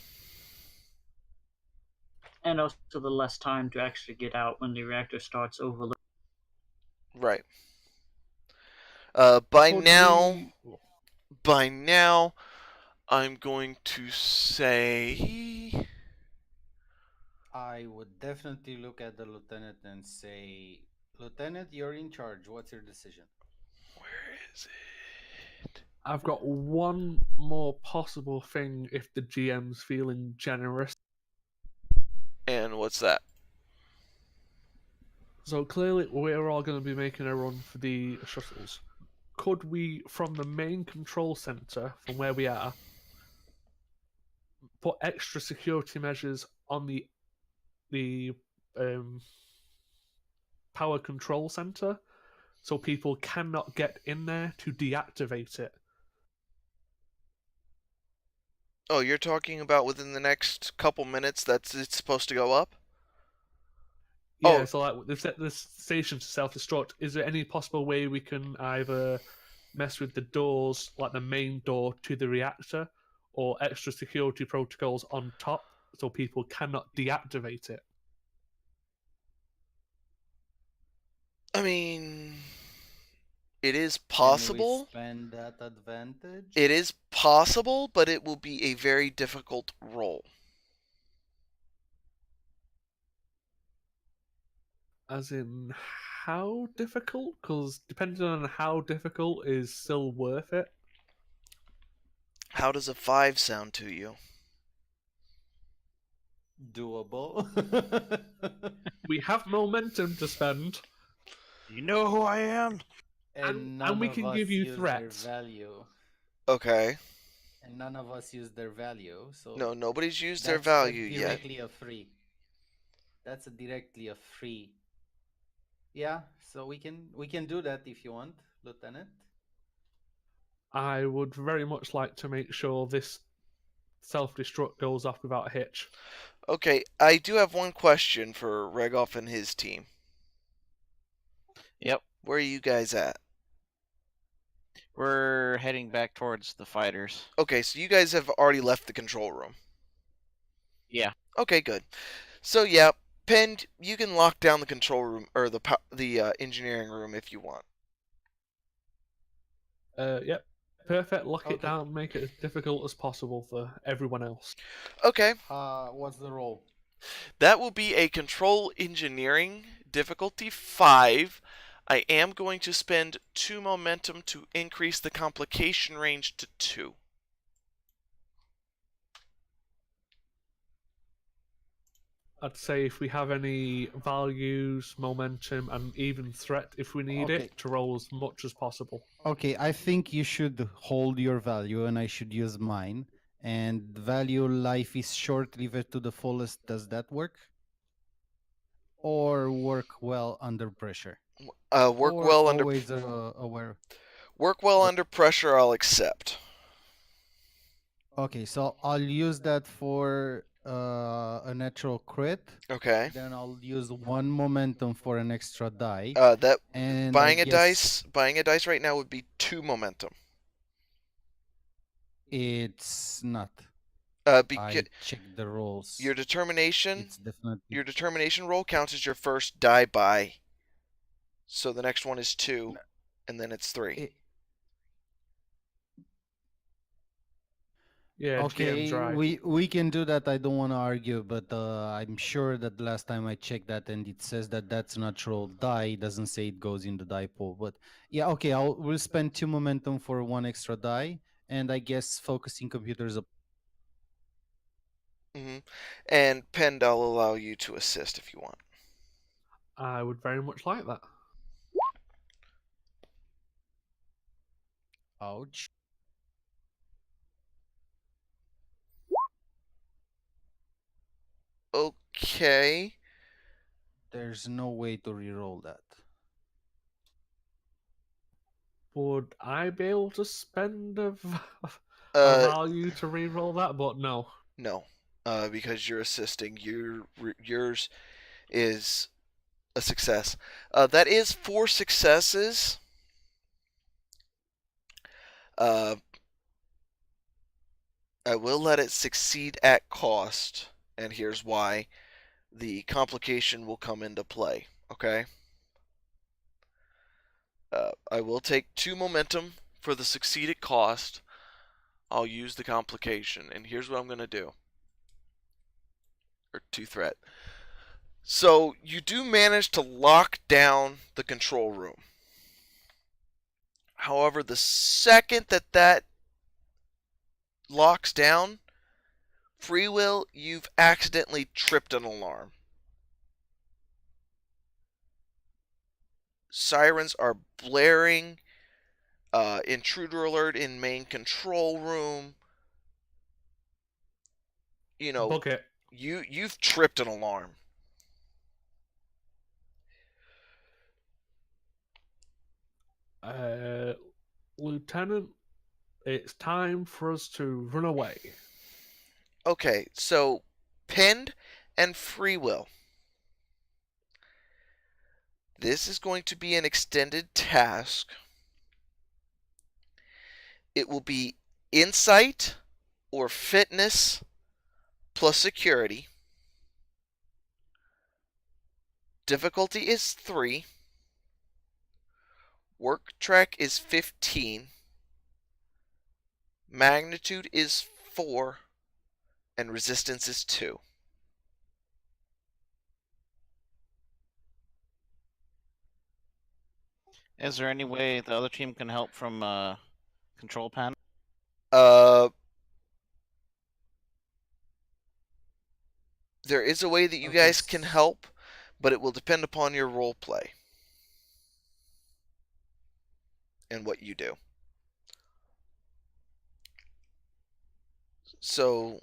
And also the less time to actually get out when the reactor starts overloading.
Right.
Could
By
we-
now, I'm going to say
I would definitely look at the lieutenant and say, Lieutenant, you're in charge. What's your decision?
where is it?
I've got one more possible thing if the GM's feeling generous.
And what's that?
So clearly, we're all going to be making a run for the shuttles. Could we, from the main control center, from where we are, put extra security measures on the power control center, so people cannot get in there to deactivate it?
Oh, you're talking about within the next couple minutes that it's supposed to go up?
Yeah,
Oh.
so like they've set this station to self-destruct. Is there any possible way we can either mess with the doors, like the main door to the reactor, or extra security protocols on top so people cannot deactivate it?
I mean, it is
Can we
possible.
spend that advantage?
It is possible, but it will be a very difficult roll.
As in, how difficult? Because depending on how difficult is still worth it.
How does a 5 sound to you?
Doable.
We have momentum to spend,
You know who I am?
and
and
none
we
of
can
us
give you
use their
threats.
value.
Okay.
And none of us use their value. So
No, nobody's used their
that's
value yet.
directly a free. That's directly a free. Yeah, so we can do that if you want, Lieutenant.
I would very much like to make sure this self-destruct goes off without a hitch.
Okay, I do have one question for Regoff and his team.
Yep.
Where are you guys at?
We're heading back towards the fighters.
Okay, so you guys have already left the control room.
Yeah.
Okay, good. So yeah, Penn, you can lock down the control room or the engineering room if you want.
Yep. Perfect. Lock it
Okay.
down. Make it as difficult as possible for everyone else.
Okay,
What's the roll?
that will be a control engineering difficulty 5. I am going to spend 2 momentum to increase the complication range to 2.
I'd say if we have any values, momentum, and even threat, if we need
Okay.
it, to roll as much as possible.
Okay, I think you should hold your value and I should use mine. And value life is short, live it to the fullest. Does that work? Or work well under pressure?
Work
or
well under
always aware.
work well under pressure. I'll accept.
Okay, so I'll use that for a natural crit.
Okay.
Then I'll use one momentum for an extra die.
That
And
buying
I
a
guess
buying a dice right now would be 2 momentum.
it's not.
I
I checked the rolls.
your determination
It's definitely.
your determination roll counts as your first die buy. So the next one is 2, and then it's 3.
Yeah, just get 'em
Okay,
dry.
we can do that. I don't want to argue, but I'm sure that last time I checked that and it says that that's natural die. It doesn't say it goes in the die pool. But yeah, okay, we'll spend 2 momentum for 1 extra die, and I guess focusing computers up.
And Pend, I'll allow you to assist if you want.
I would very much like that.
Ouch.
Okay.
There's no way to reroll that.
Would I be able to spend a
Uh,
value to reroll that? But no.
no. Because you're assisting. Yours is a success. That is 4 successes. I will let it succeed at cost, and here's why. The complication will come into play, okay? I will take 2 momentum for the succeed at cost. I'll use the complication, and here's what I'm going to do. Or 2 threat. So, you do manage to lock down the control room. However, the second that locks down, Free Will, you've accidentally tripped an alarm. Sirens are blaring. Intruder alert in main control room. You know,
Book it.
you've tripped an alarm.
Lieutenant, it's time for us to run away.
Okay, so Pend and Free Will. This is going to be an extended task. It will be insight or fitness plus security. Difficulty is 3. Work track is 15. Magnitude is 4. And resistance is 2.
Is there any way the other team can help from control panel?
There is a way that you
Okay,
guys can help, but it will depend upon your role play and what you do. So,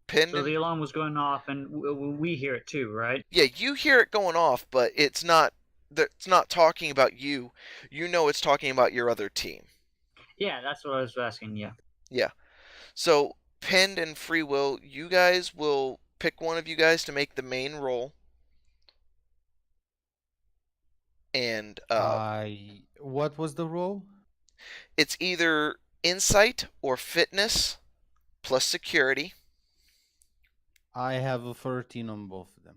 Pin
So the alarm was going off, and we hear it too, right?
yeah, you hear it going off, but it's not talking about you. You know it's talking about your other team.
Yeah, that's what I was asking. Yeah.
Yeah. So, Pinned and Free Will, you guys will pick one of you guys to make the main role. And
what was the role?
it's either insight or fitness plus security.
I have a 13 on both of them.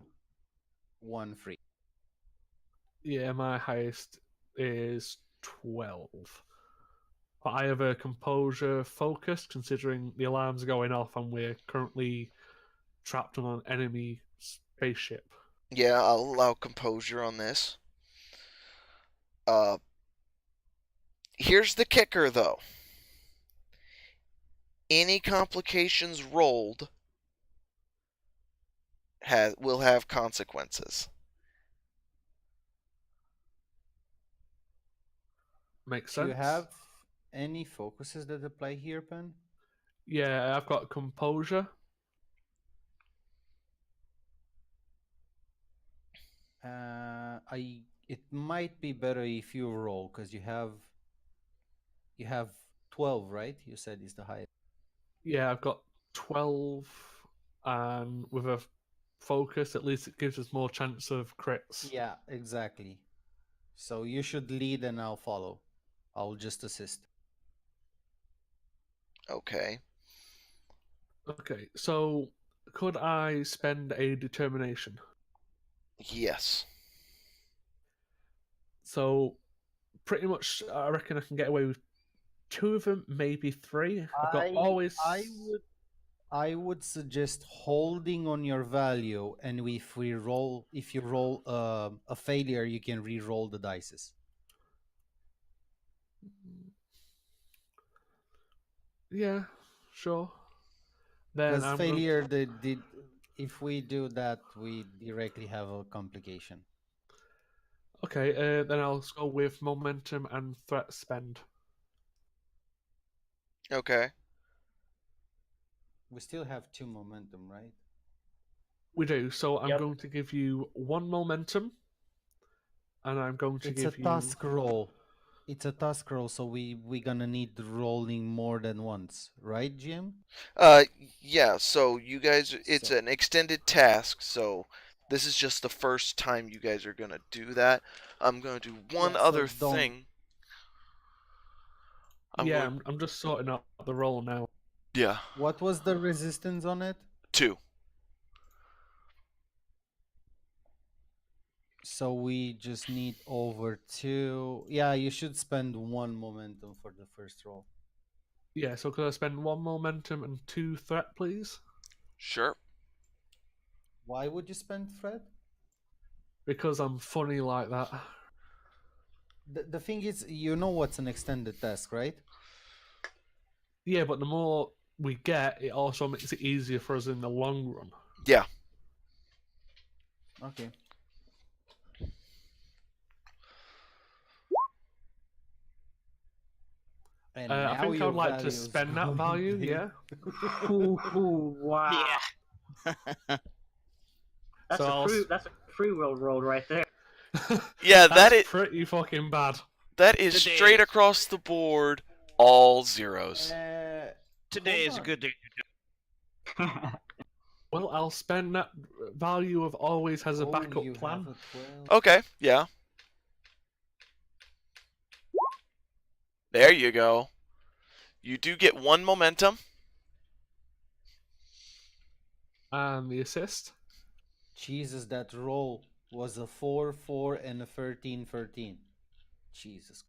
1 free.
Yeah, my highest is 12. But I have a composure focus, considering the alarm's going off and we're currently trapped on an enemy spaceship.
Yeah, I'll allow composure on this. Here's the kicker, though. Any complications rolled will have consequences.
Makes
Do
sense.
you have any focuses that apply here, Pen?
Yeah, I've got composure.
It might be better if you roll, because you have 12, right? You said is the highest.
Yeah, I've got 12, and with a focus, at least it gives us more chance of crits.
Yeah, exactly. So you should lead and I'll follow. I'll just assist.
Okay.
Okay, so could I spend a determination?
Yes.
So pretty much, I reckon I can get away with 2 of them, maybe 3. I've got always.
I would suggest holding on your value, and if you roll a failure, you can re-roll the dices.
Yeah, sure. Then
Because failure, if we do that, we directly have a complication.
Okay, then I'll go with momentum and threat spend.
Okay.
We still have 2 momentum, right?
We do. So I'm
Yep.
going to give you 1 momentum, and I'm going to
It's a
give you.
task roll. It's a task roll, so we're gonna need rolling more than once, right, Jim?
Yeah, so you guys, it's an extended task, so this is just the first time you guys are gonna do that. I'm gonna do one
Yeah, so
other
don't-
thing.
I'm just sorting out the roll now.
Yeah.
What was the resistance on it?
2.
So we just need over 2. Yeah, you should spend 1 momentum for the first roll.
Yeah, so could I spend 1 momentum and 2 threat, please?
Sure.
Why would you spend threat?
Because I'm funny like that.
The thing is, you know what's an extended task, right?
Yeah, but the more we get, it also makes it easier for us in the long run.
Yeah.
Okay. And
I
now
think
your
I'd like to
value is
spend that
going
value,
down.
yeah.
Ooh, wow.
Yeah.
That's
So
a free will roll right there.
Yeah,
That's pretty fucking bad.
that is
Today-
straight across the board, all zeros.
Today
Hold
is a
on.
good day.
Well, I'll spend that value of always has a
Oh,
backup
you
plan.
have a 12.
Okay, yeah. There you go. You do get 1 momentum.
And the assist.
Jesus, that roll was a 4, 4, and a 13, 13. Jesus.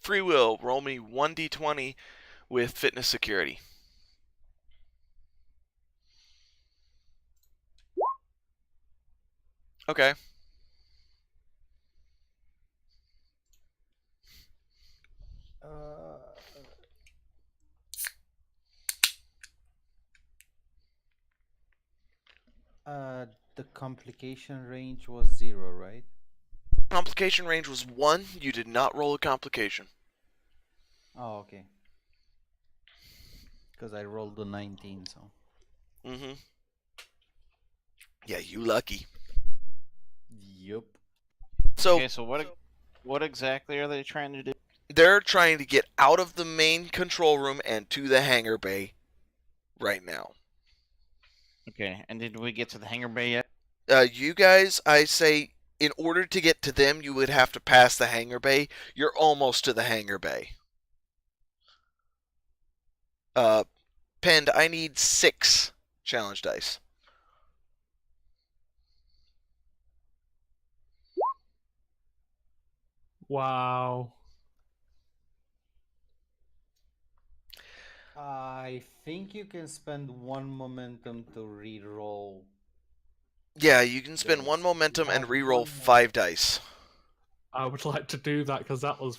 Free will, roll me 1d20 with fitness security. Okay.
The complication range was 0, right?
Complication range was 1. You did not roll a complication.
Oh, okay. Because I rolled a 19, so.
Mm-hmm. Yeah, you lucky.
Yup.
So
Okay, so what exactly are they trying to do?
they're trying to get out of the main control room and to the hangar bay right now.
Okay, and did we get to the hangar bay yet?
You guys, I say, in order to get to them, you would have to pass the hangar bay. You're almost to the hangar bay. Pend, I need 6 challenge dice.
Wow.
I think you can spend 1 momentum to re-roll.
Yeah, you can spend
Yes.
1 momentum
You
and
have
re-roll
one
5 dice.
I would like to do that because that was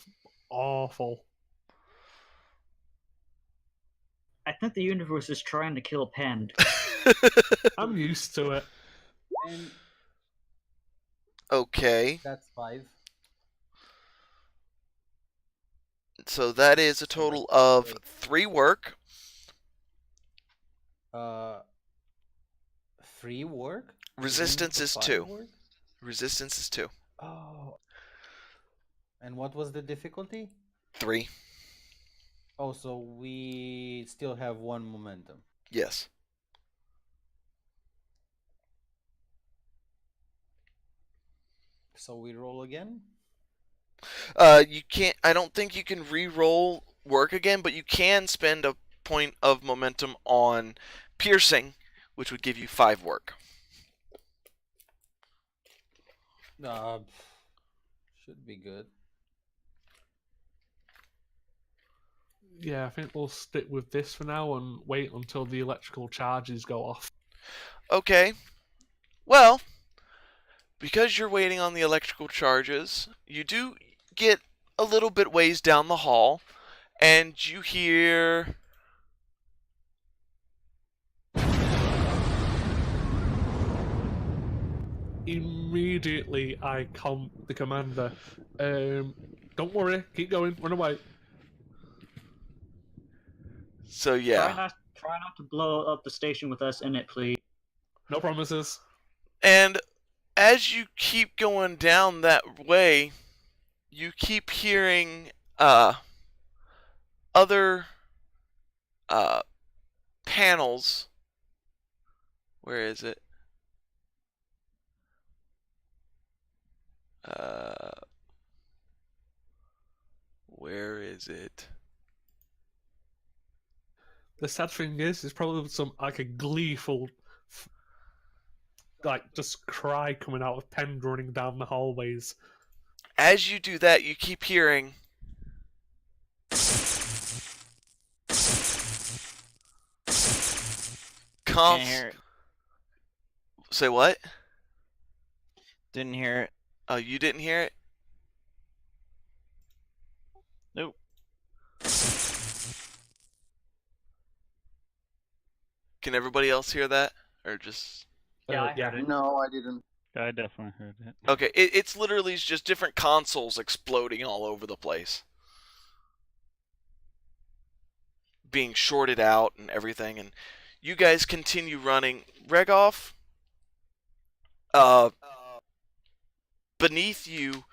awful.
I think the universe is trying to kill Pend.
I'm used to it.
And
Okay,
that's 5.
so that is a total of 3 work.
Free work?
Resistance
Isn't
is
the 5
2.
work?
Resistance is 2.
Oh. And what was the difficulty?
3.
Oh, so we still have 1 momentum.
Yes.
So we roll again?
You can't. I don't think you can re-roll work again, but you can spend a point of momentum on piercing, which would give you 5 work.
Should be good.
Yeah, I think we'll stick with this for now and wait until the electrical charges go off.
Okay. Well, because you're waiting on the electrical charges, you do get a little bit ways down the hall, and you hear
Immediately, I the commander. Don't worry, keep going, run away.
so
Try
yeah.
not to blow up the station with us in it, please.
No promises.
And as you keep going down that way, you keep hearing other panels. Where is it? Where is it?
The sad thing is, there's probably some like a gleeful, like just cry coming out of Pen running down the hallways.
As you do that, you keep hearing
Can't hear it.
Say what?
Didn't hear it.
Oh, you didn't hear it?
Nope.
Can everybody else hear that? Or just...
Yeah, I heard it.
No, I didn't.
I definitely heard it.
Okay, it's literally just different consoles exploding all over the place. Being shorted out and everything, and you guys continue running. Regoff, beneath you,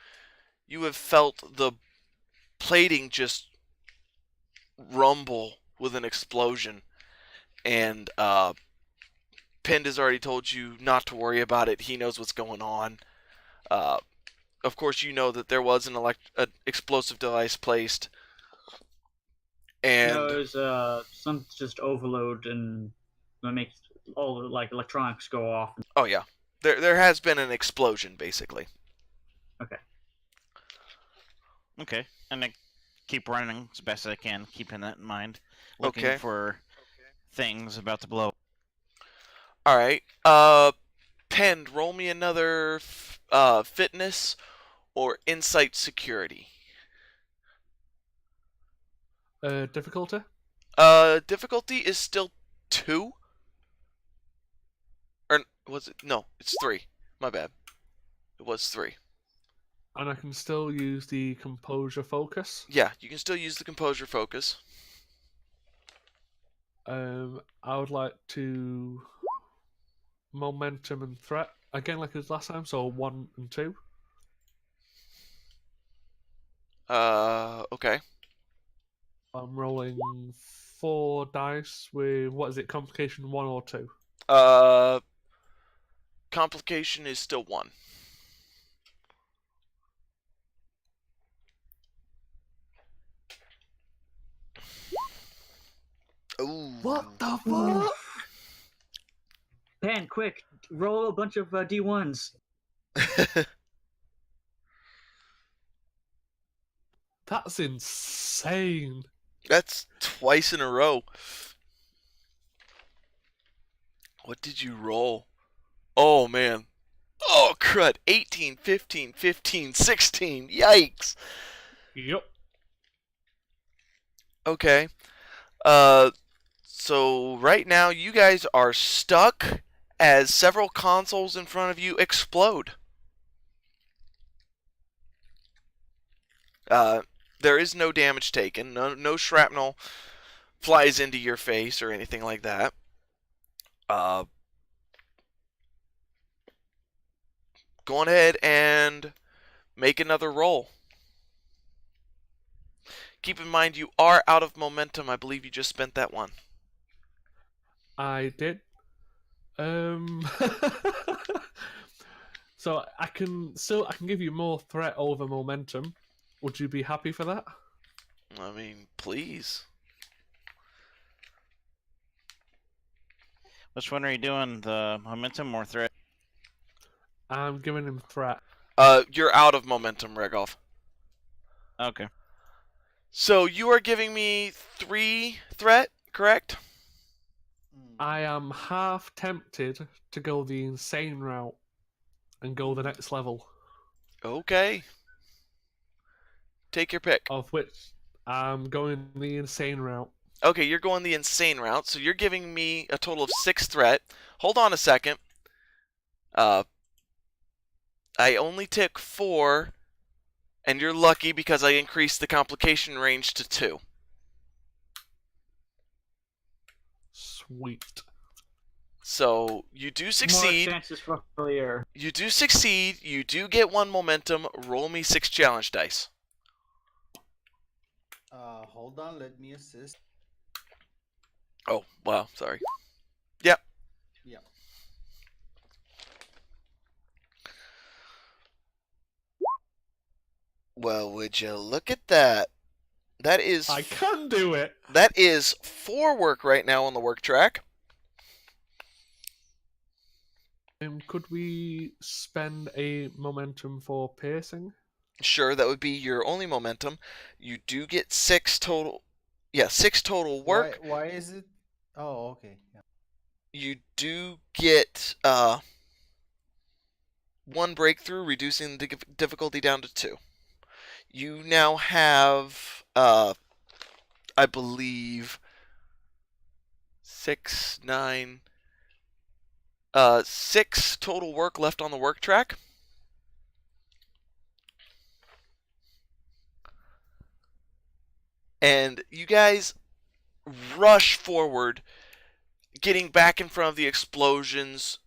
you have felt the plating just rumble with an explosion, and Pend has already told you not to worry about it. He knows what's going on. of course, you know that there was an explosive device placed, and
No, it was some just overload and that makes all the like electronics go off.
oh yeah, there has been an explosion basically.
Okay.
Okay, and I keep running as best as I can, keeping that in mind, looking
Okay.
for things about to blow.
All right. Pend, roll me another fitness or insight security.
Difficulty?
Difficulty is still 2. Or was it? No, it's 3. My bad. It was 3.
And I can still use the composure focus.
Yeah, you can still use the composure focus.
I would like to momentum and threat again, like as last time. So 1 and 2.
Okay.
I'm rolling 4 dice with what is it? Complication 1 or 2.
Complication is still 1. Ooh.
What the fuck?
Pan, quick, roll a bunch of D1s.
That's insane.
That's twice in a row. What did you roll? Oh, man. Oh, crud. 18, 15, 15, 16. Yikes.
Yep.
Okay. So right now you guys are stuck as several consoles in front of you explode. There is no damage taken. No shrapnel flies into your face or anything like that. Go on ahead and make another roll. Keep in mind you are out of momentum. I believe you just spent that one.
I did. So I can give you more threat over momentum. Would you be happy for that?
I mean, please.
Which one are you doing? The momentum or threat?
I'm giving him threat.
You're out of momentum, Regolf.
Okay.
So you are giving me 3 threat, correct?
I am half tempted to go the insane route and go the next level,
Okay. Take your pick.
of which I'm going the insane route.
Okay, you're going the insane route, so you're giving me a total of 6 threat. Hold on a second. I only took 4, and you're lucky because I increased the complication range to 2.
Sweet.
So you do
More
succeed.
chances for failure.
You do succeed. You do get 1 momentum. Roll me 6 challenge dice.
Hold on, let me assist.
Oh, wow, sorry. Yep.
Yeah.
Well, would you look at that? That is
I can do it.
That is 4 work right now on the work track.
Could we spend a momentum for piercing?
Sure, that would be your only momentum. You do get 6 total. Yeah, 6 total work.
Why is it? Oh, okay. Yeah.
You do get 1 breakthrough, reducing the difficulty down to 2. You now have, I believe, 6, 9, 6 total work left on the work track. And you guys rush forward, getting back in front of the explosions.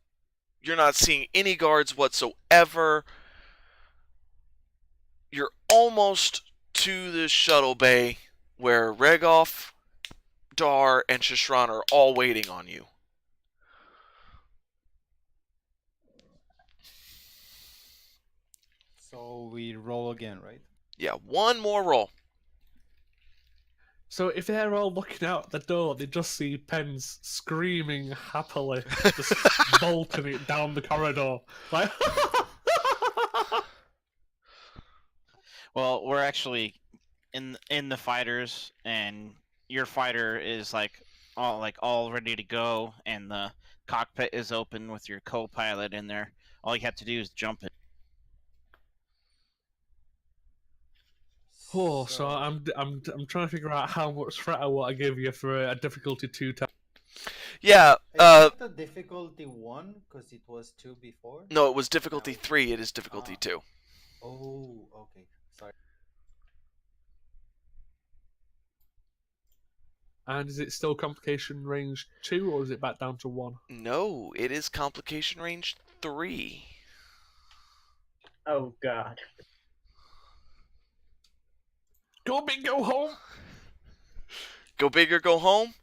You're not seeing any guards whatsoever. You're almost to the shuttle bay where Regolf, Dar, and Shishran are all waiting on you.
So we roll again, right?
Yeah, one more roll.
So if they're all looking out the door, they just see Pens screaming happily, just bolting it down the corridor. Like,
Well, we're actually in the fighters, and your fighter is all ready to go, and the cockpit is open with your co-pilot in there. All you have to do is jump it.
oh, so I'm trying to figure out how much threat I want to give you for a difficulty 2 times.
Yeah,
Is that the difficulty 1 because it was 2 before?
no, it was difficulty 3. It is difficulty 2.
Oh, okay. Sorry.
And is it still complication range 2, or is it back down to 1?
No, it is complication range 3.
Oh God.
Go big, go home.
Go big or go home?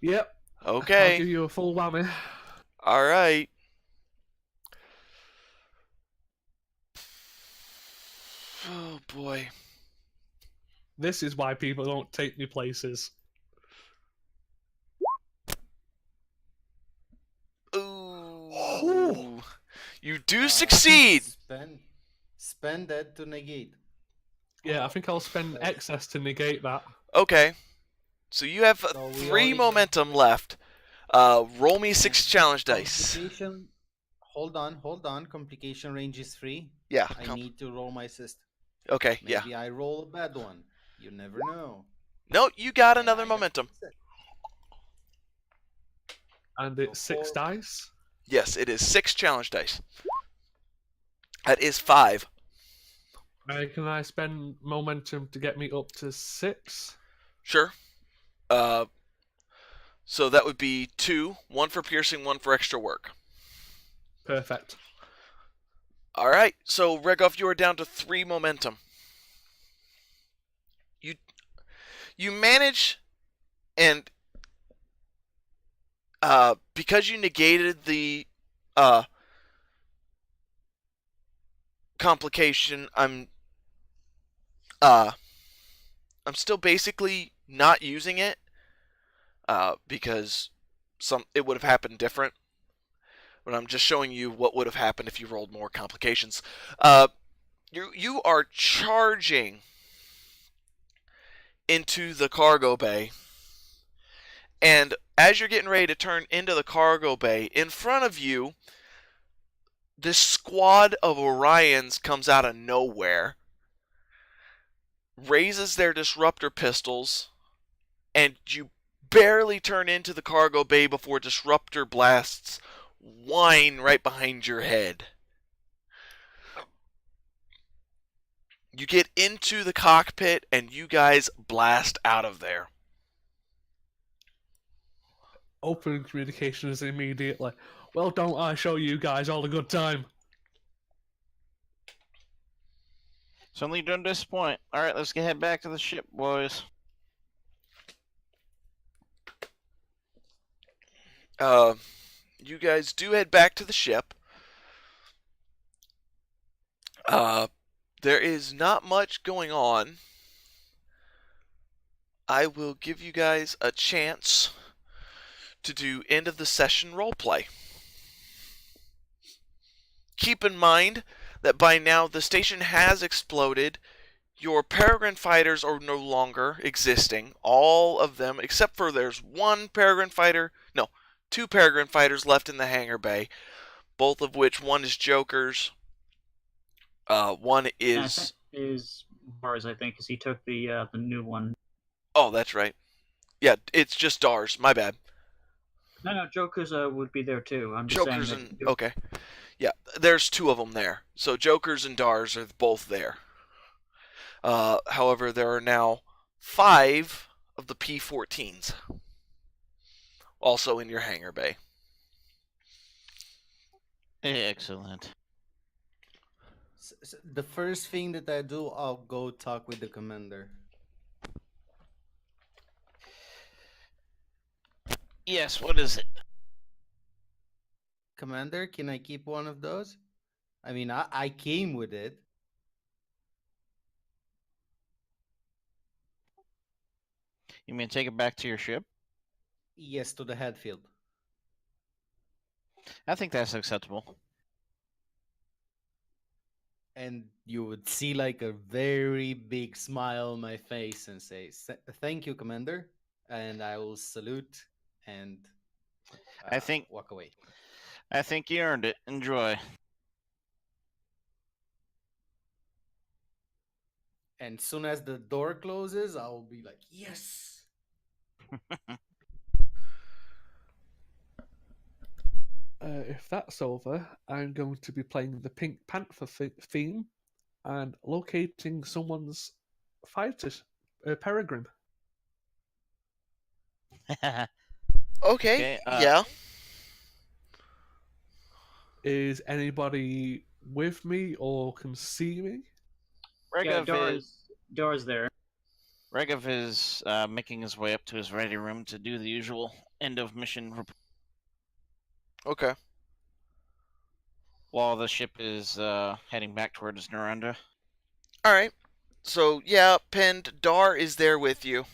Yep. I'll give
Okay.
you a full whammy.
All right. Oh boy.
This is why people don't take me places.
Ooh. You do succeed.
Spend that to negate.
Yeah, I think I'll spend excess to negate that.
Okay. So you have
So we
3
only
momentum
get-
left. Roll me 6 challenge dice.
Complication. Hold on. Complication range is 3.
Yeah.
I need to roll my system.
Okay, yeah.
Maybe I roll a bad one. You never know.
No, you got
And
another
I got
momentum.
6.
And it's 6
4.
dice.
Yes, it is 6 challenge dice. That is 5.
Can I spend momentum to get me up to 6?
Sure. So that would be 2, 1 for piercing, 1 for extra work.
Perfect.
All right. So Regov, you are down to 3 momentum. You manage, and because you negated the complication, I'm still basically not using it because it would have happened different. But I'm just showing you what would have happened if you rolled more complications. You are charging into the cargo bay, and as you're getting ready to turn into the cargo bay, in front of you, this squad of Orions comes out of nowhere, raises their disruptor pistols, and you barely turn into the cargo bay before disruptor blasts whine right behind your head. You get into the cockpit and you guys blast out of there.
Open communications immediately. Well, don't I show you guys all a good time?
Suddenly don't disappoint. All right, let's head back to the ship, boys.
You guys do head back to the ship. There is not much going on. I will give you guys a chance to do end of the session roleplay. Keep in mind that by now the station has exploded. Your Peregrine fighters are no longer existing. All of them, except for there's two Peregrine fighters left in the hangar bay. Both of which, one is Joker's. One is
Bars, I think, because he took the new one.
Oh, that's right. Yeah, it's just Dars. My bad.
No, Joker's would be there too. I'm just
Joker's
saying
and okay. Yeah, there's 2 of them there. So Joker's and Dars are both there. However, there are now 5 of the P-14s also in your hangar bay.
Excellent.
The first thing that I do, I'll go talk with the commander.
Yes, what is it?
Commander, can I keep one of those? I mean, I came with it.
You mean take it back to your ship?
Yes, to the Hatfield.
I think that's acceptable.
And you would see like a very big smile on my face and say, "Thank you, Commander," and I will salute and
I think
walk away.
I think you earned it. Enjoy.
And soon as the door closes, I will be like, "Yes."
If that's over, I'm going to be playing the Pink Panther theme and locating someone's fighter, Peregrine.
Okay,
Okay.
yeah.
Is anybody with me or can see me?
Yeah,
Regov
Dora's there.
is making his way up to his ready room to do the usual end of mission report
Okay.
while the ship is heading back towards Naranda.
All right. So yeah, pinned. Dar is there with you.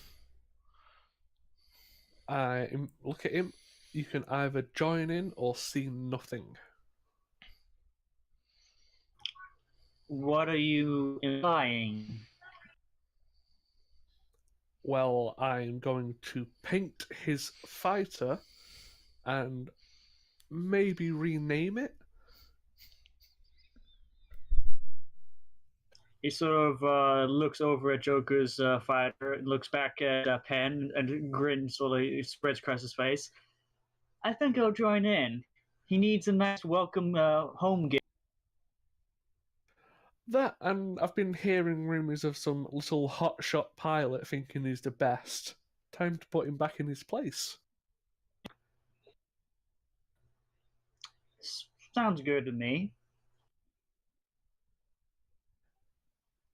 Look at him. You can either join in or see nothing.
What are you implying?
Well, I'm going to paint his fighter and maybe rename it.
He sort of looks over at Joker's fighter, looks back at Penn, and a grin sort of spreads across his face. I think I'll join in. He needs a nice welcome home gift.
That, and I've been hearing rumours of some little hotshot pilot thinking he's the best. Time to put him back in his place.
Sounds good to me.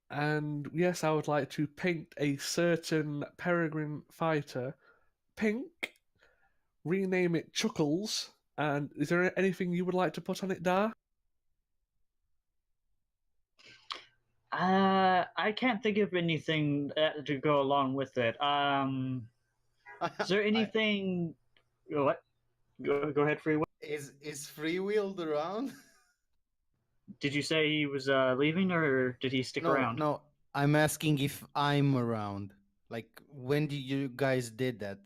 And yes, I would like to paint a certain Peregrine fighter pink, rename it Chuckles, and is there anything you would like to put on it, Dar?
I can't think of anything to go along with it. Is there anything? What? Go ahead, Freeway.
Is Freewheeled around?
Did you say he was leaving, or did he stick
No,
around?
no. I'm asking if I'm around. Like, when did you guys did that?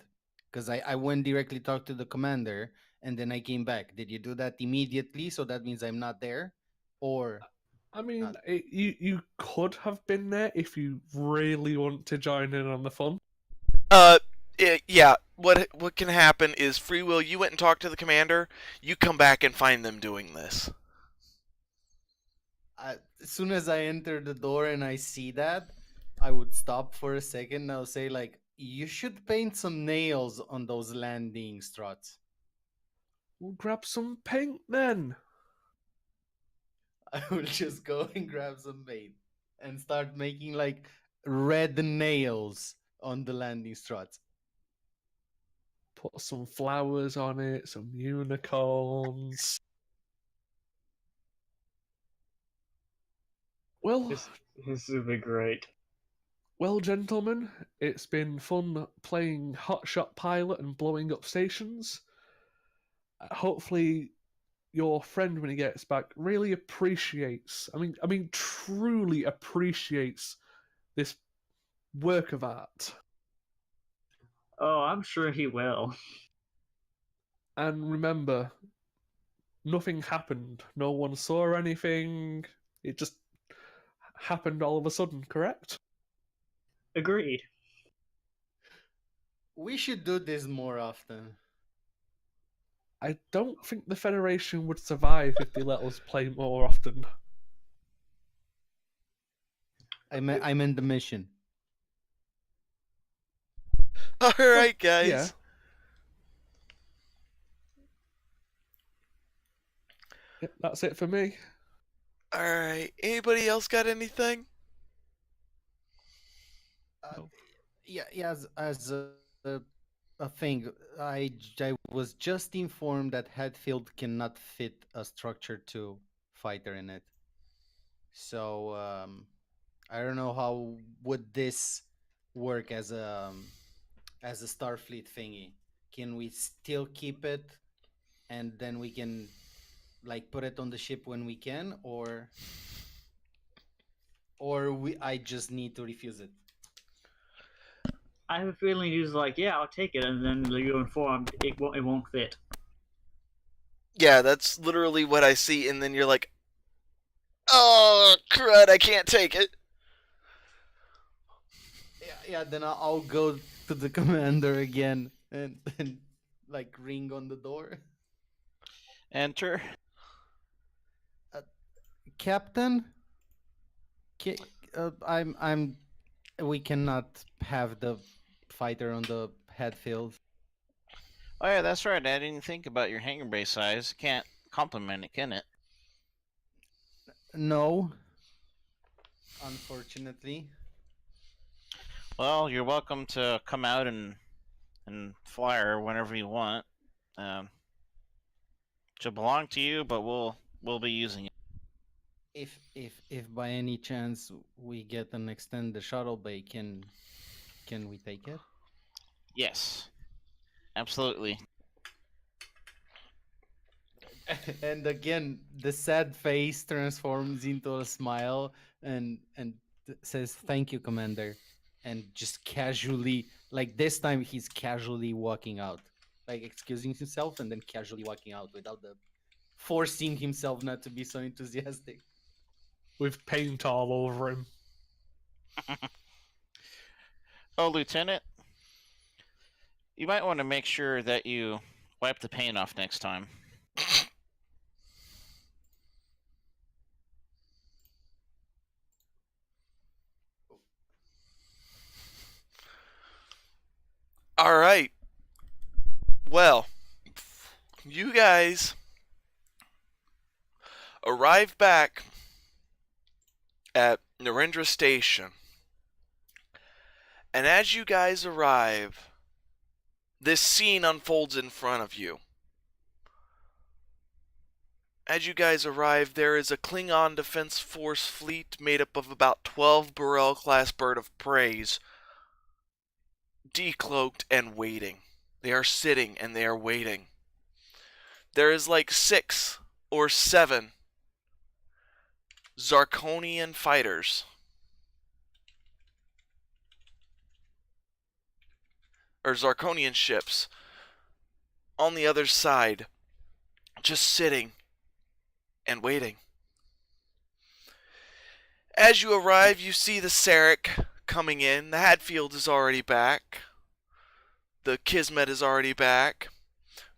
Because I went directly talk to the commander and then I came back. Did you do that immediately? So that means I'm not there, or
I mean,
not?
you could have been there if you really want to join in on the fun.
Uh, yeah. What can happen is free will. You went and talked to the commander. You come back and find them doing this.
As soon as I enter the door and I see that, I would stop for a second and I'll say like, "You should paint some nails on those landing struts."
We'll grab some paint then.
I will just go and grab some paint and start making like red nails on the landing struts.
Put some flowers on it, some unicorns. Well,
This would be great.
well, gentlemen, it's been fun playing Hotshot Pilot and blowing up stations. Hopefully, your friend, when he gets back, really appreciates. I mean, truly appreciates this work of art.
Oh, I'm sure he will.
And remember, nothing happened. No one saw anything. It just happened all of a sudden, correct?
Agreed.
We should do this more often.
I don't think the Federation would survive if they let us play more often.
I'm in the mission.
All right, guys.
Yeah. Yep, that's it for me.
All right. Anybody else got anything?
Yeah, as a thing, I was just informed that Hatfield cannot fit a structure 2 fighter in it. So I don't know how would this work as a Starfleet thingy. Can we still keep it, and then we can like put it on the ship when we can, or I just need to refuse it?
I have a feeling he's like, yeah, I'll take it, and then you're informed it won't fit.
Yeah, that's literally what I see, and then you're like, oh, crud, I can't take it.
Yeah. Then I'll go to the commander again and like ring on the door.
Enter.
Captain, I'm. We cannot have the fighter on the Hatfield.
Oh yeah, that's right. I didn't think about your hangar bay size. Can't compliment it, can it?
No, unfortunately.
Well, you're welcome to come out and fly her whenever you want. She'll belong to you, but we'll be using it.
If by any chance we get an extended shuttle bay, can we take it?
Yes, absolutely.
And again, the sad face transforms into a smile and says, "Thank you, Commander," and just casually, like this time, he's casually walking out, like excusing himself and then casually walking out without the forcing himself not to be so enthusiastic.
With paint all over him.
Oh, Lieutenant, you might want to make sure that you wipe the paint off next time.
All right. Well, you guys arrive back at Narendra Station. And as you guys arrive, this scene unfolds in front of you. As you guys arrive, there is a Klingon Defense Force fleet made up of about 12 Burrell-class bird of preys, decloaked and waiting. They are sitting and they are waiting. There is like 6 or 7 Zarkonian fighters, or Zarkonian ships, on the other side, just sitting and waiting. As you arrive, you see the Sarek coming in. The Hatfield is already back. The Kismet is already back.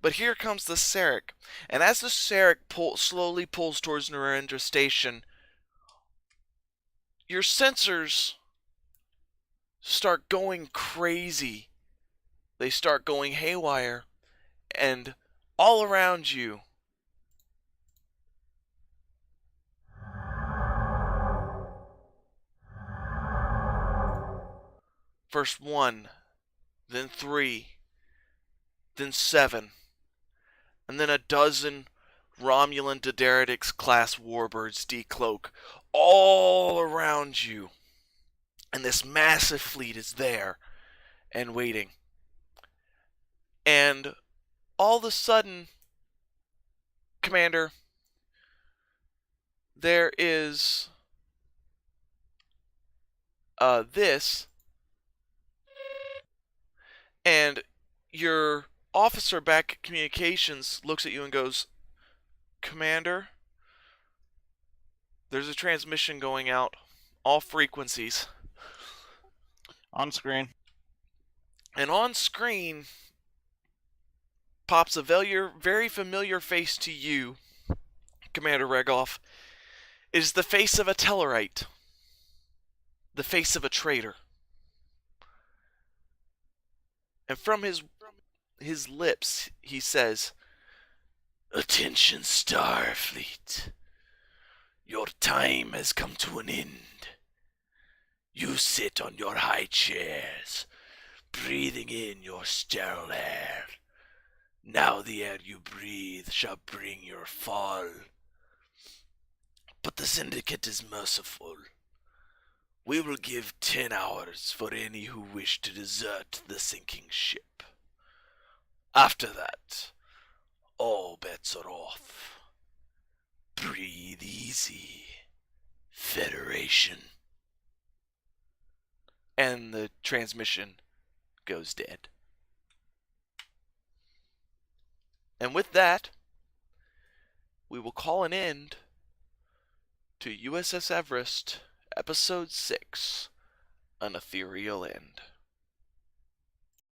But here comes the Sarek. And as the Sarek slowly pulls towards Narendra Station, your sensors start going crazy. They start going haywire. And all around you, first 1, then 3, then 7, and then a dozen Romulan Daenerys class warbirds decloak all around you. And this massive fleet is there and waiting. And all of a sudden, Commander, there is this, and your officer back at communications looks at you and goes, Commander, there's a transmission going out, all frequencies.
On screen.
And on screen pops a very familiar face to you, Commander Regoff. It is the face of a Tellarite. The face of a traitor. And from his lips, he says, Attention, Starfleet. Your time has come to an end. You sit on your high chairs, breathing in your sterile air. Now the air you breathe shall bring your fall. the Syndicate is merciful. We will give 10 hours for any who wish to desert the sinking ship. After that, all bets are off. Breathe easy, Federation. And the transmission goes dead. And with that, we will call an end to USS Everest, Episode 6, An Ethereal End.